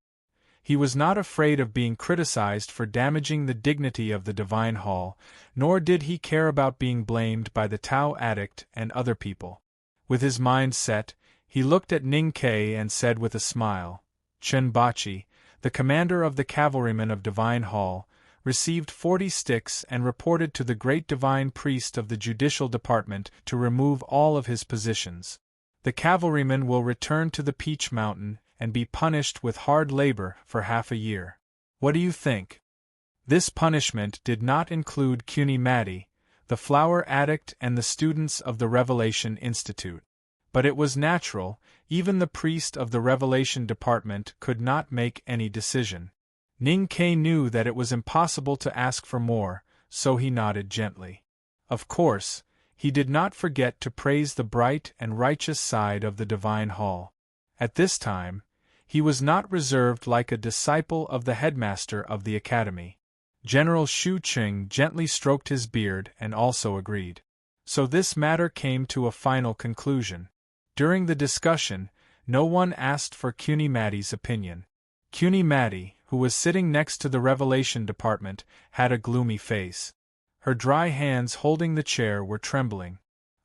A: He was not afraid of being criticized for damaging the dignity of the Divine Hall, nor did he care about being blamed by the Tao Addict and other people. With his mind set, he looked at Ning Ke and said with a smile, "Chen Bachi, the commander of the cavalrymen of Divine Hall, received 40 sticks and reported to the great divine priest of the Judicial Department to remove all of his positions. The cavalrymen will return to the Peach Mountain and be punished with hard labor for half a year. What do you think?" This punishment did not include Cuny Matty, the flower addict and the students of the Revelation Institute. But it was natural, even the priest of the Revelation Department could not make any decision. Ning Ke knew that it was impossible to ask for more, so he nodded gently. Of course, he did not forget to praise the bright and righteous side of the Divine Hall. At this time, he was not reserved like a disciple of the headmaster of the academy. General Shu Qing gently stroked his beard and also agreed. So this matter came to a final conclusion. During the discussion, no one asked for Cuny Matty's opinion. Cuny Matty, who was sitting next to the Revelation Department, had a gloomy face. Her dry hands holding the chair were trembling.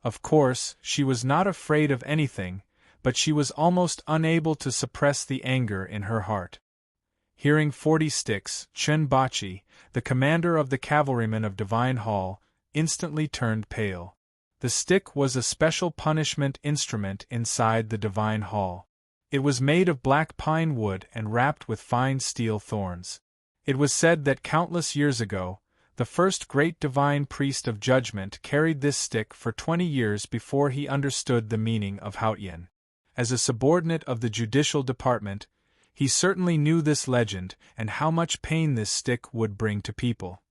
A: Of course, she was not afraid of anything, but she was almost unable to suppress the anger in her heart. Hearing 40 sticks, Chunbachi, the commander of the cavalrymen of Divine Hall, instantly turned pale. The stick was a special punishment instrument inside the Divine Hall. It was made of black pine wood and wrapped with fine steel thorns. It was said that countless years ago, the first great divine priest of judgment carried this stick for 20 years before he understood the meaning of Haotian. As a subordinate of the judicial department, he certainly knew this legend and how much pain this stick would bring to people.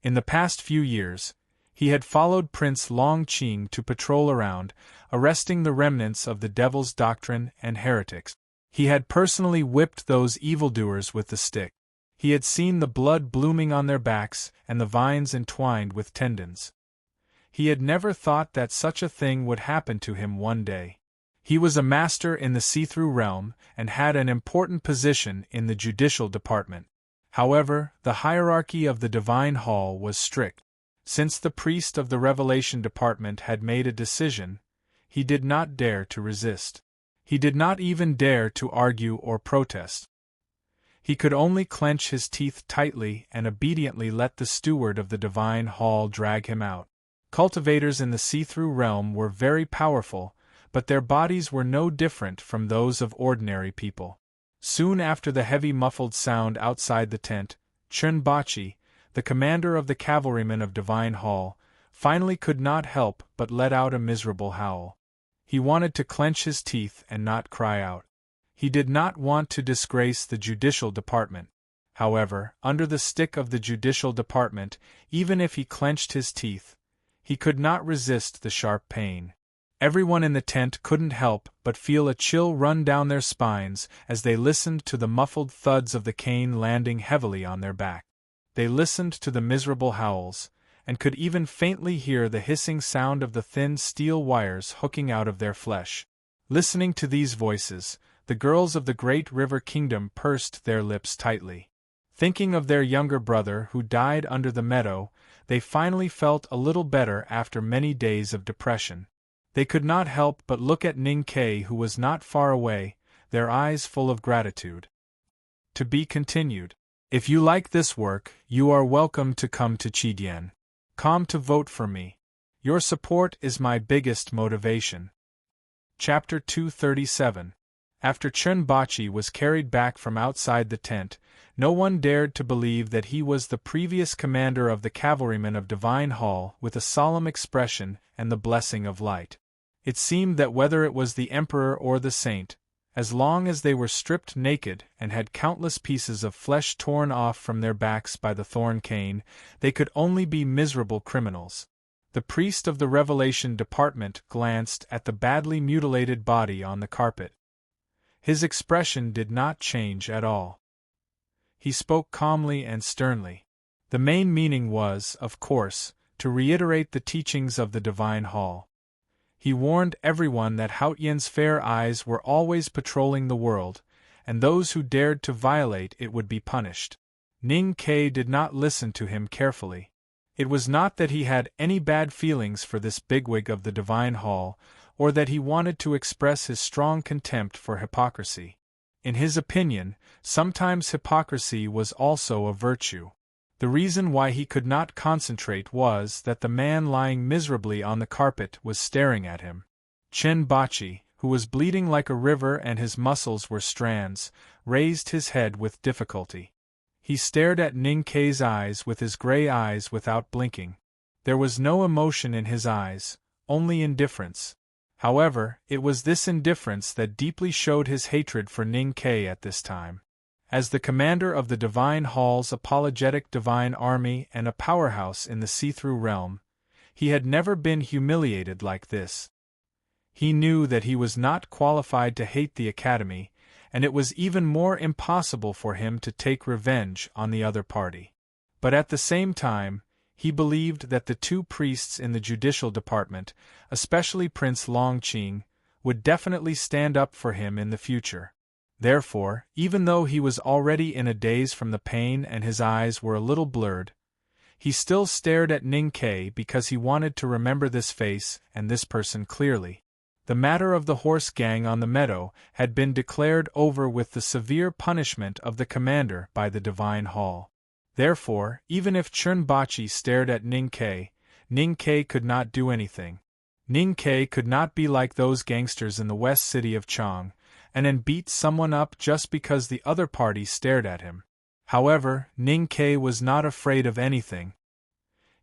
A: In the past few years, he had followed Prince Long Qing to patrol around, arresting the remnants of the devil's doctrine and heretics. He had personally whipped those evildoers with the stick. He had seen the blood blooming on their backs and the vines entwined with tendons. He had never thought that such a thing would happen to him one day. He was a master in the see-through realm and had an important position in the judicial department. However, the hierarchy of the Divine Hall was strict. Since the priest of the Revelation Department had made a decision, he did not dare to resist. He did not even dare to argue or protest. He could only clench his teeth tightly and obediently let the steward of the Divine Hall drag him out. Cultivators in the see-through realm were very powerful, but their bodies were no different from those of ordinary people. Soon after the heavy muffled sound outside the tent, Chunbachi, the commander of the cavalrymen of Divine Hall, finally could not help but let out a miserable howl. He wanted to clench his teeth and not cry out. He did not want to disgrace the judicial department. However, under the stick of the judicial department, even if he clenched his teeth, he could not resist the sharp pain. Everyone in the tent couldn't help but feel a chill run down their spines as they listened to the muffled thuds of the cane landing heavily on their back. They listened to the miserable howls, and could even faintly hear the hissing sound of the thin steel wires hooking out of their flesh. Listening to these voices, the girls of the Great River Kingdom pursed their lips tightly. Thinking of their younger brother who died under the meadow, they finally felt a little better after many days of depression. They could not help but look at Ning Kei, who was not far away, their eyes full of gratitude. To be continued. If you like this work, you are welcome to come to Chidian.com to vote for me. Your support is my biggest motivation. Chapter 237. After Chunbachi was carried back from outside the tent, no one dared to believe that he was the previous commander of the cavalrymen of Divine Hall with a solemn expression and the blessing of light. It seemed that whether it was the emperor or the saint, as long as they were stripped naked and had countless pieces of flesh torn off from their backs by the thorn cane, they could only be miserable criminals. The priest of the Revelation Department glanced at the badly mutilated body on the carpet. His expression did not change at all. He spoke calmly and sternly. The main meaning was, of course, to reiterate the teachings of the Divine Hall. He warned everyone that Haotian's fair eyes were always patrolling the world, and those who dared to violate it would be punished. Ning Kei did not listen to him carefully. It was not that he had any bad feelings for this bigwig of the Divine Hall, or that he wanted to express his strong contempt for hypocrisy. In his opinion, sometimes hypocrisy was also a virtue. The reason why he could not concentrate was that the man lying miserably on the carpet was staring at him. Chunbachi, who was bleeding like a river and his muscles were strands, raised his head with difficulty. He stared at Ning Kei's eyes with his gray eyes without blinking. There was no emotion in his eyes, only indifference. However, it was this indifference that deeply showed his hatred for Ning Kei at this time. As the commander of the Divine Hall's apologetic divine army and a powerhouse in the see-through realm, he had never been humiliated like this. He knew that he was not qualified to hate the Academy, and it was even more impossible for him to take revenge on the other party. But at the same time, he believed that the two priests in the judicial department, especially Prince Long Qing, would definitely stand up for him in the future. Therefore, even though he was already in a daze from the pain and his eyes were a little blurred, He still stared at Ning Ke because he wanted to remember this face and this person clearly. The matter of the horse gang on the meadow had been declared over with the severe punishment of the commander by the Divine Hall. Therefore, even if Chunbachi stared at Ning Ke could not do anything. Ning Ke could not be like those gangsters in the west city of Chang, and then beat someone up just because the other party stared at him. However, Ning Ke was not afraid of anything.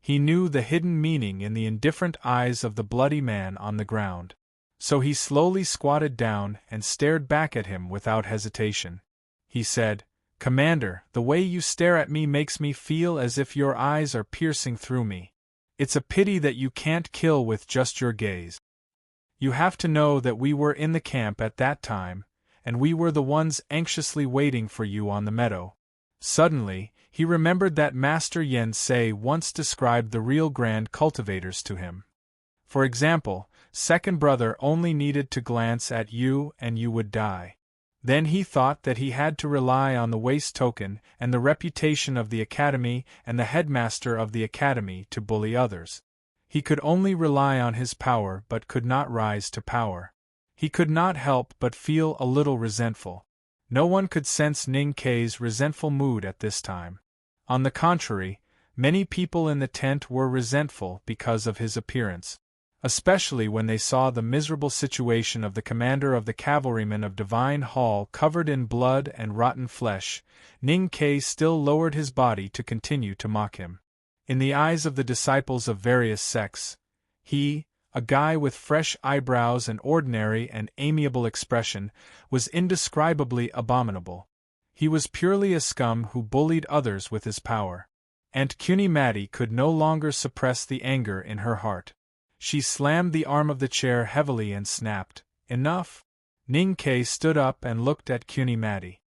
A: He knew the hidden meaning in the indifferent eyes of the bloody man on the ground. So he slowly squatted down and stared back at him without hesitation. He said, "Commander, the way you stare at me makes me feel as if your eyes are piercing through me. It's a pity that you can't kill with just your gaze. You have to know that we were in the camp at that time, and we were the ones anxiously waiting for you on the meadow." Suddenly, he remembered that Master Yen Sei once described the real grand cultivators to him. For example, second brother only needed to glance at you and you would die. Then he thought that he had to rely on the waist token and the reputation of the academy and the headmaster of the academy to bully others. He could only rely on his power but could not rise to power. He could not help but feel a little resentful. No one could sense Ning Ke's resentful mood at this time. On the contrary, many people in the tent were resentful because of his appearance. Especially when they saw the miserable situation of the commander of the cavalrymen of Divine Hall covered in blood and rotten flesh, Ning Ke still lowered his body to continue to mock him. In the eyes of the disciples of various sects, he, a guy with fresh eyebrows and ordinary and amiable expression, was indescribably abominable. He was purely a scum who bullied others with his power. Aunt Kunimati could no longer suppress the anger in her heart. She slammed the arm of the chair heavily and snapped, "Enough!" Ning Ke stood up and looked at Kunimati.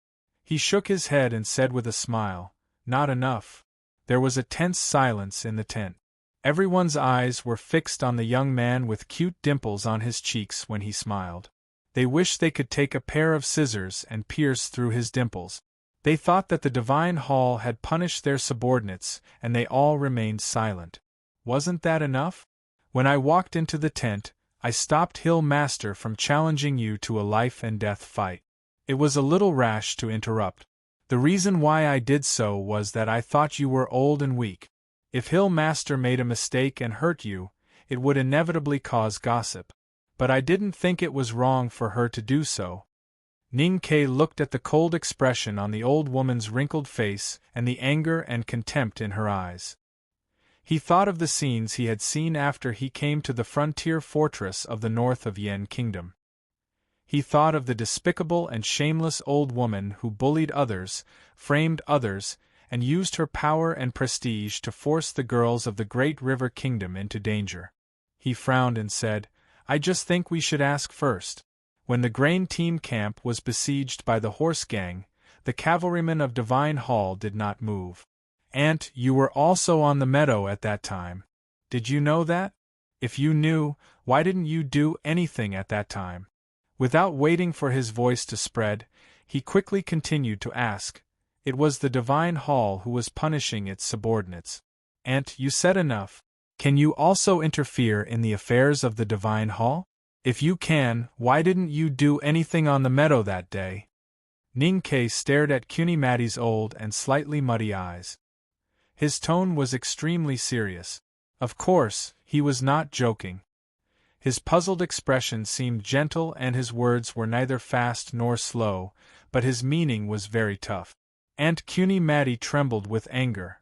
A: He shook his head and said with a smile, "Not enough." There was a tense silence in the tent. Everyone's eyes were fixed on the young man with cute dimples on his cheeks when he smiled. They wished they could take a pair of scissors and pierce through his dimples. They thought that the Divine Hall had punished their subordinates, and they all remained silent. Wasn't that enough? When I walked into the tent, I stopped Hill Master from challenging you to a life-and-death fight. It was a little rash to interrupt. The reason why I did so was that I thought you were old and weak. If Hill Master made a mistake and hurt you, it would inevitably cause gossip. But I didn't think it was wrong for her to do so. Ning Ke looked at the cold expression on the old woman's wrinkled face and the anger and contempt in her eyes. He thought of the scenes he had seen after he came to the frontier fortress of the north of Yen Kingdom. He thought of the despicable and shameless old woman who bullied others, framed others, and used her power and prestige to force the girls of the Great River Kingdom into danger. He frowned and said, "I just think we should ask first." When the grain team camp was besieged by the horse gang, the cavalrymen of Divine Hall did not move. "Aunt, you were also on the meadow at that time. Did you know that? If you knew, why didn't you do anything at that time?" Without waiting for his voice to spread, he quickly continued to ask. It was the Divine Hall who was punishing its subordinates. "Aunt, you said enough. Can you also interfere in the affairs of the Divine Hall? If you can, why didn't you do anything on the meadow that day?" Ning Ke stared at Kunimati's old and slightly muddy eyes. His tone was extremely serious. Of course, he was not joking. His puzzled expression seemed gentle and his words were neither fast nor slow, but his meaning was very tough. Aunt Kunimati trembled with anger.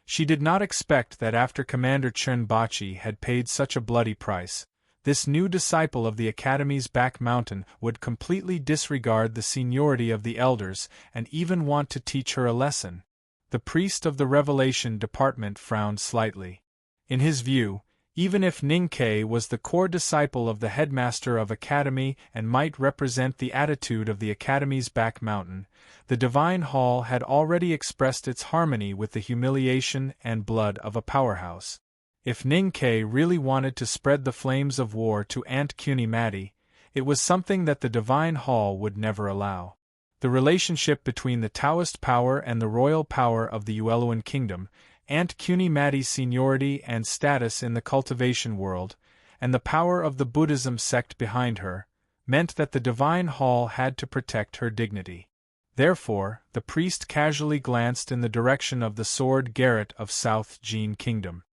A: She did not expect that after Commander Chunbachi had paid such a bloody price, this new disciple of the Academy's back mountain would completely disregard the seniority of the elders and even want to teach her a lesson. The priest of the Revelation Department frowned slightly. In his view, even if Ning Ke was the core disciple of the headmaster of Academy and might represent the attitude of the Academy's back mountain, the Divine Hall had already expressed its harmony with the humiliation and blood of a powerhouse. If Ning Ke really wanted to spread the flames of war to Aunt Kunimati, it was something that the Divine Hall would never allow. The relationship between the Taoist power and the royal power of the Yueluan Kingdom, Aunt Kunimati's seniority and status in the cultivation world, and the power of the Buddhism sect behind her, meant that the divine hall had to protect her dignity. Therefore, the priest casually glanced in the direction of the sword garret of South Jin Kingdom.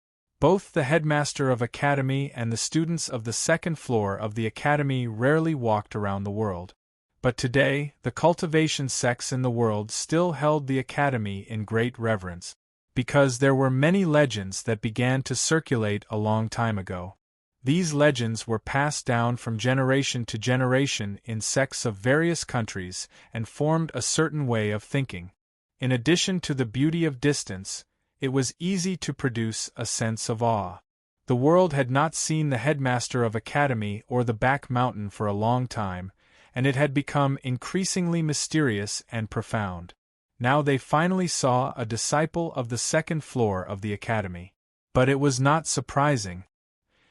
A: Both the headmaster of academy and the students of the second floor of the academy rarely walked around the world. But today, the cultivation sects in the world still held the academy in great reverence, because there were many legends that began to circulate a long time ago. These legends were passed down from generation to generation in sects of various countries and formed a certain way of thinking. In addition to the beauty of distance, it was easy to produce a sense of awe. The world had not seen the headmaster of academy or the back mountain for a long time, and it had become increasingly mysterious and profound. Now they finally saw a disciple of the second floor of the academy. But it was not surprising.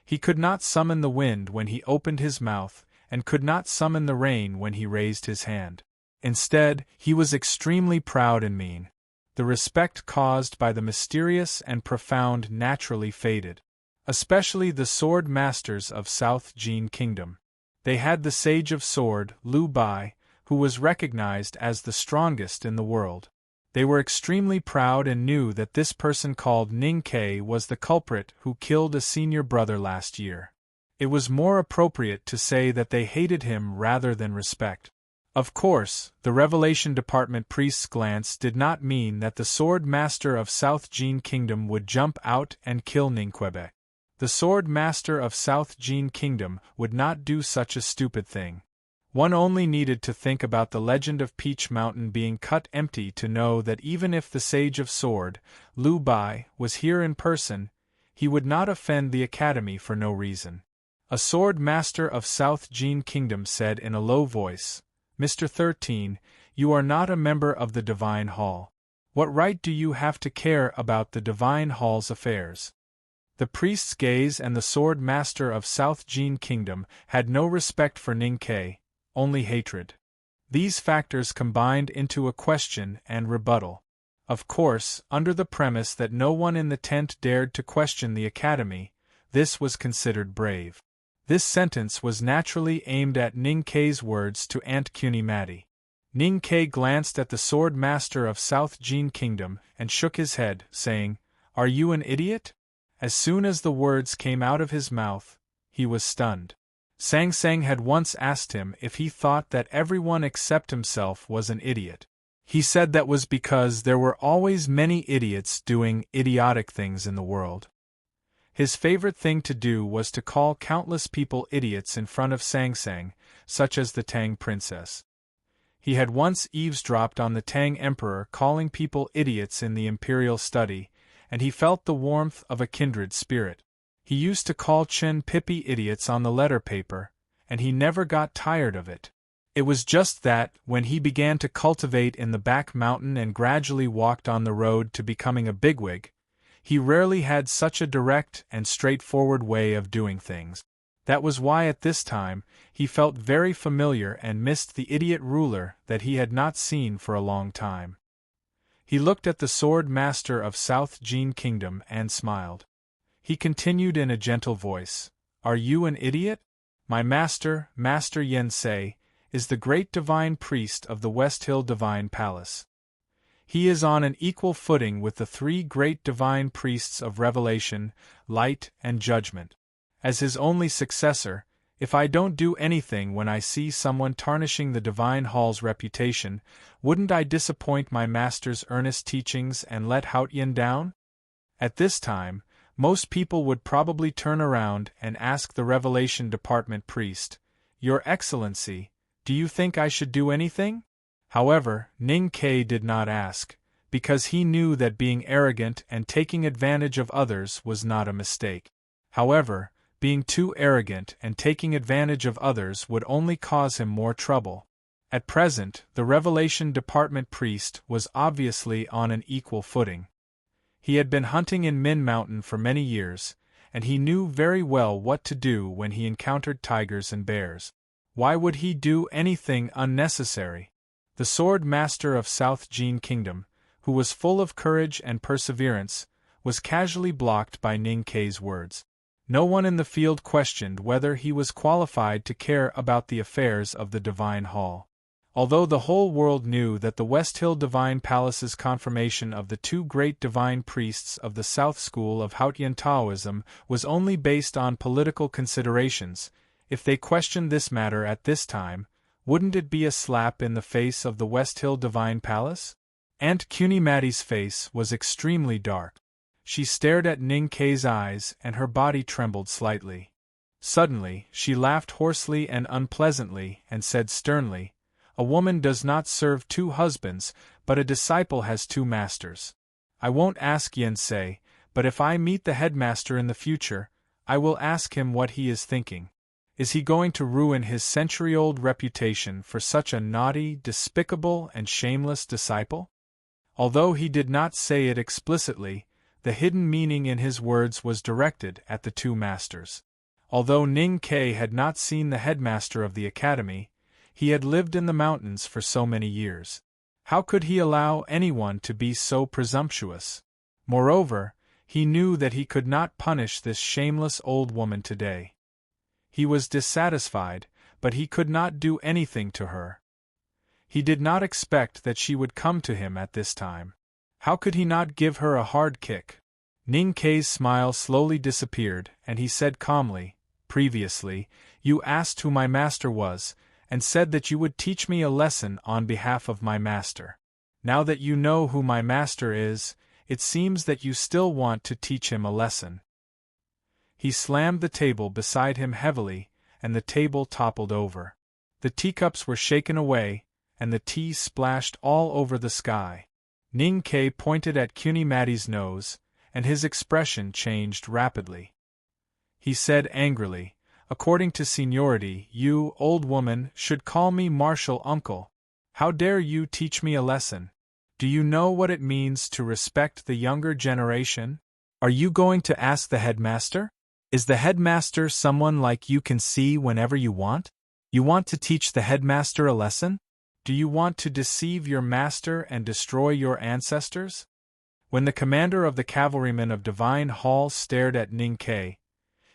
A: He could not summon the wind when he opened his mouth, and could not summon the rain when he raised his hand. Instead, he was extremely proud and mean. The respect caused by the mysterious and profound naturally faded. Especially the sword masters of South Jin Kingdom. They had the Sage of Sword, Liu Bai, who was recognized as the strongest in the world. They were extremely proud and knew that this person called Ning Ke was the culprit who killed a senior brother last year. It was more appropriate to say that they hated him rather than respect. Of course, the Revelation Department priest's glance did not mean that the sword master of South Jin Kingdom would jump out and kill Ning Quebec. The sword master of South Jin Kingdom would not do such a stupid thing. One only needed to think about the legend of Peach Mountain being cut empty to know that even if the Sage of Sword, Liu Bai, was here in person, he would not offend the academy for no reason. A sword master of South Jin Kingdom said in a low voice, "Mr. 13, you are not a member of the Divine Hall. What right do you have to care about the Divine Hall's affairs?" The priest's gaze and the sword master of South Jin Kingdom had no respect for Ning Ke, only hatred. These factors combined into a question and rebuttal. Of course, under the premise that no one in the tent dared to question the academy, this was considered brave. This sentence was naturally aimed at Ning Ke's words to Aunt Kunimati. Ning Ke glanced at the sword master of South Jin Kingdom and shook his head, saying, "Are you an idiot?" As soon as the words came out of his mouth, he was stunned. Sang Sang had once asked him if he thought that everyone except himself was an idiot. He said that was because there were always many idiots doing idiotic things in the world. His favorite thing to do was to call countless people idiots in front of Sang Sang, such as the Tang princess. He had once eavesdropped on the Tang emperor calling people idiots in the imperial study, and he felt the warmth of a kindred spirit. He used to call Chen Pippi idiots on the letter paper, and he never got tired of it. It was just that, when he began to cultivate in the back mountain and gradually walked on the road to becoming a bigwig, he rarely had such a direct and straightforward way of doing things. That was why at this time, he felt very familiar and missed the idiot ruler that he had not seen for a long time. He looked at the sword master of South Jin Kingdom and smiled. He continued in a gentle voice, "Are you an idiot? My master, Master Yen Sei, is the great divine priest of the West Hill Divine Palace. He is on an equal footing with the three great divine priests of Revelation, Light, and Judgment. As his only successor, if I don't do anything when I see someone tarnishing the Divine Hall's reputation, wouldn't I disappoint my master's earnest teachings and let Haotian down?" At this time, most people would probably turn around and ask the Revelation Department priest, "Your Excellency, do you think I should do anything?" However, Ning Ke did not ask, because he knew that being arrogant and taking advantage of others was not a mistake. However, being too arrogant and taking advantage of others would only cause him more trouble. At present, the Revelation Department priest was obviously on an equal footing. He had been hunting in Min Mountain for many years, and he knew very well what to do when he encountered tigers and bears. Why would he do anything unnecessary? The sword master of South Jin Kingdom, who was full of courage and perseverance, was casually blocked by Ning Kei's words. No one in the field questioned whether he was qualified to care about the affairs of the Divine Hall. Although the whole world knew that the West Hill Divine Palace's confirmation of the two great divine priests of the South School of Hautian Taoism was only based on political considerations, if they questioned this matter at this time, wouldn't it be a slap in the face of the West Hill Divine Palace? Aunt Kunimati's face was extremely dark. She stared at Ning Kei's eyes and her body trembled slightly. Suddenly, she laughed hoarsely and unpleasantly and said sternly, "A woman does not serve two husbands, but a disciple has two masters. I won't ask Yen Sei, but if I meet the headmaster in the future, I will ask him what he is thinking. Is he going to ruin his century-old reputation for such a naughty, despicable, and shameless disciple?" Although he did not say it explicitly, the hidden meaning in his words was directed at the two masters. Although Ning Kei had not seen the headmaster of the academy, he had lived in the mountains for so many years. How could he allow anyone to be so presumptuous? Moreover, he knew that he could not punish this shameless old woman today. He was dissatisfied, but he could not do anything to her. He did not expect that she would come to him at this time. How could he not give her a hard kick? Ning Kei's smile slowly disappeared, and he said calmly, "Previously, you asked who my master was, and said that you would teach me a lesson on behalf of my master. Now that you know who my master is, it seems that you still want to teach him a lesson." He slammed the table beside him heavily, and the table toppled over. The teacups were shaken away, and the tea splashed all over the sky. Ning Kei pointed at Kunimati's nose, and his expression changed rapidly. He said angrily, "According to seniority, you, old woman, should call me Marshal Uncle. How dare you teach me a lesson? Do you know what it means to respect the younger generation? Are you going to ask the headmaster? Is the headmaster someone like you can see whenever you want? You want to teach the headmaster a lesson? Do you want to deceive your master and destroy your ancestors?" When the commander of the cavalrymen of Divine Hall stared at Ning Kei,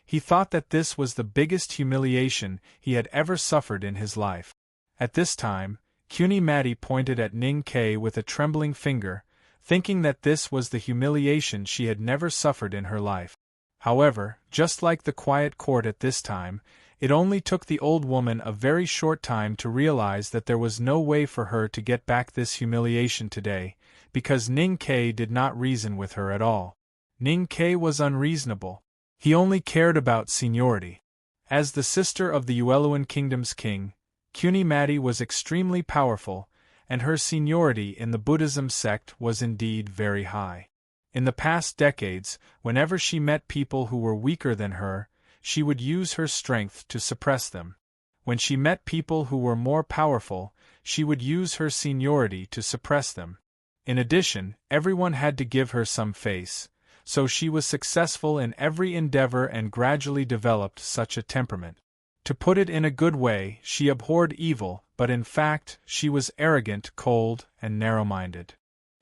A: he thought that this was the biggest humiliation he had ever suffered in his life. At this time, Kunimati pointed at Ning Kei with a trembling finger, thinking that this was the humiliation she had never suffered in her life. However, just like the quiet court at this time, it only took the old woman a very short time to realize that there was no way for her to get back this humiliation today, because Ning Kei did not reason with her at all. Ning Kei was unreasonable. He only cared about seniority. As the sister of the Ueluan Kingdom's king, Kunimati was extremely powerful, and her seniority in the Buddhism sect was indeed very high. In the past decades, whenever she met people who were weaker than her, she would use her strength to suppress them. When she met people who were more powerful, she would use her seniority to suppress them. In addition, everyone had to give her some face, so she was successful in every endeavor and gradually developed such a temperament. To put it in a good way, she abhorred evil, but in fact, she was arrogant, cold, and narrow-minded.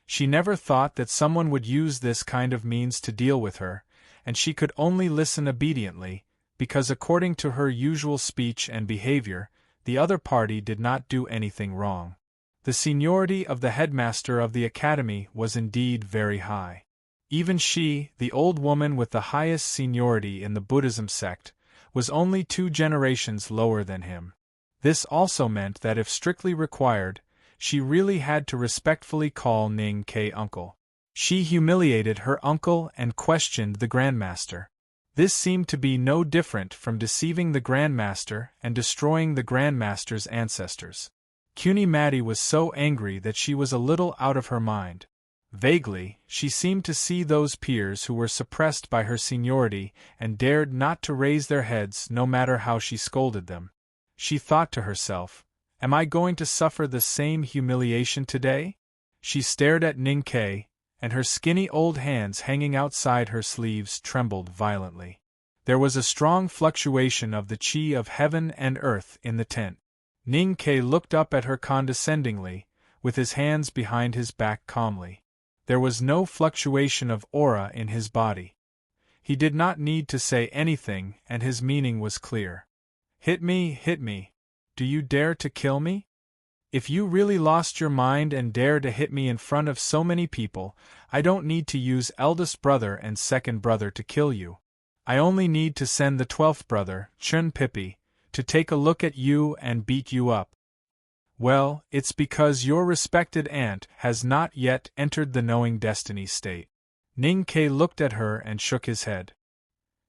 A: She never thought that someone would use this kind of means to deal with her, and she could only listen obediently, because according to her usual speech and behavior, the other party did not do anything wrong. The seniority of the headmaster of the academy was indeed very high. Even she, the old woman with the highest seniority in the Buddhism sect, was only 2 generations lower than him. This also meant that if strictly required, she really had to respectfully call Ning Kei uncle. She humiliated her uncle and questioned the grandmaster. This seemed to be no different from deceiving the grandmaster and destroying the grandmaster's ancestors. Kunimati was so angry that she was a little out of her mind. Vaguely, she seemed to see those peers who were suppressed by her seniority and dared not to raise their heads no matter how she scolded them. She thought to herself, "Am I going to suffer the same humiliation today?" She stared at Ning Kei, and her skinny old hands hanging outside her sleeves trembled violently. There was a strong fluctuation of the chi of heaven and earth in the tent. Ning Kei looked up at her condescendingly, with his hands behind his back calmly. There was no fluctuation of aura in his body. He did not need to say anything, and his meaning was clear. Hit me, hit me. Do you dare to kill me? If you really lost your mind and dare to hit me in front of so many people, I don't need to use eldest brother and second brother to kill you. I only need to send the 12th brother, Chun Pippi, to take a look at you and beat you up. Well, it's because your respected aunt has not yet entered the knowing destiny state. Ning Ke looked at her and shook his head.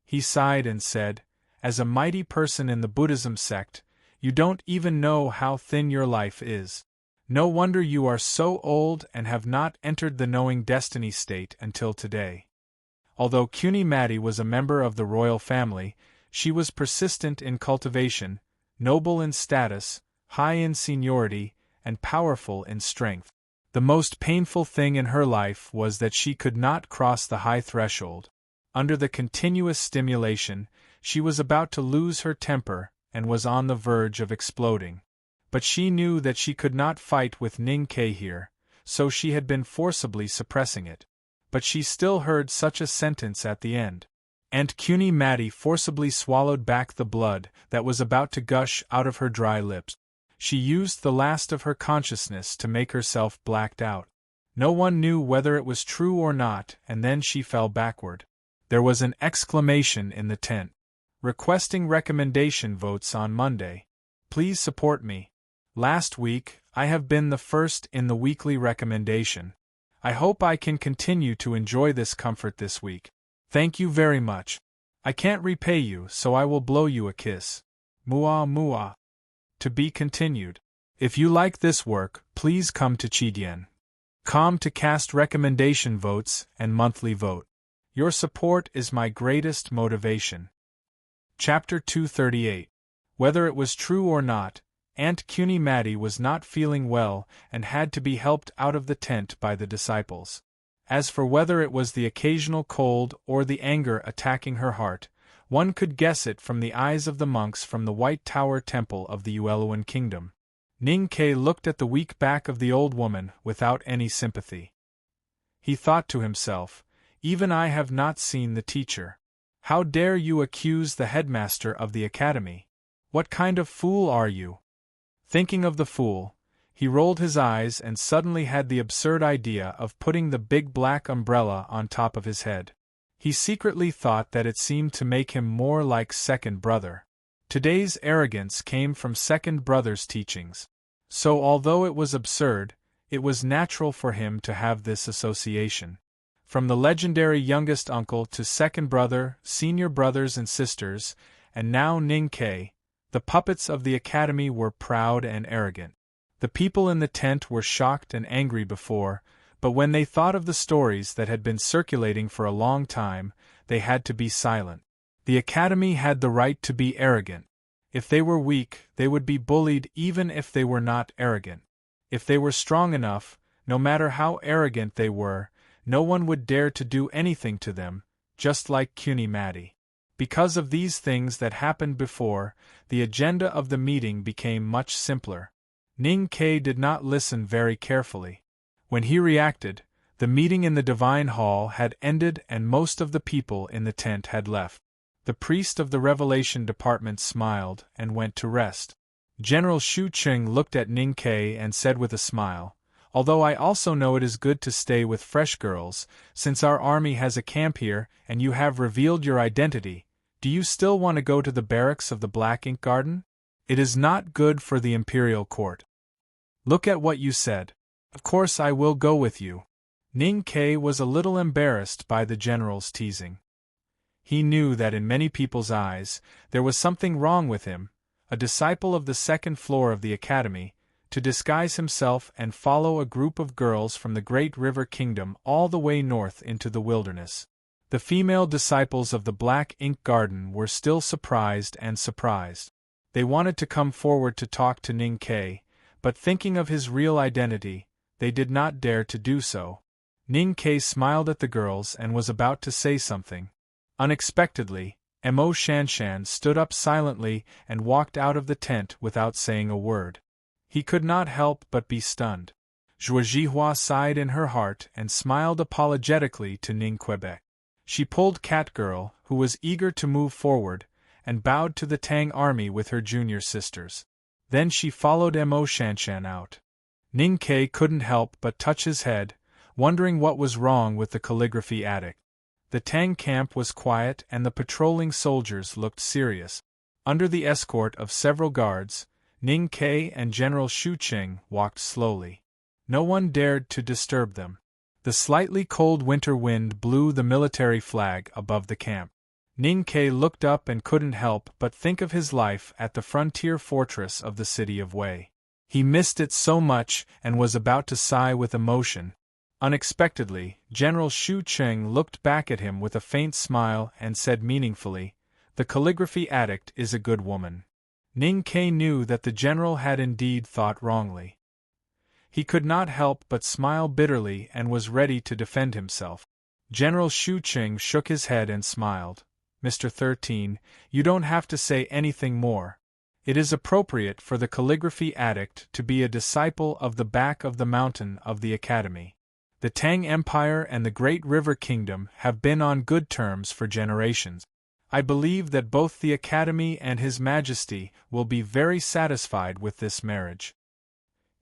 A: He sighed and said, as a mighty person in the Buddhism sect, you don't even know how thin your life is. No wonder you are so old and have not entered the knowing destiny state until today. Although Cuny Matty was a member of the royal family, she was persistent in cultivation, noble in status, high in seniority, and powerful in strength. The most painful thing in her life was that she could not cross the high threshold. Under the continuous stimulation, she was about to lose her temper and was on the verge of exploding. But she knew that she could not fight with Ning Ke here, so she had been forcibly suppressing it. But she still heard such a sentence at the end. Aunt Cuny Matty forcibly swallowed back the blood that was about to gush out of her dry lips. She used the last of her consciousness to make herself blacked out. No one knew whether it was true or not, and then she fell backward. There was an exclamation in the tent. Requesting recommendation votes on Monday. Please support me. Last week, I have been the first in the weekly recommendation. I hope I can continue to enjoy this comfort this week. Thank you very much. I can't repay you, so I will blow you a kiss. Mua mua. To be continued. If you like this work, please come to Chidien.com to cast recommendation votes and monthly vote. Your support is my greatest motivation. Chapter 238. Whether it was true or not, Aunt Cuny Matty was not feeling well and had to be helped out of the tent by the disciples. As for whether it was the occasional cold or the anger attacking her heart, one could guess it from the eyes of the monks from the White Tower Temple of the Ueluan Kingdom. Ning Ke looked at the weak back of the old woman without any sympathy. He thought to himself, even I have not seen the teacher. How dare you accuse the headmaster of the academy? What kind of fool are you? Thinking of the fool, he rolled his eyes and suddenly had the absurd idea of putting the big black umbrella on top of his head. He secretly thought that it seemed to make him more like second brother. Today's arrogance came from second brother's teachings. So although it was absurd, it was natural for him to have this association. From the legendary youngest uncle to second brother, senior brothers and sisters, and now Ning Ke, the puppets of the academy were proud and arrogant. The people in the tent were shocked and angry before, but when they thought of the stories that had been circulating for a long time, they had to be silent. The academy had the right to be arrogant. If they were weak, they would be bullied even if they were not arrogant. If they were strong enough, no matter how arrogant they were, no one would dare to do anything to them, just like Cuny Matty. Because of these things that happened before, the agenda of the meeting became much simpler. Ning Ke did not listen very carefully. When he reacted, the meeting in the Divine Hall had ended and most of the people in the tent had left. The priest of the Revelation Department smiled and went to rest. General Shu Cheng looked at Ning Ke and said with a smile, although I also know it is good to stay with fresh girls, since our army has a camp here and you have revealed your identity, do you still want to go to the barracks of the Black Ink Garden? It is not good for the imperial court. Look at what you said. Of course I will go with you. Ning Ke was a little embarrassed by the general's teasing. He knew that in many people's eyes, there was something wrong with him, a disciple of the second floor of the academy, to disguise himself and follow a group of girls from the Great River Kingdom all the way north into the wilderness. The female disciples of the Black Ink Garden were still surprised and surprised. They wanted to come forward to talk to Ning Ke, but thinking of his real identity, they did not dare to do so. Ning Ke smiled at the girls and was about to say something. Unexpectedly, Mo Shanshan stood up silently and walked out of the tent without saying a word. He could not help but be stunned. Zhuo Jihua sighed in her heart and smiled apologetically to Ning Quebec. She pulled Catgirl, who was eager to move forward, and bowed to the Tang army with her junior sisters. Then she followed Mo Shanshan out. Ning Ke couldn't help but touch his head, wondering what was wrong with the calligraphy addict. The Tang camp was quiet and the patrolling soldiers looked serious. Under the escort of several guards, Ning Ke and General Shu Qing walked slowly. No one dared to disturb them. The slightly cold winter wind blew the military flag above the camp. Ning Ke looked up and couldn't help but think of his life at the frontier fortress of the city of Wei. He missed it so much and was about to sigh with emotion. Unexpectedly, General Shu Qing looked back at him with a faint smile and said meaningfully, "The calligraphy addict is a good woman." Ning Ke knew that the general had indeed thought wrongly. He could not help but smile bitterly and was ready to defend himself. General Shu Qing shook his head and smiled. "Mr. 13, you don't have to say anything more. It is appropriate for the calligraphy addict to be a disciple of the back of the mountain of the academy. The Tang Empire and the Great River Kingdom have been on good terms for generations. I believe that both the Academy and His Majesty will be very satisfied with this marriage."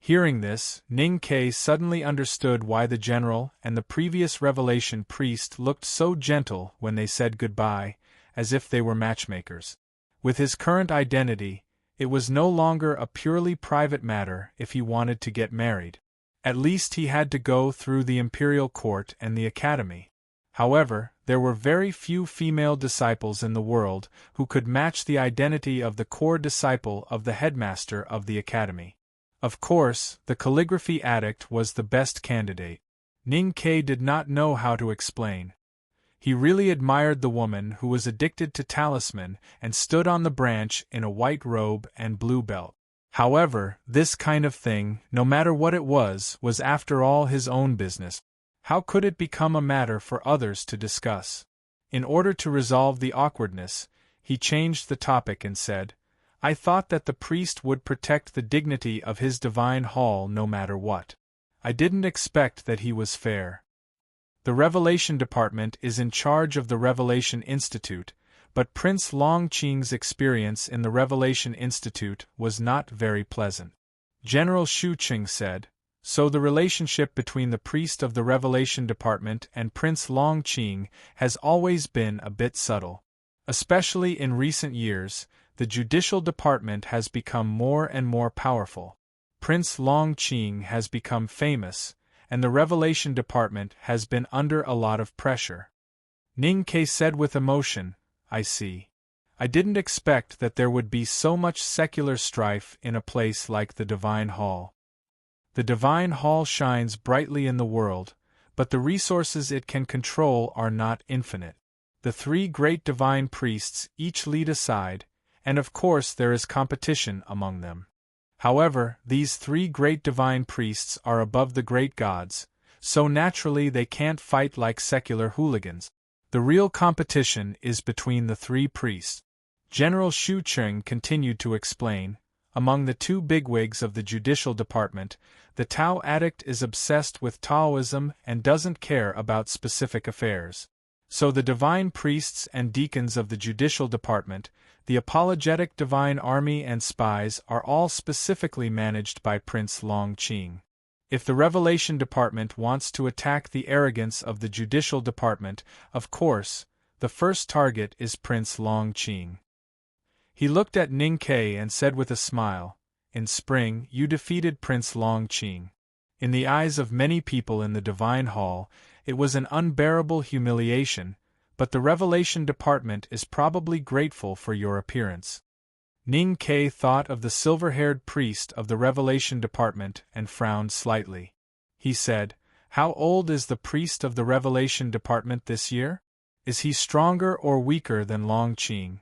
A: Hearing this, Ning Ke suddenly understood why the general and the previous revelation priest looked so gentle when they said goodbye, as if they were matchmakers. With his current identity, it was no longer a purely private matter if he wanted to get married. At least he had to go through the imperial court and the academy. However, there were very few female disciples in the world who could match the identity of the core disciple of the headmaster of the academy. Of course, the calligraphy addict was the best candidate. Ning Ke did not know how to explain. He really admired the woman who was addicted to talisman and stood on the branch in a white robe and blue belt. However, this kind of thing, no matter what it was after all his own business. How could it become a matter for others to discuss? In order to resolve the awkwardness, he changed the topic and said, "I thought that the priest would protect the dignity of his divine hall no matter what. I didn't expect that he was fair." The Revelation Department is in charge of the Revelation Institute, but Prince Longqing's experience in the Revelation Institute was not very pleasant. General Shu Qing said, "So the relationship between the priest of the Revelation Department and Prince Longqing has always been a bit subtle. Especially in recent years, the judicial department has become more and more powerful. Prince Longqing has become famous, and the Revelation Department has been under a lot of pressure." Ning Ke said with emotion, "I see. I didn't expect that there would be so much secular strife in a place like the Divine Hall. The Divine Hall shines brightly in the world, but the resources it can control are not infinite. The three great divine priests each lead a side, and of course there is competition among them. However, these three great divine priests are above the great gods, so naturally they can't fight like secular hooligans. The real competition is between the three priests." General Shu Qing continued to explain, "Among the two bigwigs of the judicial department, the Tao addict is obsessed with Taoism and doesn't care about specific affairs. So the divine priests and deacons of the judicial department, the apologetic divine army and spies are all specifically managed by Prince Longqing. If the Revelation Department wants to attack the arrogance of the judicial department, of course, the first target is Prince Longqing." He looked at Ning Ke and said with a smile, "In spring you defeated Prince Longqing. In the eyes of many people in the Divine Hall, it was an unbearable humiliation, but the Revelation Department is probably grateful for your appearance." Ning Ke thought of the silver-haired priest of the Revelation Department and frowned slightly. He said, "How old is the priest of the Revelation Department this year? Is he stronger or weaker than Longqing?"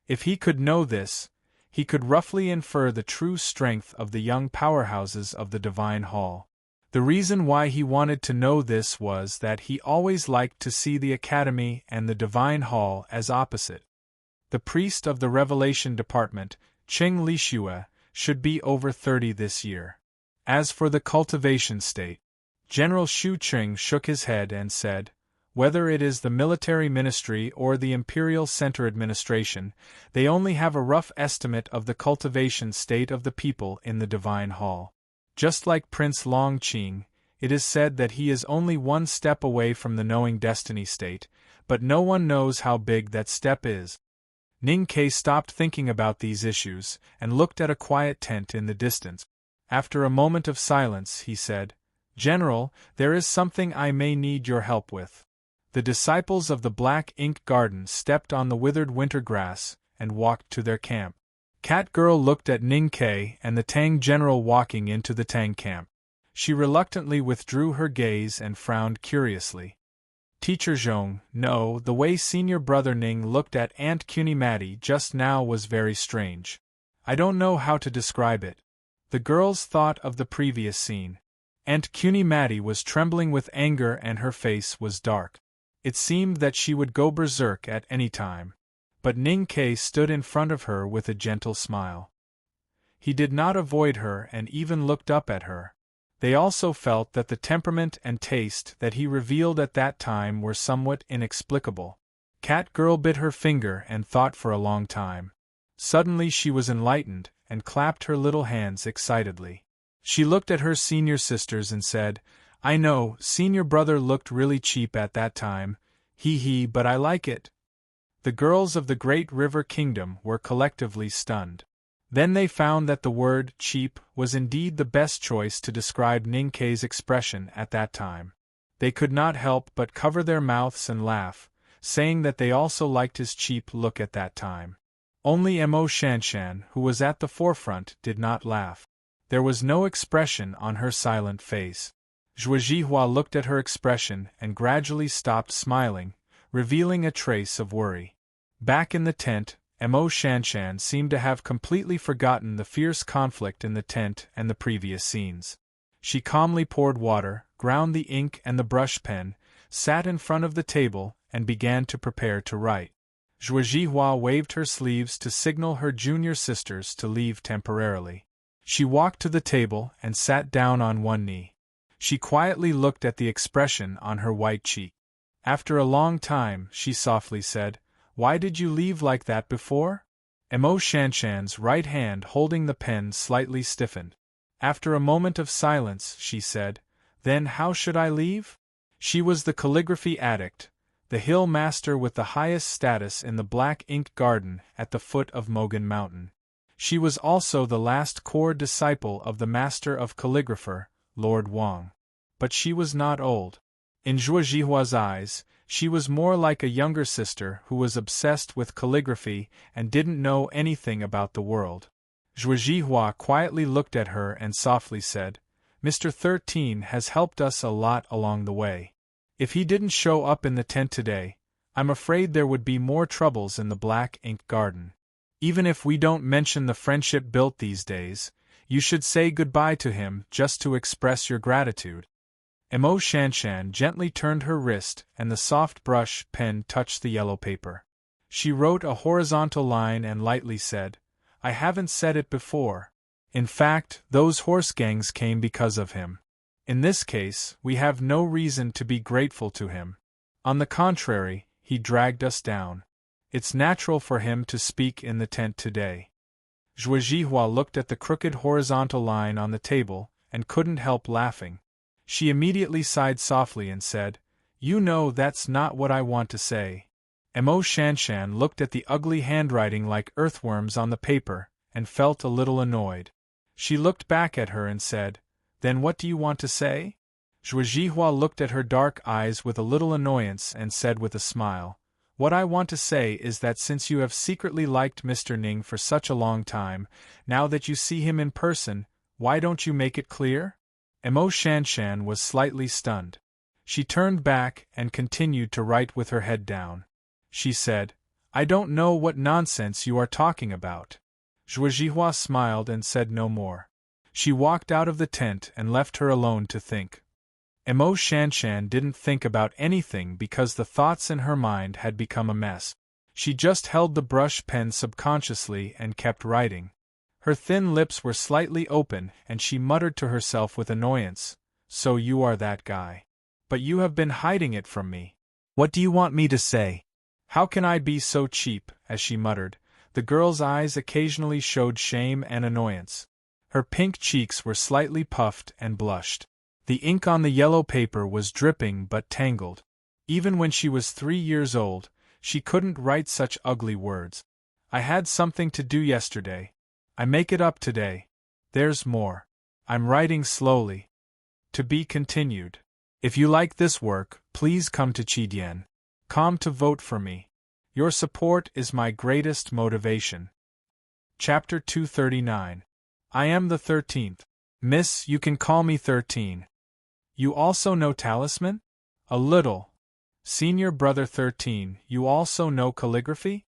A: If he could know this, he could roughly infer the true strength of the young powerhouses of the Divine Hall. The reason why he wanted to know this was that he always liked to see the Academy and the Divine Hall as opposite. The priest of the Revelation Department, Qing Lixue, should be over 30 this year. As for the cultivation state, General Shu Cheng shook his head and said, whether it is the military ministry or the Imperial Center Administration, they only have a rough estimate of the cultivation state of the people in the Divine Hall. Just like Prince Long Qing, it is said that he is only one step away from the knowing destiny state, but no one knows how big that step is. Ning Ke stopped thinking about these issues and looked at a quiet tent in the distance. After a moment of silence, he said, General, there is something I may need your help with. The disciples of the Black Ink Garden stepped on the withered winter grass and walked to their camp. Cat Girl looked at Ning Ke and the Tang General walking into the Tang camp. She reluctantly withdrew her gaze and frowned curiously. Teacher Zhong, no, the way Senior Brother Ning looked at Aunt Kunimati just now was very strange. I don't know how to describe it. The girls thought of the previous scene. Aunt Kunimati was trembling with anger and her face was dark. It seemed that she would go berserk at any time. But Ning Ke stood in front of her with a gentle smile. He did not avoid her and even looked up at her. They also felt that the temperament and taste that he revealed at that time were somewhat inexplicable. Cat Girl bit her finger and thought for a long time. Suddenly she was enlightened and clapped her little hands excitedly. She looked at her senior sisters and said, I know, Senior Brother looked really cheap at that time, but I like it. The girls of the Great River Kingdom were collectively stunned. Then they found that the word cheap was indeed the best choice to describe Ning Ke's expression at that time. They could not help but cover their mouths and laugh, saying that they also liked his cheap look at that time. Only Mo Shanshan, who was at the forefront, did not laugh. There was no expression on her silent face. Zhuo Zhihua looked at her expression and gradually stopped smiling, revealing a trace of worry. Back in the tent, Mo Shanshan seemed to have completely forgotten the fierce conflict in the tent and the previous scenes. She calmly poured water, ground the ink and the brush pen, sat in front of the table, and began to prepare to write. Zhuo Zhihua waved her sleeves to signal her junior sisters to leave temporarily. She walked to the table and sat down on one knee. She quietly looked at the expression on her white cheek. After a long time, she softly said, Why did you leave like that before? Mo Shanshan's right hand holding the pen slightly stiffened. After a moment of silence, she said, Then how should I leave? She was the calligraphy addict, the hill master with the highest status in the Black Ink Garden at the foot of Mogan Mountain. She was also the last core disciple of the master of calligrapher, Lord Wang. But she was not old. In Zhuo Zhihua's eyes, she was more like a younger sister who was obsessed with calligraphy and didn't know anything about the world. Zhuo Zhihua quietly looked at her and softly said, Mr. 13 has helped us a lot along the way. If he didn't show up in the tent today, I'm afraid there would be more troubles in the Black Ink Garden. Even if we don't mention the friendship built these days, you should say goodbye to him just to express your gratitude. Mo Shanshan gently turned her wrist and the soft brush pen touched the yellow paper. She wrote a horizontal line and lightly said, I haven't said it before. In fact, those horse gangs came because of him. In this case, we have no reason to be grateful to him. On the contrary, he dragged us down. It's natural for him to speak in the tent today. Zhuo Zhihua looked at the crooked horizontal line on the table and couldn't help laughing. She immediately sighed softly and said, You know that's not what I want to say. Mo Shanshan looked at the ugly handwriting like earthworms on the paper and felt a little annoyed. She looked back at her and said, Then what do you want to say? Zhuo Zhihua looked at her dark eyes with a little annoyance and said with a smile, What I want to say is that since you have secretly liked Mr. Ning for such a long time, now that you see him in person, why don't you make it clear? Mo Shanshan was slightly stunned. She turned back and continued to write with her head down. She said, I don't know what nonsense you are talking about. Zhuo Zhihua smiled and said no more. She walked out of the tent and left her alone to think. Mo Shanshan didn't think about anything because the thoughts in her mind had become a mess. She just held the brush pen subconsciously and kept writing. Her thin lips were slightly open and she muttered to herself with annoyance, "So you are that guy. But you have been hiding it from me. What do you want me to say? How can I be so cheap?" As she muttered, the girl's eyes occasionally showed shame and annoyance. Her pink cheeks were slightly puffed and blushed. The ink on the yellow paper was dripping but tangled. Even when she was 3 years old, she couldn't write such ugly words. "I had something to do yesterday. I make it up today. There's more. I'm writing slowly. To be continued. If you like this work, please come to Chidien.com to vote for me. Your support is my greatest motivation." Chapter 239. I am the 13th. Miss, you can call me 13. You also know Talisman? A little. Senior brother 13, you also know calligraphy?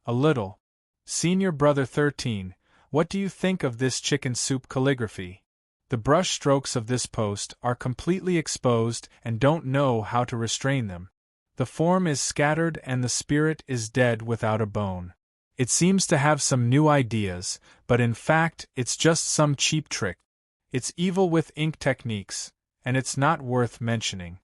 A: A little. Senior brother 13, what do you think of this chicken soup calligraphy? The brush strokes of this post are completely exposed and don't know how to restrain them. The form is scattered and the spirit is dead without a bone. It seems to have some new ideas, but in fact it's just some cheap trick. It's evil with ink techniques, and it's not worth mentioning.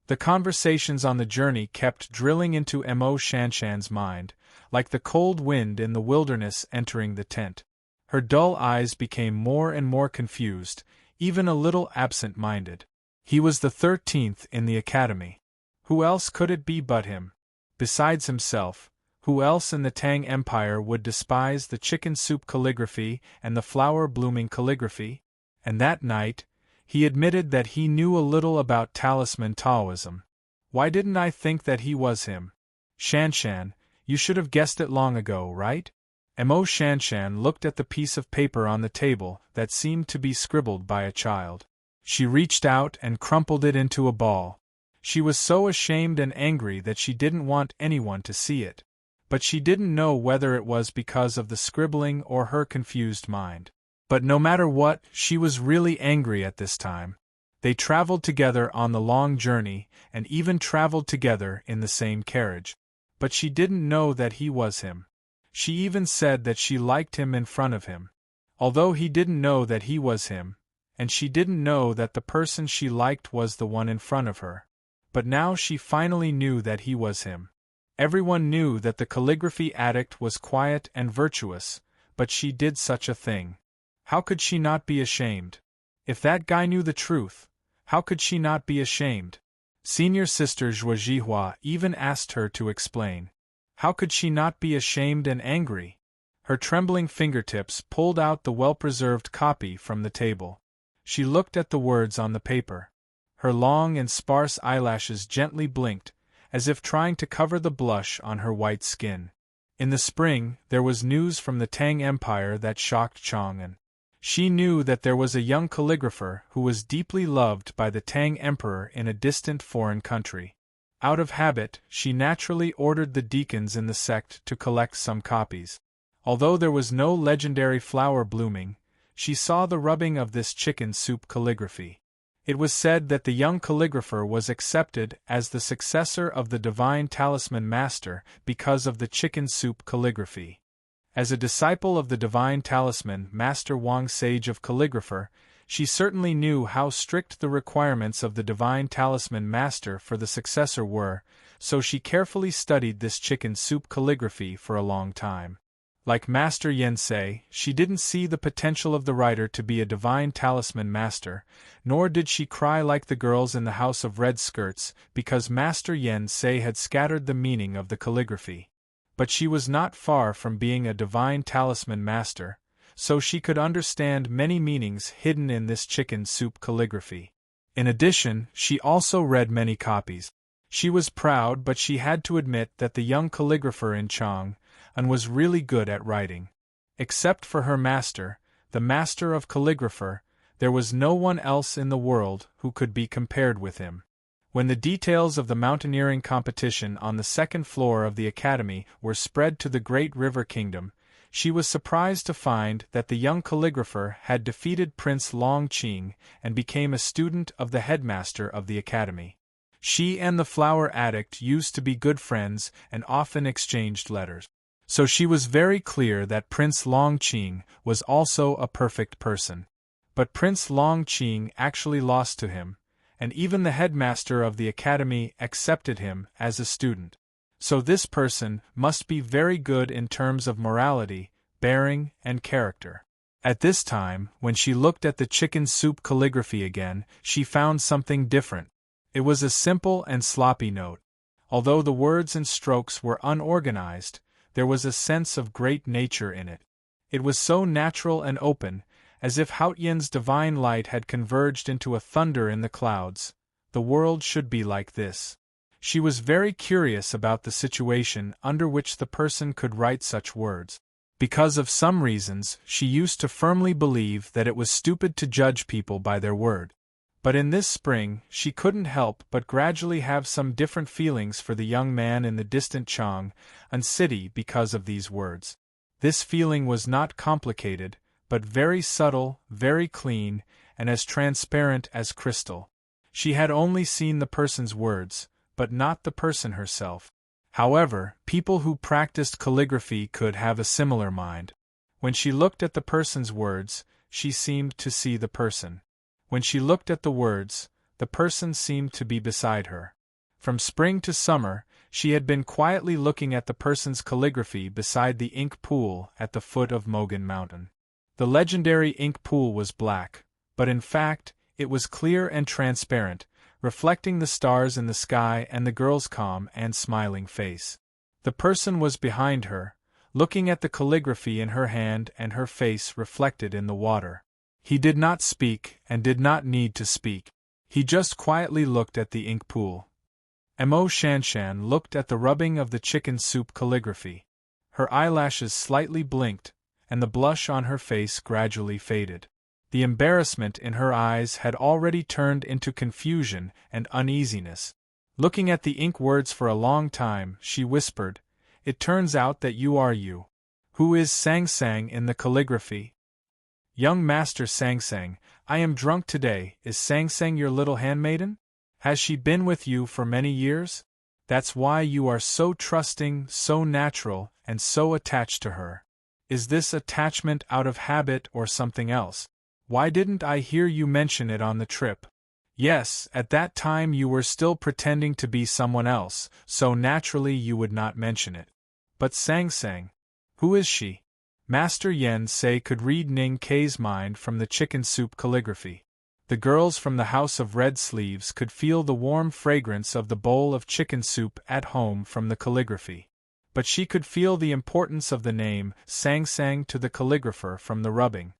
A: The conversations on the journey kept drilling into Mo Shanshan's mind, like the cold wind in the wilderness entering the tent. Her dull eyes became more and more confused, even a little absent-minded. He was the 13th in the academy. Who else could it be but him? Besides himself, who else in the Tang Empire would despise the chicken soup calligraphy and the flower-blooming calligraphy? And that night, he admitted that he knew a little about talisman Taoism. Why didn't I think that he was him? Shanshan, you should have guessed it long ago, right? Mo Shanshan looked at the piece of paper on the table that seemed to be scribbled by a child. She reached out and crumpled it into a ball. She was so ashamed and angry that she didn't want anyone to see it. But she didn't know whether it was because of the scribbling or her confused mind. But no matter what, she was really angry at this time. They traveled together on the long journey, and even traveled together in the same carriage. But she didn't know that he was him. She even said that she liked him in front of him. Although he didn't know that he was him, and she didn't know that the person she liked was the one in front of her. But now she finally knew that he was him. Everyone knew that the calligraphy addict was quiet and virtuous, but she did such a thing. How could she not be ashamed? If that guy knew the truth, how could she not be ashamed? Senior sister Zhuo Jihua even asked her to explain. How could she not be ashamed and angry? Her trembling fingertips pulled out the well-preserved copy from the table. She looked at the words on the paper. Her long and sparse eyelashes gently blinked, as if trying to cover the blush on her white skin. In the spring, there was news from the Tang Empire that shocked Chang'an. She knew that there was a young calligrapher who was deeply loved by the Tang Emperor in a distant foreign country. Out of habit, she naturally ordered the deacons in the sect to collect some copies. Although there was no legendary flower blooming, she saw the rubbing of this chicken soup calligraphy. It was said that the young calligrapher was accepted as the successor of the divine talisman master because of the chicken soup calligraphy. As a disciple of the divine talisman master Wang Sage of calligrapher, she certainly knew how strict the requirements of the divine talisman master for the successor were, so she carefully studied this chicken soup calligraphy for a long time. Like Master Yen Sei, she didn't see the potential of the writer to be a divine talisman master, nor did she cry like the girls in the House of Red Skirts because Master Yen Sei had scattered the meaning of the calligraphy. But she was not far from being a divine talisman master, so she could understand many meanings hidden in this chicken soup calligraphy. In addition, she also read many copies. She was proud, but she had to admit that the young calligrapher in Chang'an was really good at writing. Except for her master, the master of calligrapher, there was no one else in the world who could be compared with him. When the details of the mountaineering competition on the second floor of the academy were spread to the Great River Kingdom, she was surprised to find that the young calligrapher had defeated Prince Long Qing and became a student of the headmaster of the academy. She and the flower addict used to be good friends and often exchanged letters. So she was very clear that Prince Longqing was also a perfect person. But Prince Longqing actually lost to him, and even the headmaster of the academy accepted him as a student. So this person must be very good in terms of morality, bearing, and character. At this time, when she looked at the chicken soup calligraphy again, she found something different. It was a simple and sloppy note. Although the words and strokes were unorganized, there was a sense of great nature in it. It was so natural and open, as if Haotian's divine light had converged into a thunder in the clouds. The world should be like this. She was very curious about the situation under which the person could write such words. Because of some reasons, she used to firmly believe that it was stupid to judge people by their word. But in this spring, she couldn't help but gradually have some different feelings for the young man in the distant Chang'an city because of these words. This feeling was not complicated, but very subtle, very clean, and as transparent as crystal. She had only seen the person's words, but not the person herself. However, people who practiced calligraphy could have a similar mind. When she looked at the person's words, she seemed to see the person. When she looked at the words, the person seemed to be beside her. From spring to summer, she had been quietly looking at the person's calligraphy beside the ink pool at the foot of Mogan Mountain. The legendary ink pool was black, but in fact, it was clear and transparent, reflecting the stars in the sky and the girl's calm and smiling face. The person was behind her, looking at the calligraphy in her hand and her face reflected in the water. He did not speak and did not need to speak. He just quietly looked at the ink pool. Mo Shanshan looked at the rubbing of the chicken soup calligraphy. Her eyelashes slightly blinked, and the blush on her face gradually faded. The embarrassment in her eyes had already turned into confusion and uneasiness. Looking at the ink words for a long time, she whispered, "It turns out that you are you. Who is Sang Sang in the calligraphy?" "Young Master Sang Sang, I am drunk today. Is Sang Sang your little handmaiden? Has she been with you for many years? That's why you are so trusting, so natural, and so attached to her. Is this attachment out of habit or something else? Why didn't I hear you mention it on the trip?" "Yes, at that time you were still pretending to be someone else, so naturally you would not mention it. But Sang Sang, who is she?" Master Yen Sei could read Ning Kei's mind from the chicken soup calligraphy. The girls from the House of Red Sleeves could feel the warm fragrance of the bowl of chicken soup at home from the calligraphy. But she could feel the importance of the name Sang Sang to the calligrapher from the rubbing.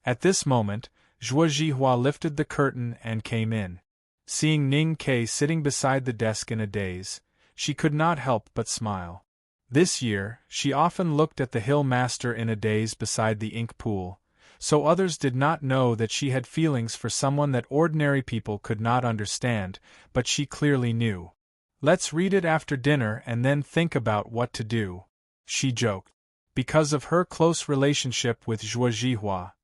A: At this moment, Zhuo Zhihua lifted the curtain and came in. Seeing Ning Kei sitting beside the desk in a daze, she could not help but smile. This year, she often looked at the hill master in a daze beside the ink pool, so others did not know that she had feelings for someone that ordinary people could not understand, but she clearly knew. "Let's read it after dinner and then think about what to do," she joked. Because of her close relationship with Zhuo Zhihua,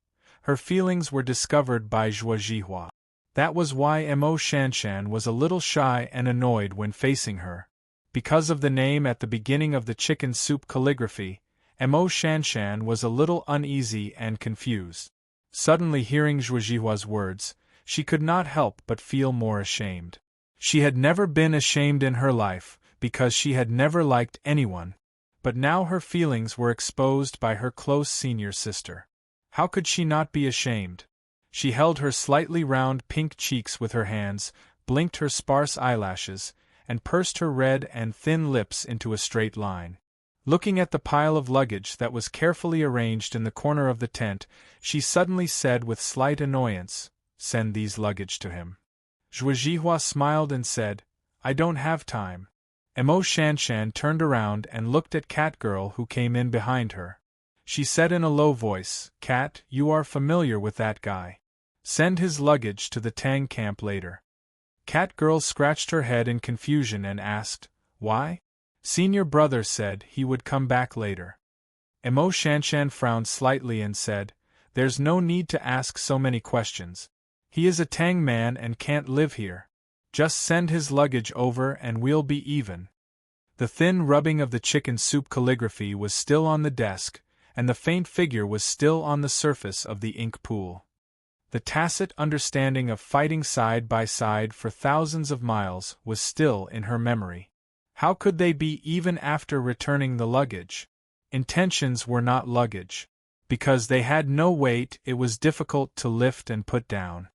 A: her feelings were discovered by Zhuo Zhihua. That was why Mo Shanshan was a little shy and annoyed when facing her. Because of the name at the beginning of the chicken soup calligraphy, Mo Shanshan was a little uneasy and confused. Suddenly hearing Zhuo Zhihua's words, she could not help but feel more ashamed. She had never been ashamed in her life, because she had never liked anyone. But now her feelings were exposed by her close senior sister. How could she not be ashamed? She held her slightly round pink cheeks with her hands, blinked her sparse eyelashes, and pursed her red and thin lips into a straight line. Looking at the pile of luggage that was carefully arranged in the corner of the tent, she suddenly said with slight annoyance, "Send these luggage to him." Zhuo Zhihua smiled and said, "I don't have time." Mo Shanshan turned around and looked at Cat Girl who came in behind her. She said in a low voice, "Cat, you are familiar with that guy. Send his luggage to the Tang camp later." Cat Girl scratched her head in confusion and asked, "Why?" "Senior brother said he would come back later." Mo Shanshan frowned slightly and said, "There's no need to ask so many questions. He is a Tang man and can't live here. Just send his luggage over and we'll be even." The thin rubbing of the chicken soup calligraphy was still on the desk, and the faint figure was still on the surface of the ink pool. The tacit understanding of fighting side by side for thousands of miles was still in her memory. How could they be even after returning the luggage? Intentions were not luggage. Because they had no weight, it was difficult to lift and put down.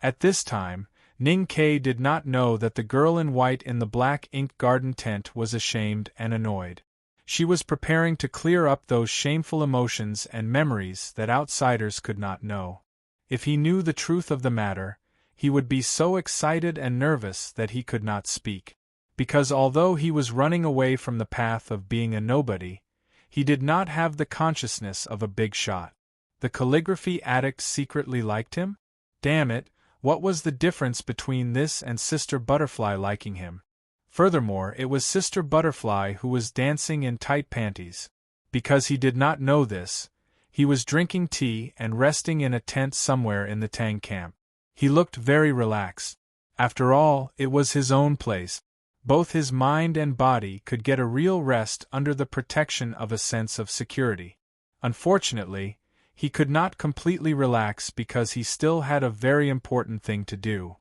A: At this time, Ning Kei did not know that the girl in white in the black ink garden tent was ashamed and annoyed. She was preparing to clear up those shameful emotions and memories that outsiders could not know. If he knew the truth of the matter, he would be so excited and nervous that he could not speak. Because although he was running away from the path of being a nobody, he did not have the consciousness of a big shot. The calligraphy addict secretly liked him? Damn it, what was the difference between this and Sister Butterfly liking him? Furthermore, it was Sister Butterfly who was dancing in tight panties. Because he did not know this, he was drinking tea and resting in a tent somewhere in the Tang camp. He looked very relaxed. After all, it was his own place. Both his mind and body could get a real rest under the protection of a sense of security. Unfortunately, he could not completely relax because he still had a very important thing to do.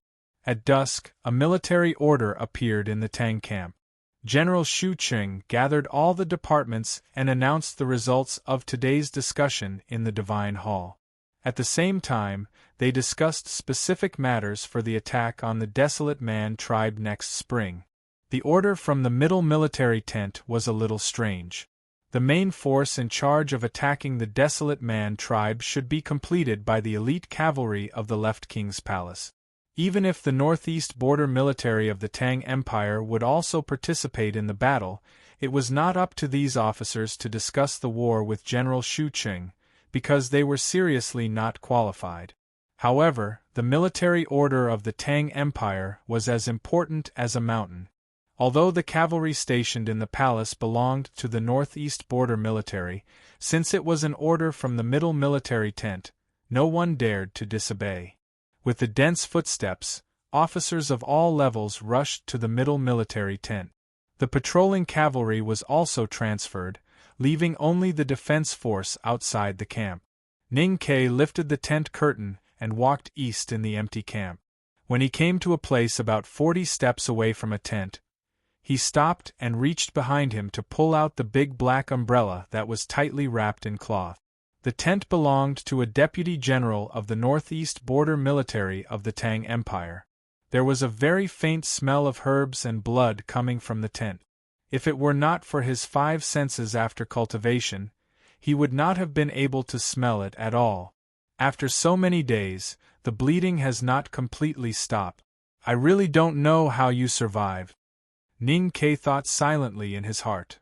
A: At dusk, a military order appeared in the Tang camp. General Xu Qing gathered all the departments and announced the results of today's discussion in the Divine Hall. At the same time, they discussed specific matters for the attack on the Desolate Man tribe next spring. The order from the middle military tent was a little strange. The main force in charge of attacking the Desolate Man tribe should be completed by the elite cavalry of the left King's palace. Even if the northeast border military of the Tang Empire would also participate in the battle, it was not up to these officers to discuss the war with General Xu Qing, because they were seriously not qualified. However, the military order of the Tang Empire was as important as a mountain. Although the cavalry stationed in the palace belonged to the northeast border military, since it was an order from the middle military tent, no one dared to disobey. With the dense footsteps, officers of all levels rushed to the middle military tent. The patrolling cavalry was also transferred, leaving only the defense force outside the camp. Ning Kei lifted the tent curtain and walked east in the empty camp. When he came to a place about 40 steps away from a tent, he stopped and reached behind him to pull out the big black umbrella that was tightly wrapped in cloth. The tent belonged to a deputy general of the northeast border military of the Tang Empire. There was a very faint smell of herbs and blood coming from the tent. If it were not for his 5 senses after cultivation, he would not have been able to smell it at all. After so many days, the bleeding has not completely stopped. I really don't know how you survived. Ning Kei thought silently in his heart.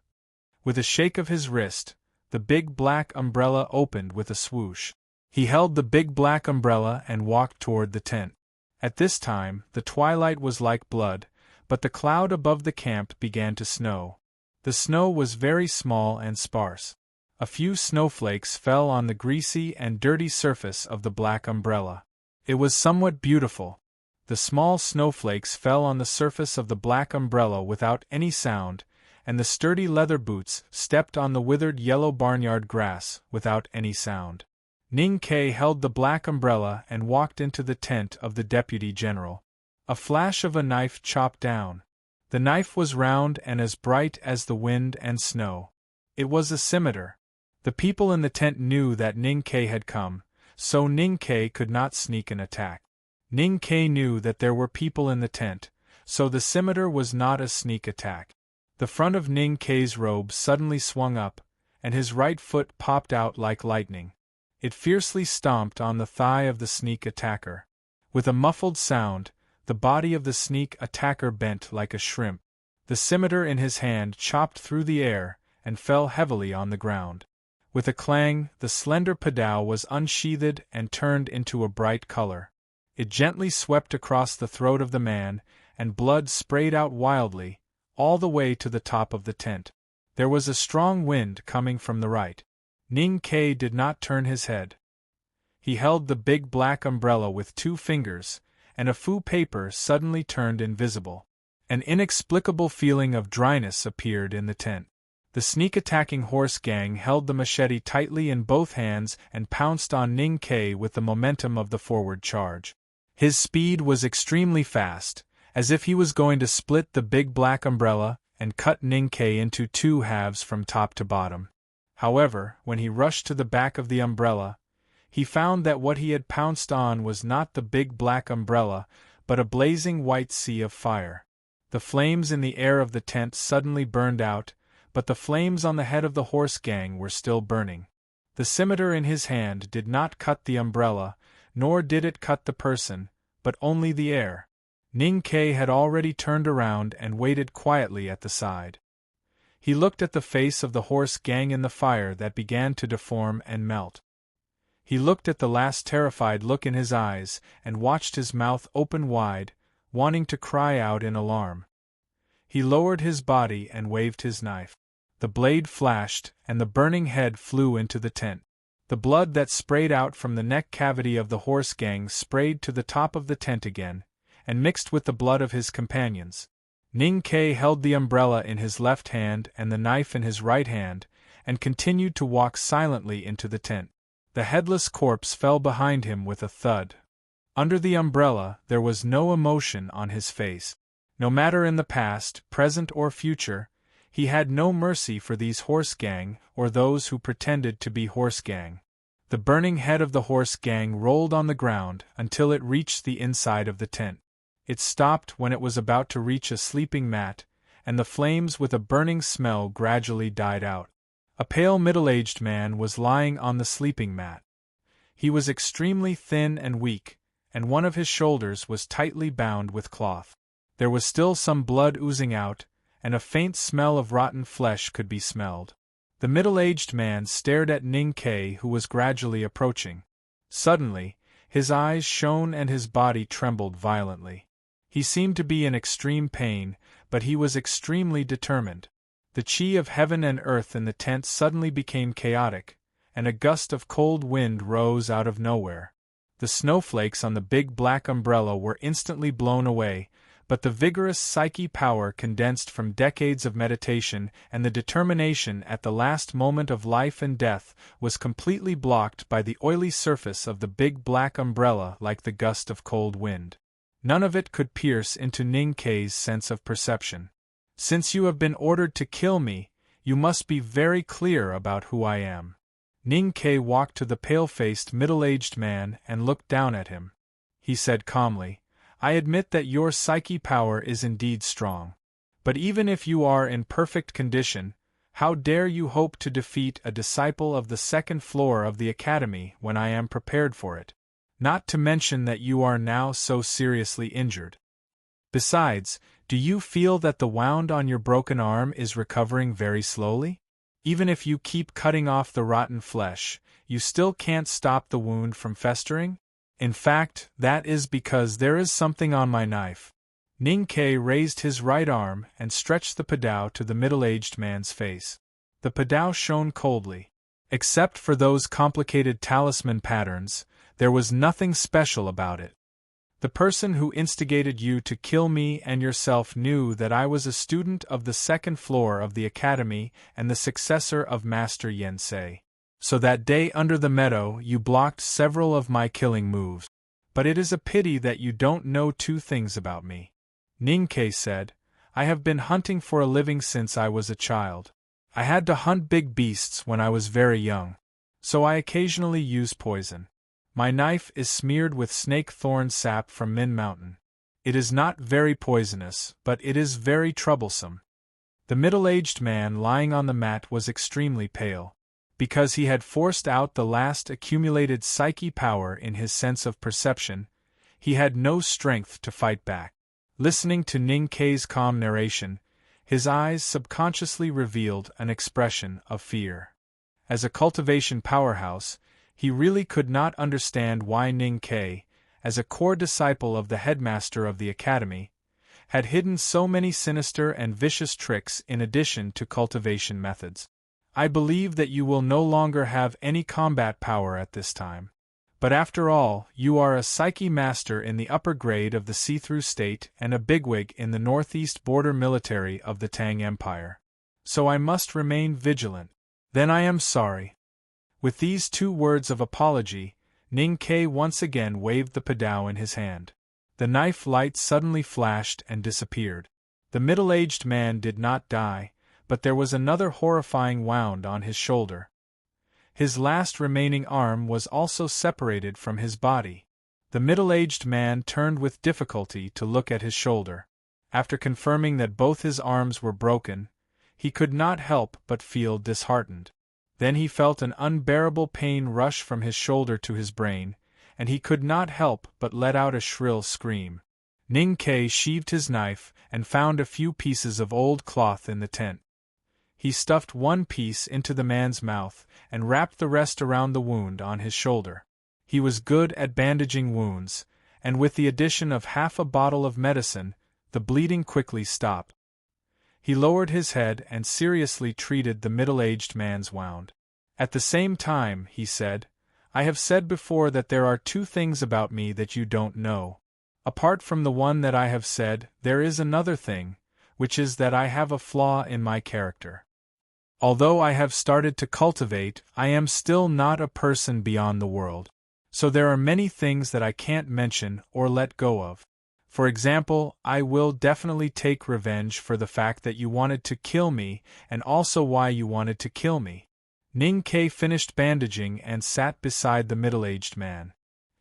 A: With a shake of his wrist, the big black umbrella opened with a swoosh. He held the big black umbrella and walked toward the tent. At this time, the twilight was like blood, but the cloud above the camp began to snow. The snow was very small and sparse. A few snowflakes fell on the greasy and dirty surface of the black umbrella. It was somewhat beautiful. The small snowflakes fell on the surface of the black umbrella without any sound, and the sturdy leather boots stepped on the withered yellow barnyard grass without any sound. Ning Kei held the black umbrella and walked into the tent of the deputy general. A flash of a knife chopped down. The knife was round and as bright as the wind and snow. It was a scimitar. The people in the tent knew that Ning Kei had come, so Ning Kei could not sneak an attack. Ning Kei knew that there were people in the tent, so the scimitar was not a sneak attack. The front of Ning Kei's robe suddenly swung up, and his right foot popped out like lightning. It fiercely stomped on the thigh of the sneak attacker. With a muffled sound, the body of the sneak attacker bent like a shrimp. The scimitar in his hand chopped through the air and fell heavily on the ground. With a clang, the slender padao was unsheathed and turned into a bright color. It gently swept across the throat of the man, and blood sprayed out wildly, all the way to the top of the tent. There was a strong wind coming from the right. Ning Kei did not turn his head. He held the big black umbrella with 2 fingers, and a fu paper suddenly turned invisible. An inexplicable feeling of dryness appeared in the tent. The sneak-attacking horse gang held the machete tightly in both hands and pounced on Ning Ke with the momentum of the forward charge. His speed was extremely fast, as if he was going to split the big black umbrella and cut Ning Ke into two halves from top to bottom. However, when he rushed to the back of the umbrella, he found that what he had pounced on was not the big black umbrella, but a blazing white sea of fire. The flames in the air of the tent suddenly burned out, but the flames on the head of the horse gang were still burning. The scimitar in his hand did not cut the umbrella, nor did it cut the person, but only the air. Ning Ke had already turned around and waited quietly at the side. He looked at the face of the horse gang in the fire that began to deform and melt. He looked at the last terrified look in his eyes and watched his mouth open wide, wanting to cry out in alarm. He lowered his body and waved his knife. The blade flashed, and the burning head flew into the tent. The blood that sprayed out from the neck cavity of the horse gang sprayed to the top of the tent again, and mixed with the blood of his companions. Ning Ke held the umbrella in his left hand and the knife in his right hand, and continued to walk silently into the tent. The headless corpse fell behind him with a thud. Under the umbrella, there was no emotion on his face. No matter in the past, present or future, he had no mercy for these horse gang or those who pretended to be horse gang. The burning head of the horse gang rolled on the ground until it reached the inside of the tent. It stopped when it was about to reach a sleeping mat, and the flames with a burning smell gradually died out. A pale middle-aged man was lying on the sleeping mat. He was extremely thin and weak, and one of his shoulders was tightly bound with cloth. There was still some blood oozing out, and a faint smell of rotten flesh could be smelled. The middle-aged man stared at Ning Ke, who was gradually approaching. Suddenly, his eyes shone and his body trembled violently. He seemed to be in extreme pain, but he was extremely determined. The chi of heaven and earth in the tent suddenly became chaotic, and a gust of cold wind rose out of nowhere. The snowflakes on the big black umbrella were instantly blown away, but the vigorous psyche power condensed from decades of meditation and the determination at the last moment of life and death was completely blocked by the oily surface of the big black umbrella like the gust of cold wind. None of it could pierce into Ning Ke's sense of perception. Since you have been ordered to kill me, you must be very clear about who I am. Ning Ke walked to the pale-faced middle-aged man and looked down at him. He said calmly, I admit that your psyche power is indeed strong. But even if you are in perfect condition, how dare you hope to defeat a disciple of the second floor of the academy when I am prepared for it? Not to mention that you are now so seriously injured. Besides, do you feel that the wound on your broken arm is recovering very slowly? Even if you keep cutting off the rotten flesh, you still can't stop the wound from festering? In fact, that is because there is something on my knife. Ning Ke raised his right arm and stretched the padao to the middle-aged man's face. The padao shone coldly. Except for those complicated talisman patterns, there was nothing special about it. The person who instigated you to kill me and yourself knew that I was a student of the second floor of the academy and the successor of Master Yensei. So that day under the meadow you blocked several of my killing moves. But it is a pity that you don't know two things about me. Ning Ke said, I have been hunting for a living since I was a child. I had to hunt big beasts when I was very young. So I occasionally use poison. My knife is smeared with snake thorn sap from Min Mountain. It is not very poisonous, but it is very troublesome. The middle-aged man lying on the mat was extremely pale. Because he had forced out the last accumulated psyche power in his sense of perception, he had no strength to fight back. Listening to Ning Ke's calm narration, his eyes subconsciously revealed an expression of fear. As a cultivation powerhouse, he really could not understand why Ning Ke, as a core disciple of the headmaster of the academy, had hidden so many sinister and vicious tricks in addition to cultivation methods. I believe that you will no longer have any combat power at this time. But after all, you are a psyche master in the upper grade of the see-through state and a bigwig in the northeast border military of the Tang Empire. So I must remain vigilant. Then I am sorry. With these 2 words of apology, Ning Ke once again waved the padao in his hand. The knife light suddenly flashed and disappeared. The middle-aged man did not die, but there was another horrifying wound on his shoulder. His last remaining arm was also separated from his body. The middle-aged man turned with difficulty to look at his shoulder. After confirming that both his arms were broken, he could not help but feel disheartened. Then he felt an unbearable pain rush from his shoulder to his brain, and he could not help but let out a shrill scream. Ning Ke sheathed his knife and found a few pieces of old cloth in the tent. He stuffed one piece into the man's mouth and wrapped the rest around the wound on his shoulder. He was good at bandaging wounds, and with the addition of half a bottle of medicine, the bleeding quickly stopped. He lowered his head and seriously treated the middle-aged man's wound. At the same time, he said, I have said before that there are 2 things about me that you don't know. Apart from the one that I have said, there is another thing, which is that I have a flaw in my character. Although I have started to cultivate, I am still not a person beyond the world. So there are many things that I can't mention or let go of. For example, I will definitely take revenge for the fact that you wanted to kill me and also why you wanted to kill me. Ning Ke finished bandaging and sat beside the middle-aged man.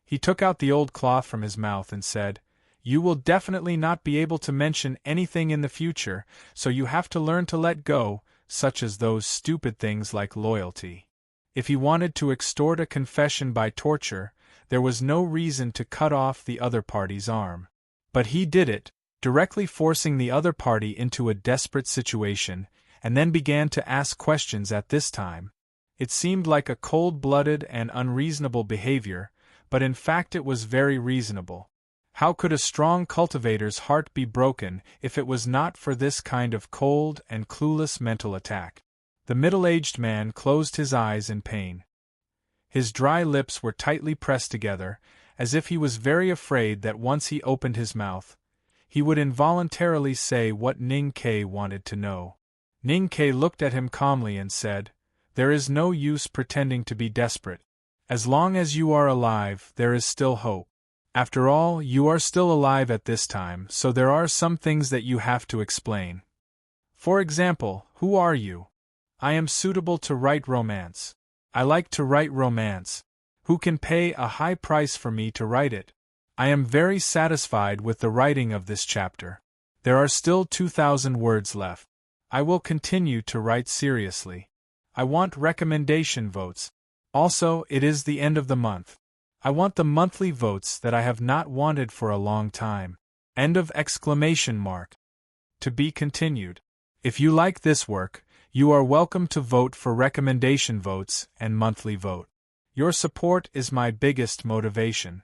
A: He took out the old cloth from his mouth and said, You will definitely not be able to mention anything in the future, so you have to learn to let go, such as those stupid things like loyalty. If he wanted to extort a confession by torture, there was no reason to cut off the other party's arm. But he did it, directly forcing the other party into a desperate situation, and then began to ask questions at this time. It seemed like a cold-blooded and unreasonable behavior, but in fact it was very reasonable. How could a strong cultivator's heart be broken if it was not for this kind of cold and clueless mental attack? The middle-aged man closed his eyes in pain. His dry lips were tightly pressed together, as if he was very afraid that once he opened his mouth, he would involuntarily say what Ning Ke wanted to know. Ning Ke looked at him calmly and said, There is no use pretending to be desperate. As long as you are alive, there is still hope. After all, you are still alive at this time, so there are some things that you have to explain. For example, who are you? I am suitable to write romance. I like to write romance. Who can pay a high price for me to write it? I am very satisfied with the writing of this chapter. There are still 2,000 words left. I will continue to write seriously. I want recommendation votes. Also, it is the end of the month. I want the monthly votes that I have not wanted for a long time. End of exclamation mark. To be continued. If you like this work, you are welcome to vote for recommendation votes and monthly vote. Your support is my biggest motivation.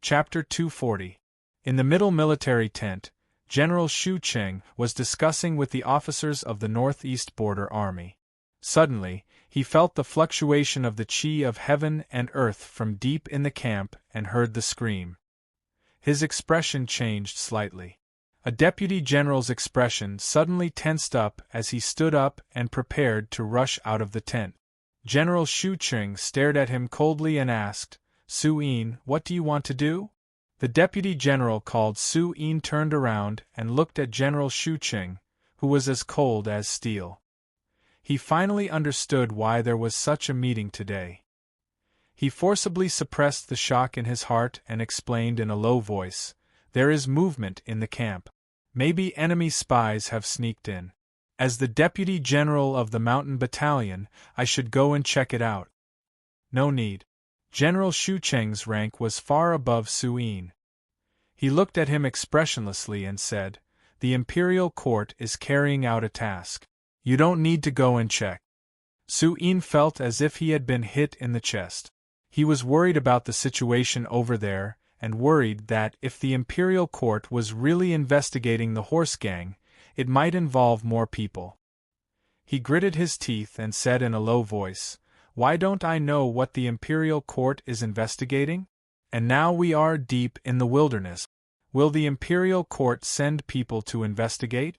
A: Chapter 240. In the middle military tent, General Xu Cheng was discussing with the officers of the Northeast Border Army. Suddenly, he felt the fluctuation of the chi of heaven and earth from deep in the camp and heard the scream. His expression changed slightly. A deputy general's expression suddenly tensed up as he stood up and prepared to rush out of the tent. General Xu Cheng stared at him coldly and asked, Su Yin, what do you want to do? The deputy general called Su Yin turned around and looked at General Xu Cheng, who was as cold as steel. He finally understood why there was such a meeting today. He forcibly suppressed the shock in his heart and explained in a low voice, There is movement in the camp. Maybe enemy spies have sneaked in. As the deputy general of the mountain battalion, I should go and check it out. No need. General Xu Cheng's rank was far above Su Yin. He looked at him expressionlessly and said, The imperial court is carrying out a task. You don't need to go and check. Su Yin felt as if he had been hit in the chest. He was worried about the situation over there, and worried that if the imperial court was really investigating the horse gang, it might involve more people. He gritted his teeth and said in a low voice, Why don't I know what the Imperial Court is investigating? And now we are deep in the wilderness. Will the Imperial Court send people to investigate?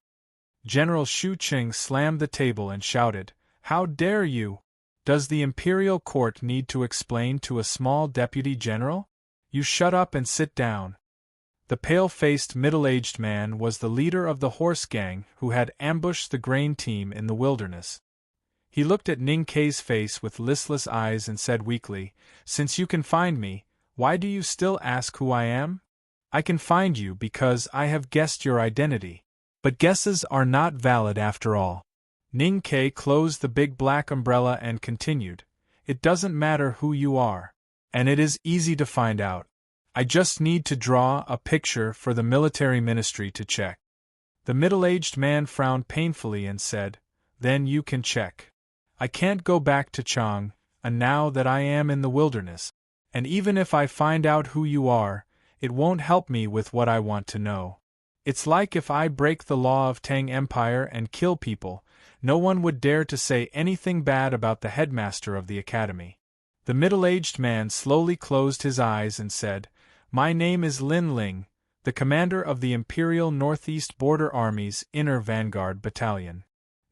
A: General Shu Qing slammed the table and shouted, "How dare you! Does the Imperial Court need to explain to a small deputy general? You shut up and sit down." The pale-faced middle-aged man was the leader of the horse gang who had ambushed the grain team in the wilderness. He looked at Ning Kei's face with listless eyes and said weakly, "Since you can find me, why do you still ask who I am? I can find you because I have guessed your identity. But guesses are not valid after all." Ning Kei closed the big black umbrella and continued, "It doesn't matter who you are. And it is easy to find out. I just need to draw a picture for the military ministry to check." The middle-aged man frowned painfully and said, "Then you can check. I can't go back to Chang, and now that I am in the wilderness. And even if I find out who you are, it won't help me with what I want to know. It's like if I break the law of Tang Empire and kill people, no one would dare to say anything bad about the headmaster of the academy." The middle-aged man slowly closed his eyes and said, "My name is Lin Ling, the commander of the Imperial Northeast Border Army's Inner Vanguard Battalion."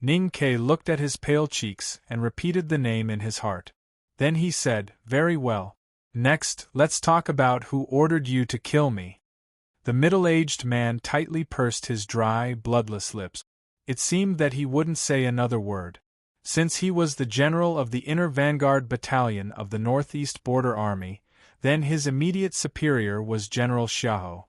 A: Ning Kei looked at his pale cheeks and repeated the name in his heart. Then he said, "Very well. Next, let's talk about who ordered you to kill me." The middle-aged man tightly pursed his dry, bloodless lips. It seemed that he wouldn't say another word. Since he was the general of the Inner Vanguard Battalion of the Northeast Border Army, then his immediate superior was General Xiahou.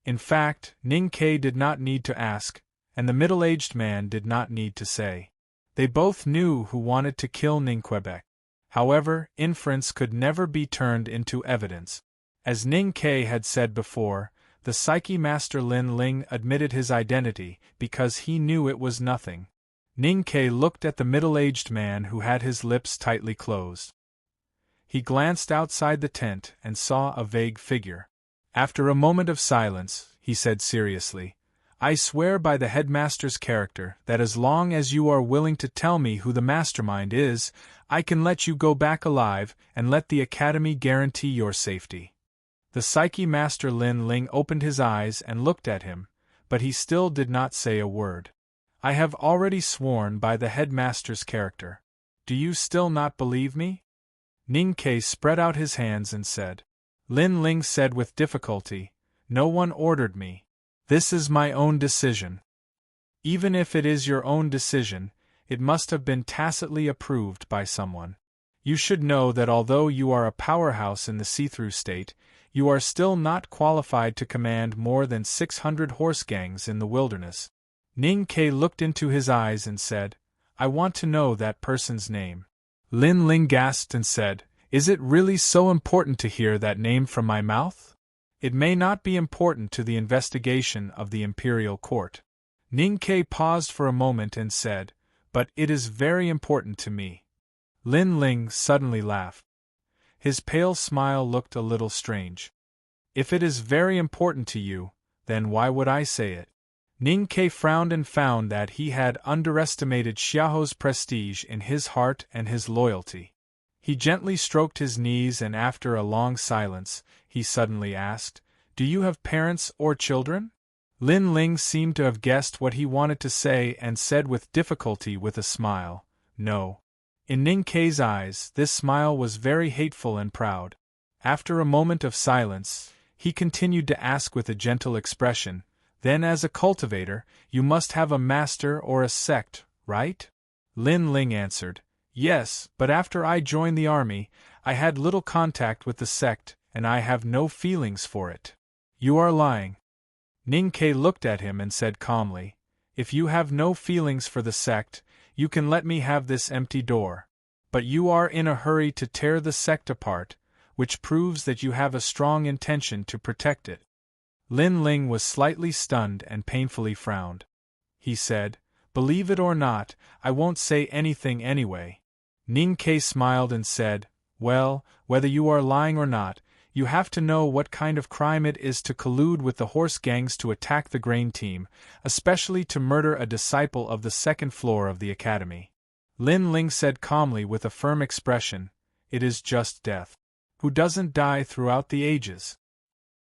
A: In fact, Ning Kei did not need to ask, and the middle-aged man did not need to say. They both knew who wanted to kill Ning Quebec. However, inference could never be turned into evidence. As Ning Kei had said before, the Psyche Master Lin Ling admitted his identity because he knew it was nothing. Ning Kei looked at the middle-aged man who had his lips tightly closed. He glanced outside the tent and saw a vague figure. After a moment of silence, he said seriously, "I swear by the headmaster's character that as long as you are willing to tell me who the mastermind is, I can let you go back alive and let the academy guarantee your safety." The Psyche Master Lin Ling opened his eyes and looked at him, but he still did not say a word. "I have already sworn by the headmaster's character. Do you still not believe me?" Ning Kei spread out his hands and said. Lin Ling said with difficulty, "No one ordered me. This is my own decision." "Even if it is your own decision, it must have been tacitly approved by someone. You should know that although you are a powerhouse in the see-through state, you are still not qualified to command more than 600 horse gangs in the wilderness." Ning Kei looked into his eyes and said, "I want to know that person's name." Lin Ling gasped and said, "Is it really so important to hear that name from my mouth?" "It may not be important to the investigation of the Imperial Court." Ning Kei paused for a moment and said, "But it is very important to me." Lin Ling suddenly laughed. His pale smile looked a little strange. "If it is very important to you, then why would I say it?" Ning Kei frowned and found that he had underestimated Xiaohu's prestige in his heart and his loyalty. He gently stroked his knees and after a long silence, he suddenly asked, "Do you have parents or children?" Lin Ling seemed to have guessed what he wanted to say and said with difficulty with a smile, "No." In Ning Kei's eyes, this smile was very hateful and proud. After a moment of silence, he continued to ask with a gentle expression, "Then as a cultivator, you must have a master or a sect, right?" Lin Ling answered, "Yes, but after I joined the army, I had little contact with the sect, and I have no feelings for it." "You are lying." Ning Kei looked at him and said calmly, "If you have no feelings for the sect, you can let me have this empty door. But you are in a hurry to tear the sect apart, which proves that you have a strong intention to protect it." Lin Ling was slightly stunned and painfully frowned. He said, "Believe it or not, I won't say anything anyway." Ning Kei smiled and said, "Well, whether you are lying or not, you have to know what kind of crime it is to collude with the horse gangs to attack the grain team, especially to murder a disciple of the second floor of the academy." Lin Ling said calmly with a firm expression, "It is just death. Who doesn't die throughout the ages?"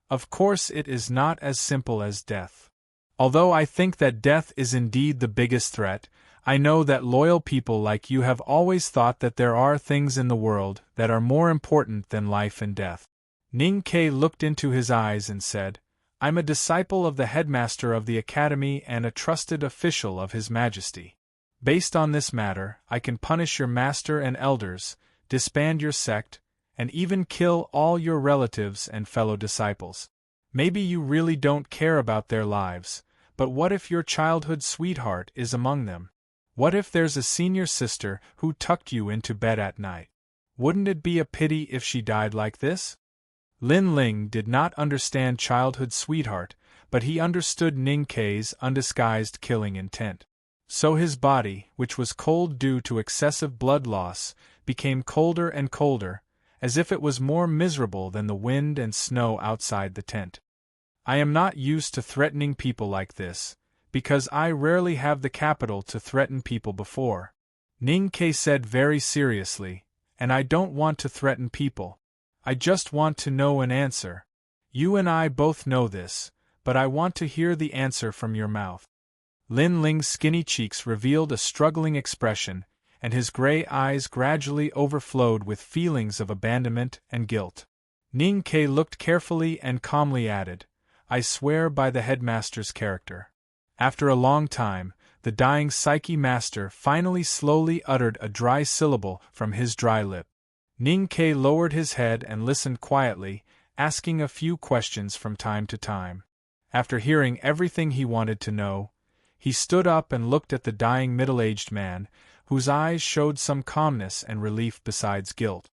A: Of course it is not as simple as death. Although I think that death is indeed the biggest threat, I know that loyal people like you have always thought that there are things in the world that are more important than life and death. Ning Ke looked into his eyes and said, "I'm a disciple of the headmaster of the academy and a trusted official of His Majesty. Based on this matter, I can punish your master and elders, disband your sect, and even kill all your relatives and fellow disciples. Maybe you really don't care about their lives, but what if your childhood sweetheart is among them? What if there's a senior sister who tucked you into bed at night? Wouldn't it be a pity if she died like this?" Lin Ling did not understand childhood sweetheart, but he understood Ning Ke's undisguised killing intent. So his body, which was cold due to excessive blood loss, became colder and colder, as if it was more miserable than the wind and snow outside the tent. "I am not used to threatening people like this, because I rarely have the capital to threaten people before," Ning Ke said very seriously, "and I don't want to threaten people. I just want to know an answer. You and I both know this, but I want to hear the answer from your mouth." Lin Ling's skinny cheeks revealed a struggling expression, and his gray eyes gradually overflowed with feelings of abandonment and guilt. Ning Ke looked carefully and calmly added, "I swear by the headmaster's character." After a long time, the dying Psyche master finally slowly uttered a dry syllable from his dry lip. Ning Ke lowered his head and listened quietly, asking a few questions from time to time. After hearing everything he wanted to know, he stood up and looked at the dying middle-aged man, whose eyes showed some calmness and relief besides guilt.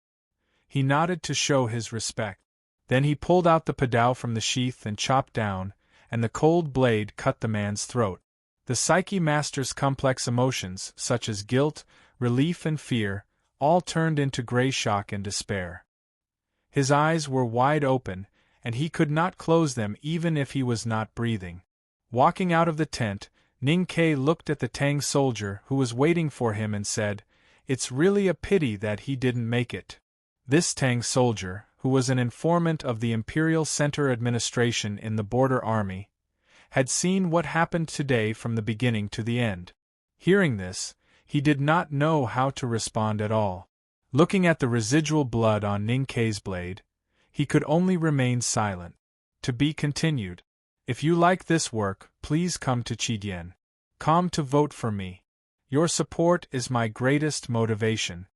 A: He nodded to show his respect. Then he pulled out the padao from the sheath and chopped down, and the cold blade cut the man's throat. The Psyche master's complex emotions, such as guilt, relief and fear, all turned into gray shock and despair. His eyes were wide open, and he could not close them even if he was not breathing. Walking out of the tent, Ning Ke looked at the Tang soldier who was waiting for him and said, "It's really a pity that he didn't make it." This Tang soldier, who was an informant of the Imperial Center Administration in the Border Army, had seen what happened today from the beginning to the end. Hearing this, he did not know how to respond at all. Looking at the residual blood on Ning Ke's blade, he could only remain silent. To be continued. If you like this work, please come to Chidien.com to vote for me. Your support is my greatest motivation.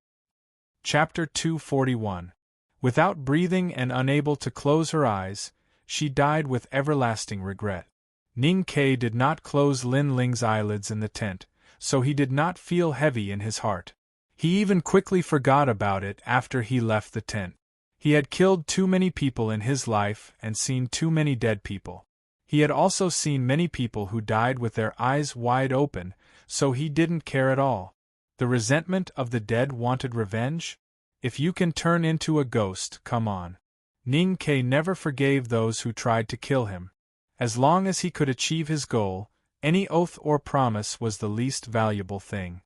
A: Chapter 241. Without breathing and unable to close her eyes, she died with everlasting regret. Ning Ke did not close Lin Ling's eyelids in the tent, so he did not feel heavy in his heart. He even quickly forgot about it after he left the tent. He had killed too many people in his life and seen too many dead people. He had also seen many people who died with their eyes wide open, so he didn't care at all. The resentment of the dead wanted revenge? If you can turn into a ghost, come on. Ning Ke never forgave those who tried to kill him. As long as he could achieve his goal, any oath or promise was the least valuable thing.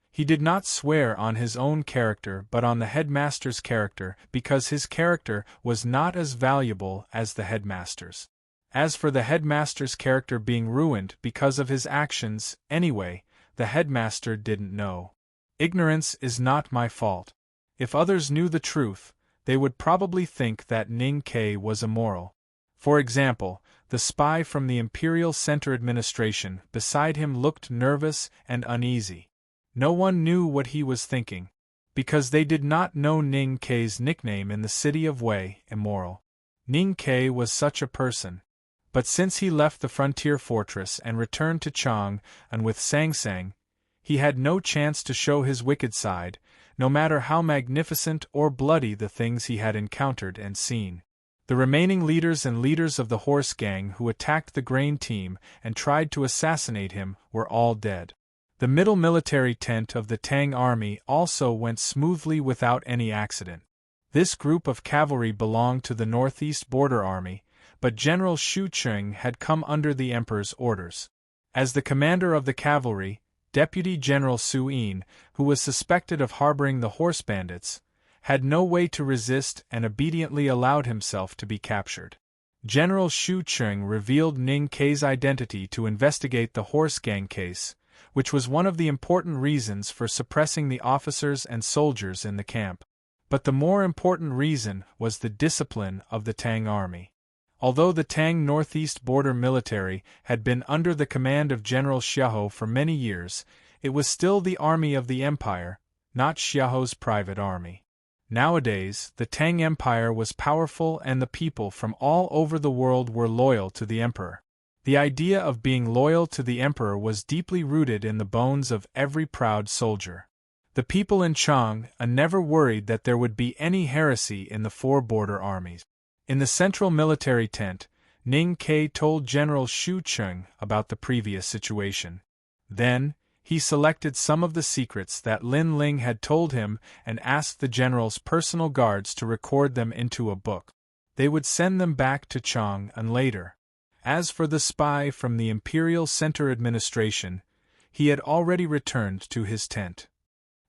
A: He did not swear on his own character but on the headmaster's character because his character was not as valuable as the headmaster's. As for the headmaster's character being ruined because of his actions, anyway, the headmaster didn't know. Ignorance is not my fault. If others knew the truth, they would probably think that Ning Ke was immoral. For example, the spy from the Imperial Center Administration beside him looked nervous and uneasy. No one knew what he was thinking, because they did not know Ning Ke's nickname in the city of Wei, immoral. Ning Ke was such a person. But since he left the frontier fortress and returned to Chang, and with Sang Sang, he had no chance to show his wicked side, no matter how magnificent or bloody the things he had encountered and seen. The remaining leaders and leaders of the horse gang who attacked the grain team and tried to assassinate him were all dead. The middle military tent of the Tang army also went smoothly without any accident. This group of cavalry belonged to the Northeast Border Army, but General Shu Cheng had come under the Emperor's orders. As the commander of the cavalry, Deputy General Suin, who was suspected of harboring the horse bandits, had no way to resist and obediently allowed himself to be captured. General Xu Cheng revealed Ning Kei's identity to investigate the horse gang case, which was one of the important reasons for suppressing the officers and soldiers in the camp. But the more important reason was the discipline of the Tang army. Although the Tang Northeast Border Military had been under the command of General Xiahou for many years, it was still the army of the empire, not Xiahou's private army. Nowadays, the Tang Empire was powerful and the people from all over the world were loyal to the emperor. The idea of being loyal to the emperor was deeply rooted in the bones of every proud soldier. The people in Chang'an never worried that there would be any heresy in the four border armies. In the central military tent, Ning Kei told General Xu Cheng about the previous situation. Then, he selected some of the secrets that Lin Ling had told him and asked the general's personal guards to record them into a book. They would send them back to Chang'an later. As for the spy from the Imperial Center Administration, he had already returned to his tent.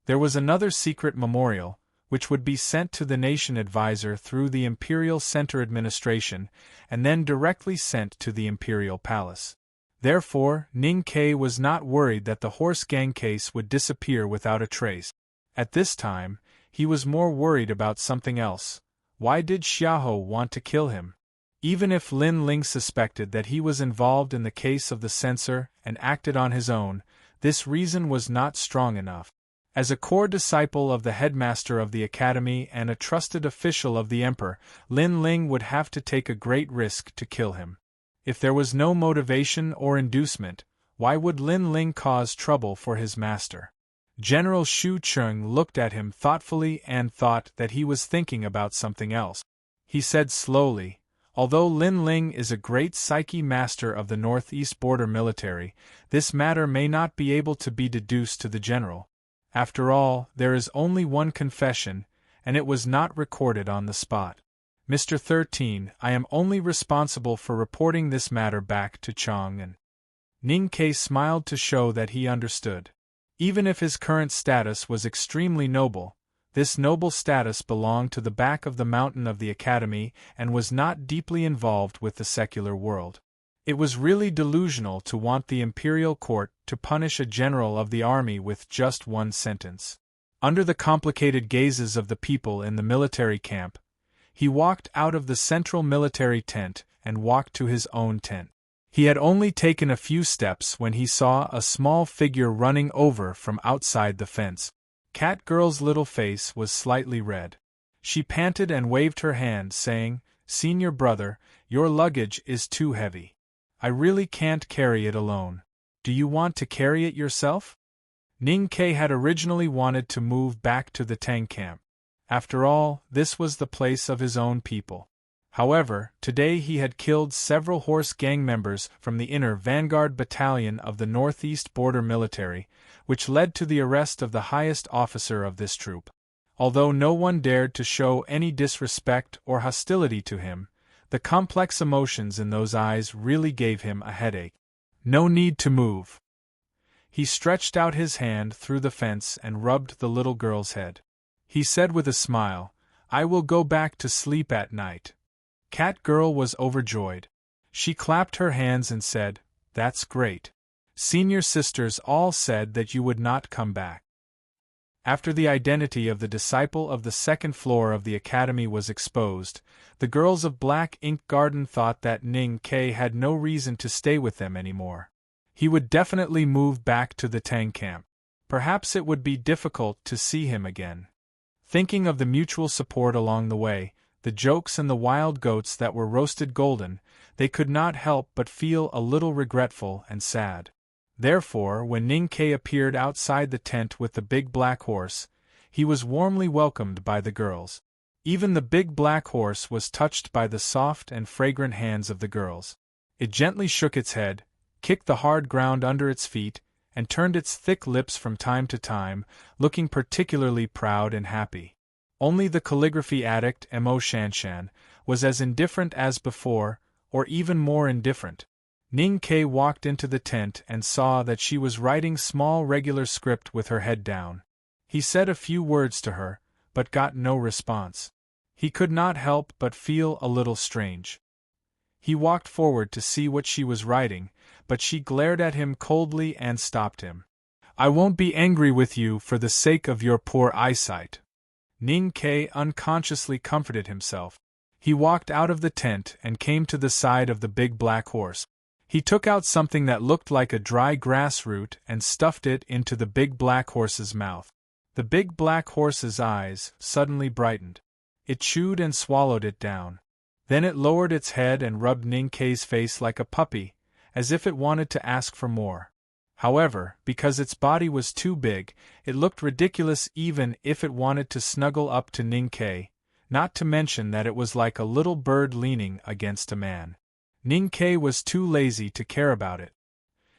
A: There was another secret memorial, which would be sent to the nation advisor through the Imperial Center Administration and then directly sent to the Imperial Palace. Therefore, Ning Kei was not worried that the horse gang case would disappear without a trace. At this time, he was more worried about something else. Why did Xiahou want to kill him? Even if Lin Ling suspected that he was involved in the case of the censor and acted on his own, this reason was not strong enough. As a core disciple of the headmaster of the academy and a trusted official of the emperor, Lin Ling would have to take a great risk to kill him. If there was no motivation or inducement, why would Lin Ling cause trouble for his master? General Xu Cheng looked at him thoughtfully and thought that he was thinking about something else. He said slowly, "Although Lin Ling is a great psyche master of the Northeast Border Military, this matter may not be able to be deduced to the general. After all, there is only one confession, and it was not recorded on the spot. Mr. 13, I am only responsible for reporting this matter back to Chang'an." Ning Kei smiled to show that he understood. Even if his current status was extremely noble, this noble status belonged to the back of the mountain of the academy and was not deeply involved with the secular world. It was really delusional to want the imperial court to punish a general of the army with just one sentence. Under the complicated gazes of the people in the military camp, he walked out of the central military tent and walked to his own tent. He had only taken a few steps when he saw a small figure running over from outside the fence. Cat Girl's little face was slightly red. She panted and waved her hand, saying, "Senior brother, your luggage is too heavy. I really can't carry it alone. Do you want to carry it yourself?" Ning Kei had originally wanted to move back to the Tang camp. After all, this was the place of his own people. However, today he had killed several horse gang members from the inner vanguard battalion of the Northeast Border Military, which led to the arrest of the highest officer of this troop. Although no one dared to show any disrespect or hostility to him, the complex emotions in those eyes really gave him a headache. "No need to move." He stretched out his hand through the fence and rubbed the little girl's head. He said with a smile, "I will go back to sleep at night." Cat Girl was overjoyed. She clapped her hands and said, "That's great. Senior sisters all said that you would not come back." After the identity of the disciple of the second floor of the academy was exposed, the girls of Black Ink Garden thought that Ning Kei had no reason to stay with them anymore. He would definitely move back to the Tang camp. Perhaps it would be difficult to see him again. Thinking of the mutual support along the way, the jokes and the wild goats that were roasted golden, they could not help but feel a little regretful and sad. Therefore, when Ning Kei appeared outside the tent with the big black horse, he was warmly welcomed by the girls. Even the big black horse was touched by the soft and fragrant hands of the girls. It gently shook its head, kicked the hard ground under its feet, and turned its thick lips from time to time, looking particularly proud and happy. Only the calligraphy addict Mo Shanshan was as indifferent as before, or even more indifferent. Ning Ke walked into the tent and saw that she was writing small regular script with her head down. He said a few words to her, but got no response. He could not help but feel a little strange. He walked forward to see what she was writing, but she glared at him coldly and stopped him. I won't be angry with you for the sake of your poor eyesight. Ning Ke unconsciously comforted himself. He walked out of the tent and came to the side of the big black horse. He took out something that looked like a dry grass root and stuffed it into the big black horse's mouth. The big black horse's eyes suddenly brightened. It chewed and swallowed it down. Then it lowered its head and rubbed Ning Ke's face like a puppy, as if it wanted to ask for more. However, because its body was too big, it looked ridiculous even if it wanted to snuggle up to Ning Ke, not to mention that it was like a little bird leaning against a man. Ning Ke was too lazy to care about it.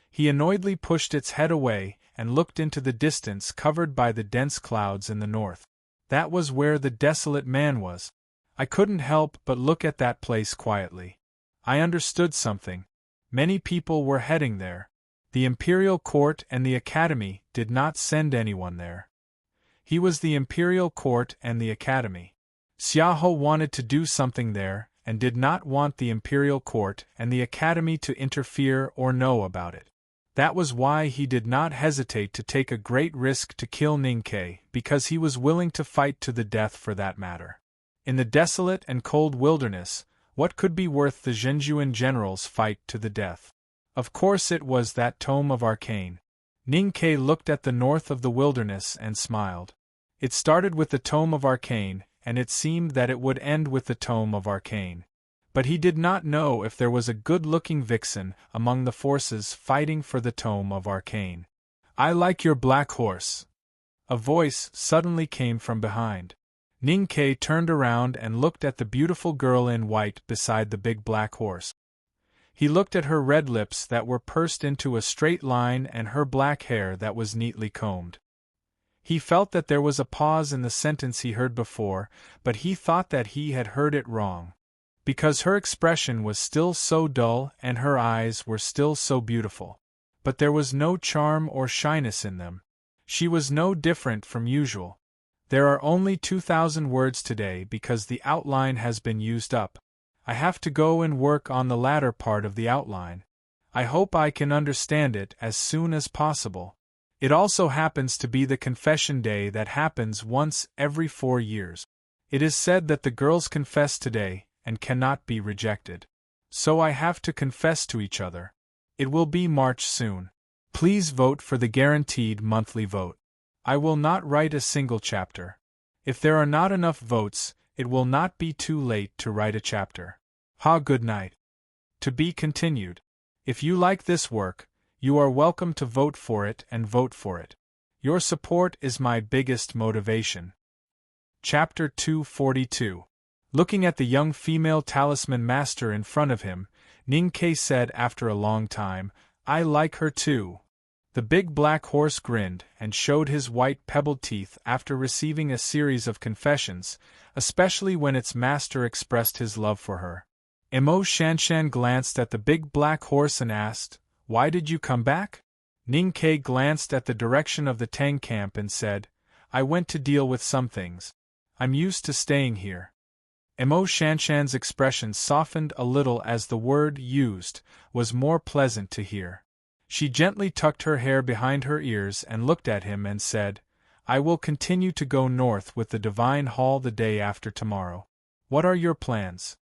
A: He annoyedly pushed its head away and looked into the distance covered by the dense clouds in the north. That was where the desolate man was. I couldn't help but look at that place quietly. I understood something. Many people were heading there. The imperial court and the academy did not send anyone there. He was the imperial court and the academy. Xiaohe wanted to do something there and did not want the imperial court and the academy to interfere or know about it. That was why he did not hesitate to take a great risk to kill Ning Ke, because he was willing to fight to the death for that matter. In the desolate and cold wilderness, what could be worth the Zhenjuan general's fight to the death? Of course it was that tome of arcane. Ning Ke looked at the north of the wilderness and smiled. It started with the tome of arcane, and it seemed that it would end with the tome of arcane. But he did not know if there was a good-looking vixen among the forces fighting for the tome of arcane. I like your black horse. A voice suddenly came from behind. Ning Ke turned around and looked at the beautiful girl in white beside the big black horse. He looked at her red lips that were pursed into a straight line and her black hair that was neatly combed. He felt that there was a pause in the sentence he heard before, but he thought that he had heard it wrong. Because her expression was still so dull and her eyes were still so beautiful. But there was no charm or shyness in them. She was no different from usual. There are only 2,000 words today because the outline has been used up. I have to go and work on the latter part of the outline. I hope I can understand it as soon as possible. It also happens to be the confession day that happens once every 4 years. It is said that the girls confess today and cannot be rejected. So I have to confess to each other. It will be March soon. Please vote for the guaranteed monthly vote. I will not write a single chapter. If there are not enough votes, it will not be too late to write a chapter. Good night. To be continued. If you like this work, you are welcome to vote for it and vote for it. Your support is my biggest motivation. Chapter 242. Looking at the young female talisman master in front of him, Ning Ke said after a long time, I like her too. The big black horse grinned and showed his white pebbled teeth after receiving a series of confessions, especially when its master expressed his love for her. Emo Shanshan glanced at the big black horse and asked, Why did you come back? Ning Ke glanced at the direction of the Tang camp and said, I went to deal with some things. I'm used to staying here. Emo Shanshan's expression softened a little as the word used was more pleasant to hear. She gently tucked her hair behind her ears and looked at him and said, I will continue to go north with the Divine Hall the day after tomorrow. What are your plans?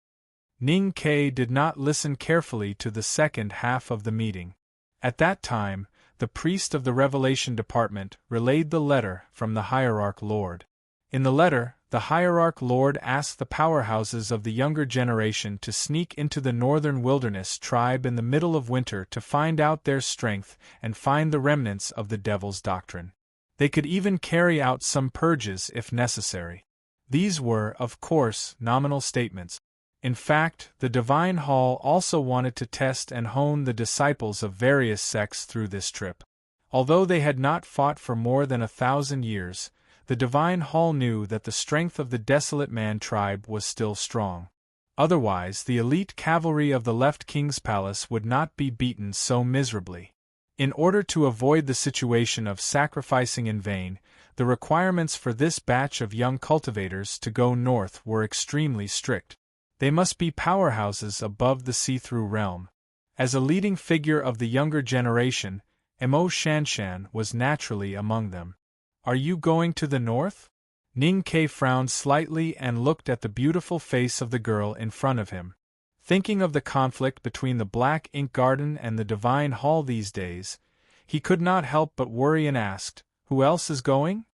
A: Ning Ke did not listen carefully to the second half of the meeting. At that time, the priest of the Revelation Department relayed the letter from the Hierarch Lord. In the letter, the Hierarch Lord asked the powerhouses of the younger generation to sneak into the northern wilderness tribe in the middle of winter to find out their strength and find the remnants of the devil's doctrine. They could even carry out some purges if necessary. These were, of course, nominal statements. In fact, the Divine Hall also wanted to test and hone the disciples of various sects through this trip. Although they had not fought for more than 1,000 years, the Divine Hall knew that the strength of the Desolate Man tribe was still strong. Otherwise, the elite cavalry of the left king's palace would not be beaten so miserably. In order to avoid the situation of sacrificing in vain, the requirements for this batch of young cultivators to go north were extremely strict. They must be powerhouses above the see-through realm. As a leading figure of the younger generation, Emo Shanshan was naturally among them. "Are you going to the north?" Ning Ke frowned slightly and looked at the beautiful face of the girl in front of him. Thinking of the conflict between the Black Ink Garden and the Divine Hall these days, he could not help but worry and asked, "Who else is going?"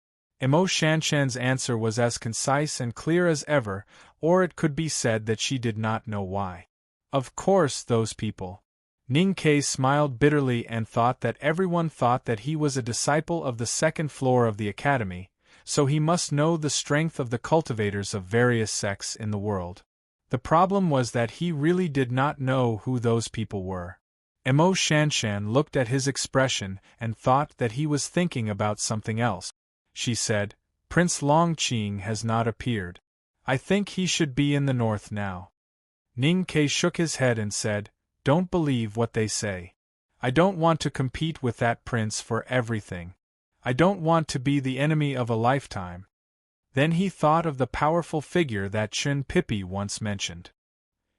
A: Emo Shanshan's answer was as concise and clear as ever, or it could be said that she did not know why. Of course, those people. Ning Ke smiled bitterly and thought that everyone thought that he was a disciple of the second floor of the academy, so he must know the strength of the cultivators of various sects in the world. The problem was that he really did not know who those people were. Emo Shanshan looked at his expression and thought that he was thinking about something else. She said, "Prince Longqing has not appeared. I think he should be in the north now." Ning Ke shook his head and said, "Don't believe what they say. I don't want to compete with that prince for everything. I don't want to be the enemy of a lifetime." Then he thought of the powerful figure that Chun Pippi once mentioned.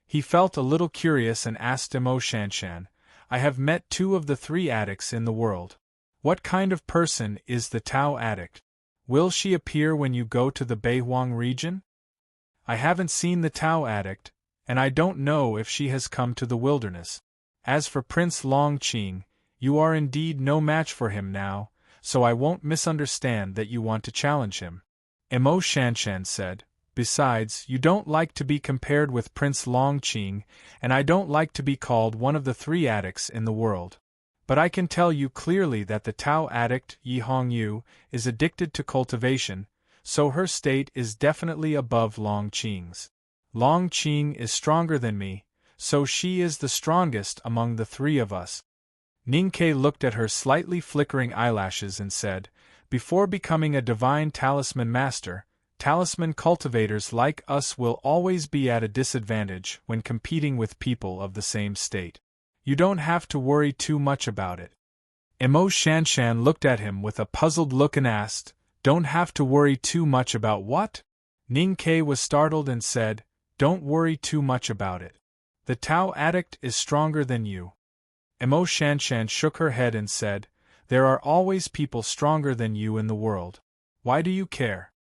A: He felt a little curious and asked Emo Shanshan, "I have met 2 of the 3 addicts in the world. What kind of person is the Tao addict? Will she appear when you go to the Beihuang region?" "I haven't seen the Tao addict, and I don't know if she has come to the wilderness. As for Prince Longqing, you are indeed no match for him now, so I won't misunderstand that you want to challenge him." Emo Shanshan said, "Besides, you don't like to be compared with Prince Longqing, and I don't like to be called one of the 3 addicts in the world. But I can tell you clearly that the Tao addict, Yi Hongyu, is addicted to cultivation, so her state is definitely above Longqing's. Longqing is stronger than me, so she is the strongest among the 3 of us." Ning Ke looked at her slightly flickering eyelashes and said, "Before becoming a divine talisman master, talisman cultivators like us will always be at a disadvantage when competing with people of the same state. You don't have to worry too much about it." Emo Shanshan looked at him with a puzzled look and asked, "Don't have to worry too much about what?" Ning Ke was startled and said, "Don't worry too much about it. The Tao addict is stronger than you." Emo Shanshan shook her head and said, "There are always people stronger than you in the world. Why do you care?"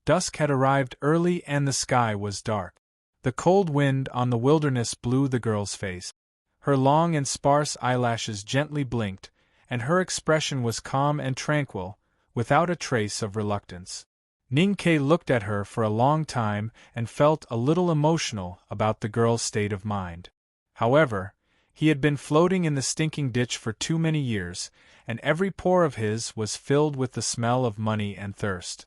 A: Dusk had arrived early and the sky was dark. The cold wind on the wilderness blew the girl's face. Her long and sparse eyelashes gently blinked, and her expression was calm and tranquil, without a trace of reluctance. Ning Ke looked at her for a long time and felt a little emotional about the girl's state of mind. However, he had been floating in the stinking ditch for too many years, and every pore of his was filled with the smell of money and thirst.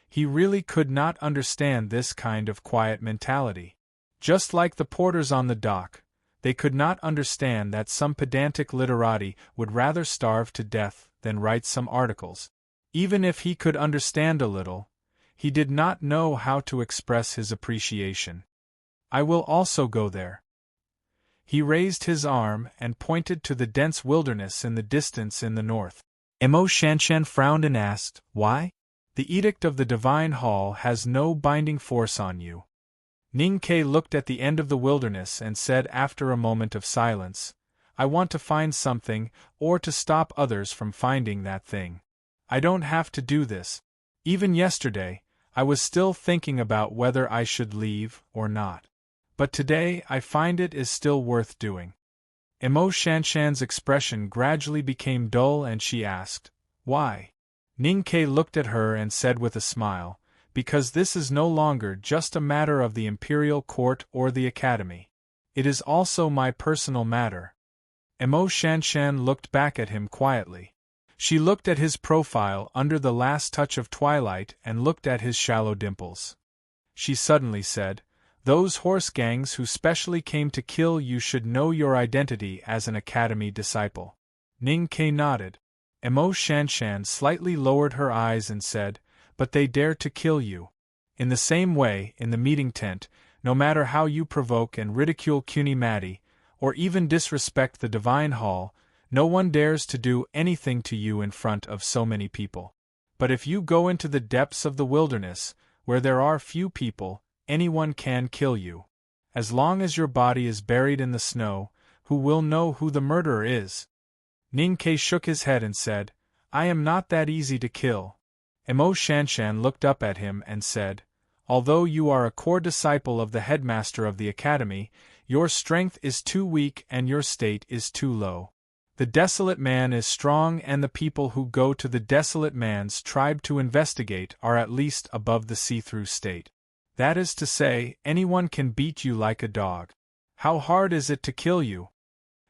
A: He really could not understand this kind of quiet mentality. Just like the porters on the dock, they could not understand that some pedantic literati would rather starve to death than write some articles. Even if he could understand a little, he did not know how to express his appreciation. "I will also go there." He raised his arm and pointed to the dense wilderness in the distance in the north. Emo Shanshan frowned and asked, "Why?" "The edict of the Divine Hall has no binding force on you." Ning Ke looked at the end of the wilderness and said after a moment of silence, "I want to find something, or to stop others from finding that thing. I don't have to do this. Even yesterday, I was still thinking about whether I should leave or not. But today I find it is still worth doing." Emo Shanshan's expression gradually became dull and she asked, "Why?" Ning Ke looked at her and said with a smile, "Because this is no longer just a matter of the imperial court or the academy. It is also my personal matter." Emo Shanshan looked back at him quietly. She looked at his profile under the last touch of twilight and looked at his shallow dimples. She suddenly said, "Those horse gangs who specially came to kill you should know your identity as an academy disciple." Ning Ke nodded. Emo Shanshan slightly lowered her eyes and said, "But they dare to kill you." In the same way, in the meeting tent, no matter how you provoke and ridicule Cuny Matty, or even disrespect the divine hall, no one dares to do anything to you in front of so many people. But if you go into the depths of the wilderness, where there are few people, anyone can kill you. As long as your body is buried in the snow, who will know who the murderer is? Ning-Ke shook his head and said, I am not that easy to kill. Emo Shanshan looked up at him and said, Although you are a core disciple of the headmaster of the academy, your strength is too weak and your state is too low. The desolate man is strong and the people who go to the desolate man's tribe to investigate are at least above the see-through state. That is to say, anyone can beat you like a dog. How hard is it to kill you?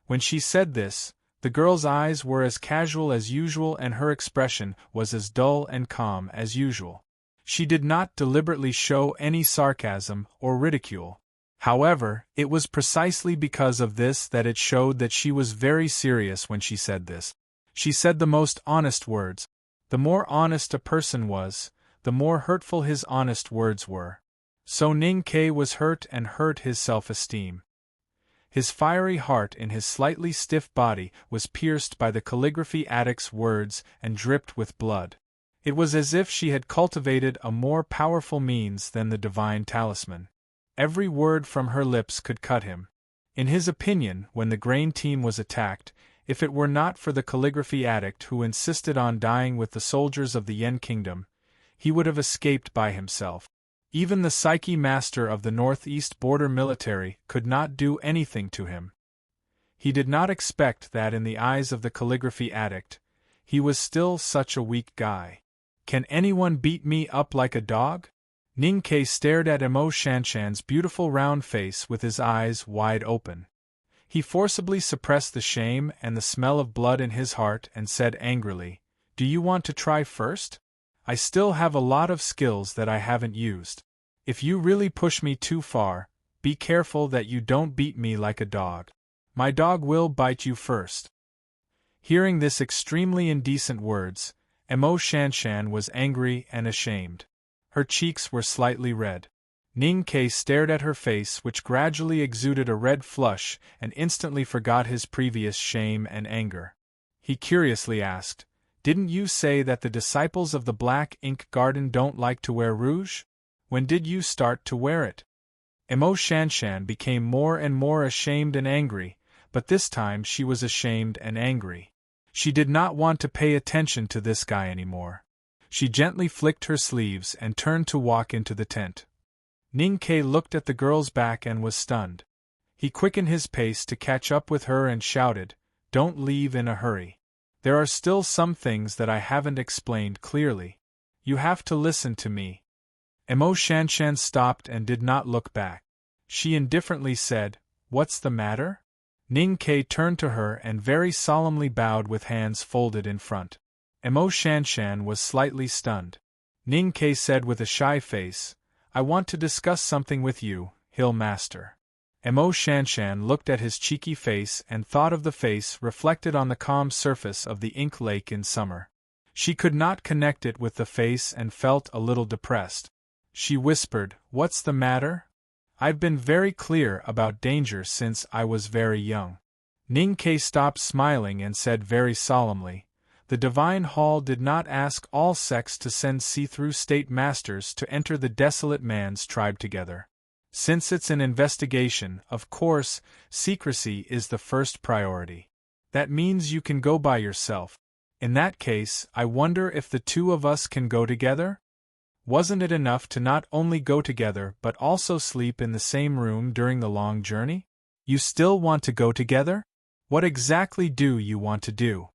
A: When she said this, the girl's eyes were as casual as usual and her expression was as dull and calm as usual. She did not deliberately show any sarcasm or ridicule. However, it was precisely because of this that it showed that she was very serious when she said this. She said the most honest words. The more honest a person was, the more hurtful his honest words were. So Ning-Ke was hurt and hurt his self-esteem. His fiery heart in his slightly stiff body was pierced by the calligraphy addict's words and dripped with blood. It was as if she had cultivated a more powerful means than the divine talisman. Every word from her lips could cut him. In his opinion, when the grain team was attacked, if it were not for the calligraphy addict who insisted on dying with the soldiers of the Yen Kingdom, he would have escaped by himself. Even the Psyche Master of the Northeast Border Military could not do anything to him. He did not expect that in the eyes of the calligraphy addict, he was still such a weak guy. Can anyone beat me up like a dog? Ning-Ke stared at Emo Shanshan's beautiful round face with his eyes wide open. He forcibly suppressed the shame and the smell of blood in his heart and said angrily, Do you want to try first? I still have a lot of skills that I haven't used. If you really push me too far, be careful that you don't beat me like a dog. My dog will bite you first. Hearing this extremely indecent words, Emo Shanshan was angry and ashamed. Her cheeks were slightly red. Ning-Ke stared at her face, which gradually exuded a red flush, and instantly forgot his previous shame and anger. He curiously asked, Didn't you say that the disciples of the Black Ink Garden don't like to wear rouge? When did you start to wear it? Emo Shanshan became more and more ashamed and angry, but this time she was ashamed and angry. She did not want to pay attention to this guy anymore. She gently flicked her sleeves and turned to walk into the tent. Ning-Ke looked at the girl's back and was stunned. He quickened his pace to catch up with her and shouted, Don't leave in a hurry. There are still some things that I haven't explained clearly. You have to listen to me. Emo Shanshan stopped and did not look back. She indifferently said, What's the matter? Ning-Ke turned to her and very solemnly bowed with hands folded in front. Emo Shanshan was slightly stunned. Ning-Ke said with a shy face, I want to discuss something with you, Hill Master. Emo Shanshan looked at his cheeky face and thought of the face reflected on the calm surface of the ink lake in summer. She could not connect it with the face and felt a little depressed. She whispered, What's the matter? I've been very clear about danger since I was very young. Ning-Ke stopped smiling and said very solemnly, The Divine Hall did not ask all sects to send see-through state masters to enter the desolate man's tribe together. Since it's an investigation, of course, secrecy is the first priority. That means you can go by yourself. In that case, I wonder if the two of us can go together? Wasn't it enough to not only go together but also sleep in the same room during the long journey? You still want to go together? What exactly do you want to do?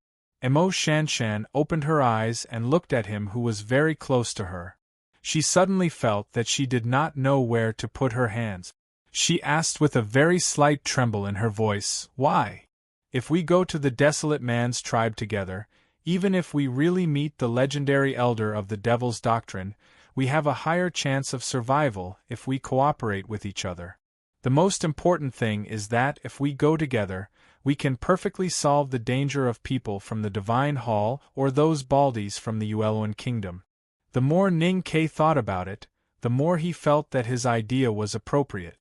A: Emo Shanshan opened her eyes and looked at him who was very close to her. She suddenly felt that she did not know where to put her hands. She asked with a very slight tremble in her voice, Why? If we go to the desolate man's tribe together, even if we really meet the legendary elder of the Devil's Doctrine, we have a higher chance of survival if we cooperate with each other. The most important thing is that if we go together, we can perfectly solve the danger of people from the Divine Hall or those Baldies from the Yueluan Kingdom. The more Ning-Ke thought about it, the more he felt that his idea was appropriate.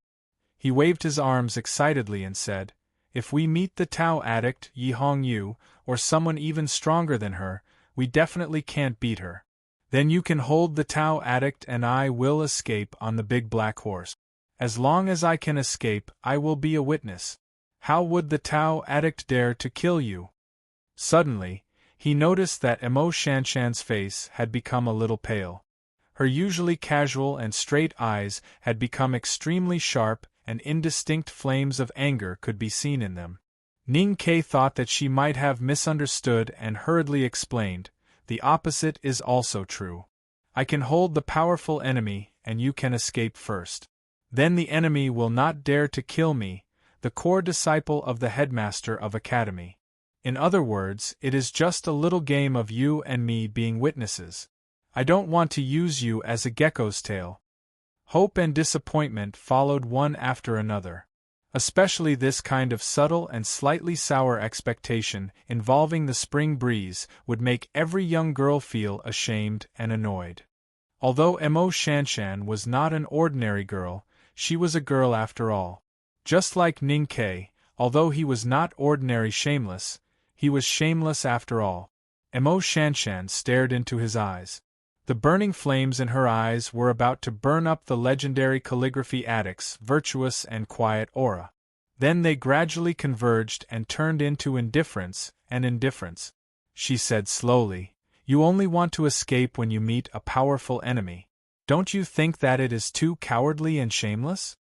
A: He waved his arms excitedly and said, "If we meet the Tao addict, Yi Hong Yu, or someone even stronger than her, we definitely can't beat her. Then you can hold the Tao addict and I will escape on the big black horse. As long as I can escape, I will be a witness. How would the Tao addict dare to kill you?" Suddenly, he noticed that Emo Shanshan's face had become a little pale. Her usually casual and straight eyes had become extremely sharp, and indistinct flames of anger could be seen in them. Ning Ke thought that she might have misunderstood and hurriedly explained, "The opposite is also true. I can hold the powerful enemy, and you can escape first. Then the enemy will not dare to kill me, the core disciple of the headmaster of Academy. In other words, it is just a little game of you and me being witnesses. I don't want to use you as a gecko's tail." Hope and disappointment followed one after another. Especially this kind of subtle and slightly sour expectation involving the spring breeze would make every young girl feel ashamed and annoyed. Although Emo Shanshan was not an ordinary girl, she was a girl after all. Just like Ning Ke, although he was not ordinary shameless, he was shameless after all. Emo Shanshan stared into his eyes. The burning flames in her eyes were about to burn up the legendary calligraphy addict's virtuous and quiet aura. Then they gradually converged and turned into indifference and indifference. She said slowly, "You only want to escape when you meet a powerful enemy. Don't you think that it is too cowardly and shameless?"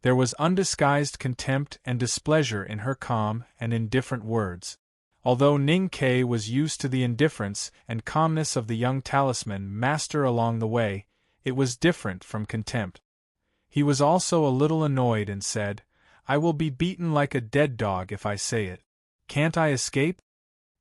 A: There was undisguised contempt and displeasure in her calm and indifferent words. Although Ning Ke was used to the indifference and calmness of the young talisman master along the way, it was different from contempt. He was also a little annoyed and said, "I will be beaten like a dead dog if I say it. Can't I escape?"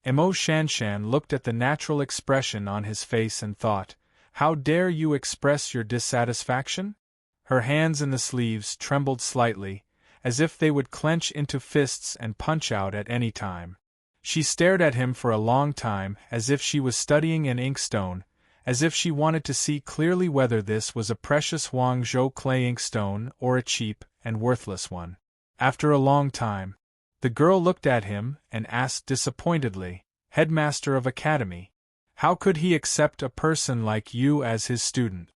A: Emo Shanshan looked at the natural expression on his face and thought, "How dare you express your dissatisfaction?" Her hands in the sleeves trembled slightly, as if they would clench into fists and punch out at any time. She stared at him for a long time as if she was studying an inkstone, as if she wanted to see clearly whether this was a precious Huangzhou clay inkstone or a cheap and worthless one. After a long time, the girl looked at him and asked disappointedly, "Headmaster of Academy, how could he accept a person like you as his student?"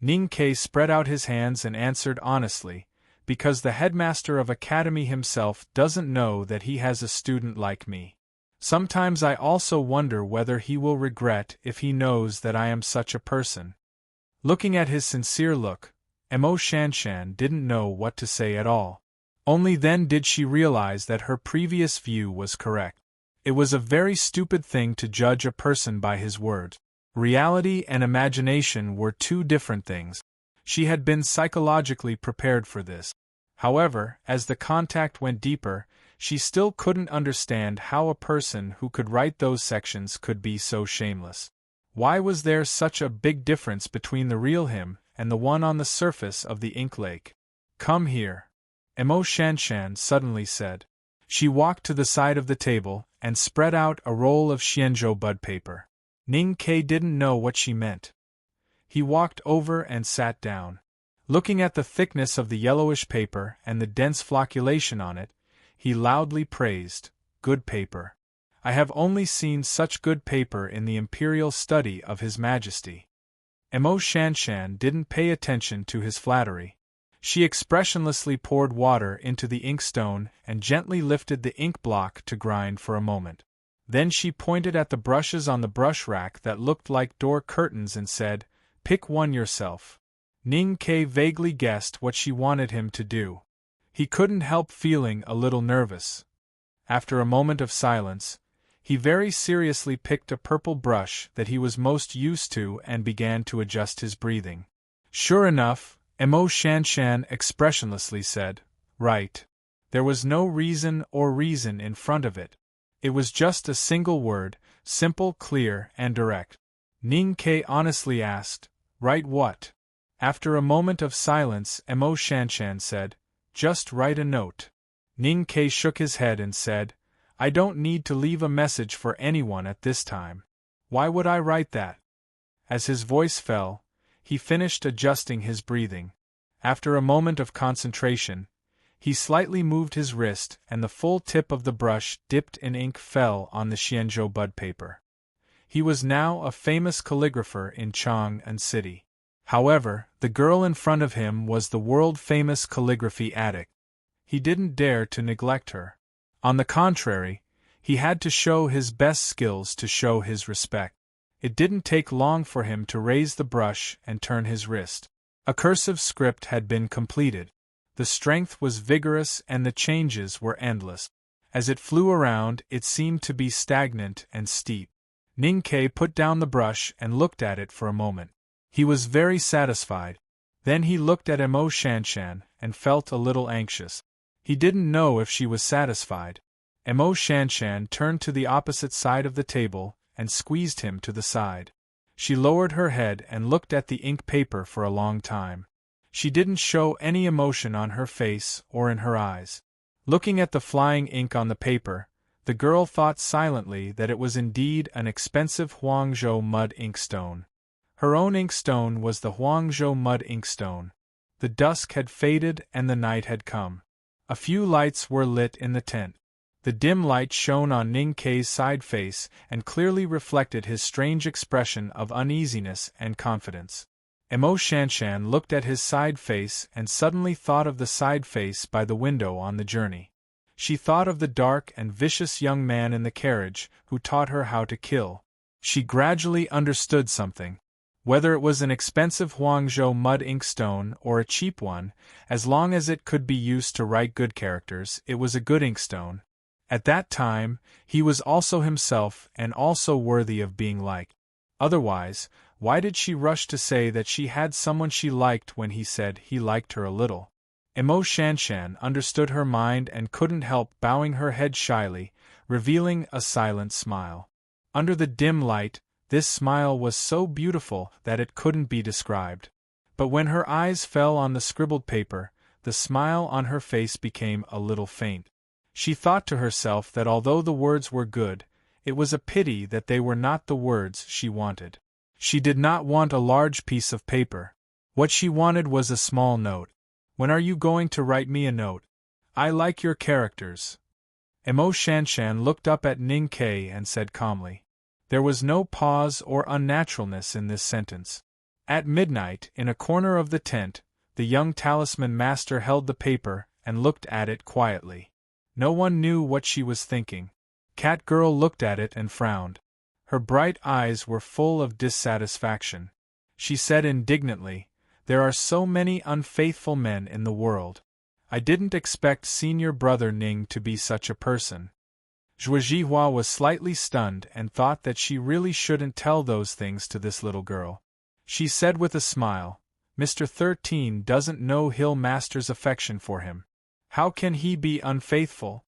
A: Ning Ke spread out his hands and answered honestly, "Because the headmaster of Academy himself doesn't know that he has a student like me. Sometimes I also wonder whether he will regret if he knows that I am such a person." Looking at his sincere look, Emo Shanshan didn't know what to say at all. Only then did she realize that her previous view was correct. It was a very stupid thing to judge a person by his word. Reality and imagination were two different things. She had been psychologically prepared for this. However, as the contact went deeper, she still couldn't understand how a person who could write those sections could be so shameless. Why was there such a big difference between the real him and the one on the surface of the ink lake? "Come here," Emo Shanshan suddenly said. She walked to the side of the table and spread out a roll of Xianzhou bud paper. Ning Ke didn't know what she meant. He walked over and sat down. Looking at the thickness of the yellowish paper and the dense flocculation on it, he loudly praised, "Good paper. I have only seen such good paper in the imperial study of His Majesty." Emo Shanshan didn't pay attention to his flattery. She expressionlessly poured water into the inkstone and gently lifted the ink block to grind for a moment. Then she pointed at the brushes on the brush rack that looked like door curtains and said, "Pick one yourself." Ning Ke vaguely guessed what she wanted him to do. He couldn't help feeling a little nervous. After a moment of silence, he very seriously picked a purple brush that he was most used to and began to adjust his breathing. Sure enough, Emo Shanshan expressionlessly said, "Right." There was no reason in front of it. It was just a single word, simple, clear, and direct. Ning Ke honestly asked, "Write what?" After a moment of silence, Emo Shanshan said, "Just write a note." Ning Ke shook his head and said, "I don't need to leave a message for anyone at this time. Why would I write that?" As his voice fell, he finished adjusting his breathing. After a moment of concentration, he slightly moved his wrist and the full tip of the brush dipped in ink fell on the xianzhou bud paper. He was now a famous calligrapher in Chang'an City. However, the girl in front of him was the world-famous calligraphy addict. He didn't dare to neglect her. On the contrary, he had to show his best skills to show his respect. It didn't take long for him to raise the brush and turn his wrist. A cursive script had been completed. The strength was vigorous and the changes were endless. As it flew around, it seemed to be stagnant and steep. Ning Ke put down the brush and looked at it for a moment. He was very satisfied. Then he looked at Emo Shanshan and felt a little anxious. He didn't know if she was satisfied. Emo Shanshan turned to the opposite side of the table and squeezed him to the side. She lowered her head and looked at the ink paper for a long time. She didn't show any emotion on her face or in her eyes. Looking at the flying ink on the paper, the girl thought silently that it was indeed an expensive Huangzhou mud inkstone. Her own inkstone was the Huangzhou mud inkstone. The dusk had faded and the night had come. A few lights were lit in the tent. The dim light shone on Ning Ke's side face and clearly reflected his strange expression of uneasiness and confidence. Emo Shanshan looked at his side face and suddenly thought of the side face by the window on the journey. She thought of the dark and vicious young man in the carriage who taught her how to kill. She gradually understood something. Whether it was an expensive Huangzhou mud inkstone or a cheap one, as long as it could be used to write good characters, it was a good inkstone. At that time, he was also himself and also worthy of being liked. Otherwise, why did she rush to say that she had someone she liked when he said he liked her a little? Emo Shanshan understood her mind and couldn't help bowing her head shyly, revealing a silent smile. Under the dim light, this smile was so beautiful that it couldn't be described. But when her eyes fell on the scribbled paper, the smile on her face became a little faint. She thought to herself that although the words were good, it was a pity that they were not the words she wanted. She did not want a large piece of paper. What she wanted was a small note. When are you going to write me a note? I like your characters. Emo Shanshan looked up at Ning Ke and said calmly. There was no pause or unnaturalness in this sentence. At midnight, in a corner of the tent, the young talisman master held the paper and looked at it quietly. No one knew what she was thinking. Cat Girl looked at it and frowned. Her bright eyes were full of dissatisfaction. She said indignantly, "There are so many unfaithful men in the world. I didn't expect Senior Brother Ning to be such a person." Zhuo Zhihua was slightly stunned and thought that she really shouldn't tell those things to this little girl. She said with a smile, "Mr. 13 doesn't know Hill Master's affection for him. How can he be unfaithful?"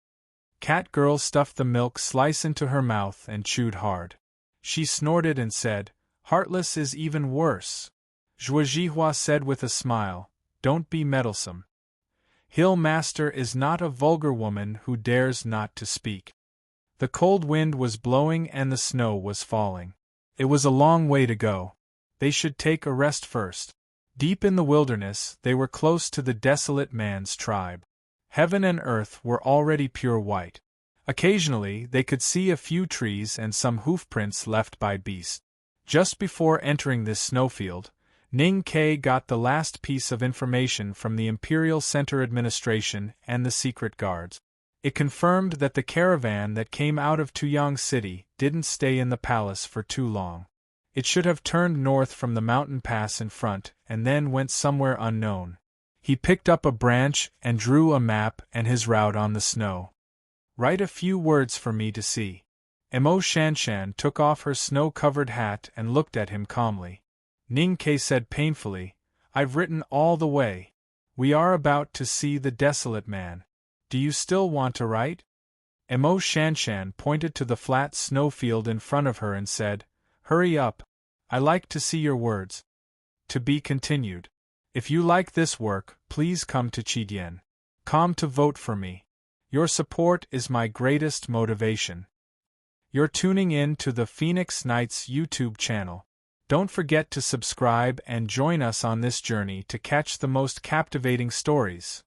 A: Cat Girl stuffed the milk slice into her mouth and chewed hard. She snorted and said, "Heartless is even worse." Zhuo Zhihua said with a smile, "Don't be meddlesome. Hill Master is not a vulgar woman who dares not to speak." The cold wind was blowing and the snow was falling. It was a long way to go. They should take a rest first. Deep in the wilderness, they were close to the desolate man's tribe. Heaven and earth were already pure white. Occasionally, they could see a few trees and some hoofprints left by beasts. Just before entering this snowfield, Ning Ke got the last piece of information from the Imperial Center Administration and the secret guards. It confirmed that the caravan that came out of Tuyang City didn't stay in the palace for too long. It should have turned north from the mountain pass in front and then went somewhere unknown. He picked up a branch and drew a map and his route on the snow. "Write a few words for me to see." Emo Shanshan took off her snow-covered hat and looked at him calmly. Ning Ke said painfully, "I've written all the way. We are about to see the desolate man. Do you still want to write?" Emo Shanshan pointed to the flat snowfield in front of her and said, "Hurry up. I like to see your words." To be continued. If you like this work, please come to Qidien. Come to vote for me. Your support is my greatest motivation. You're tuning in to the Phoenix Knights YouTube channel. Don't forget to subscribe and join us on this journey to catch the most captivating stories.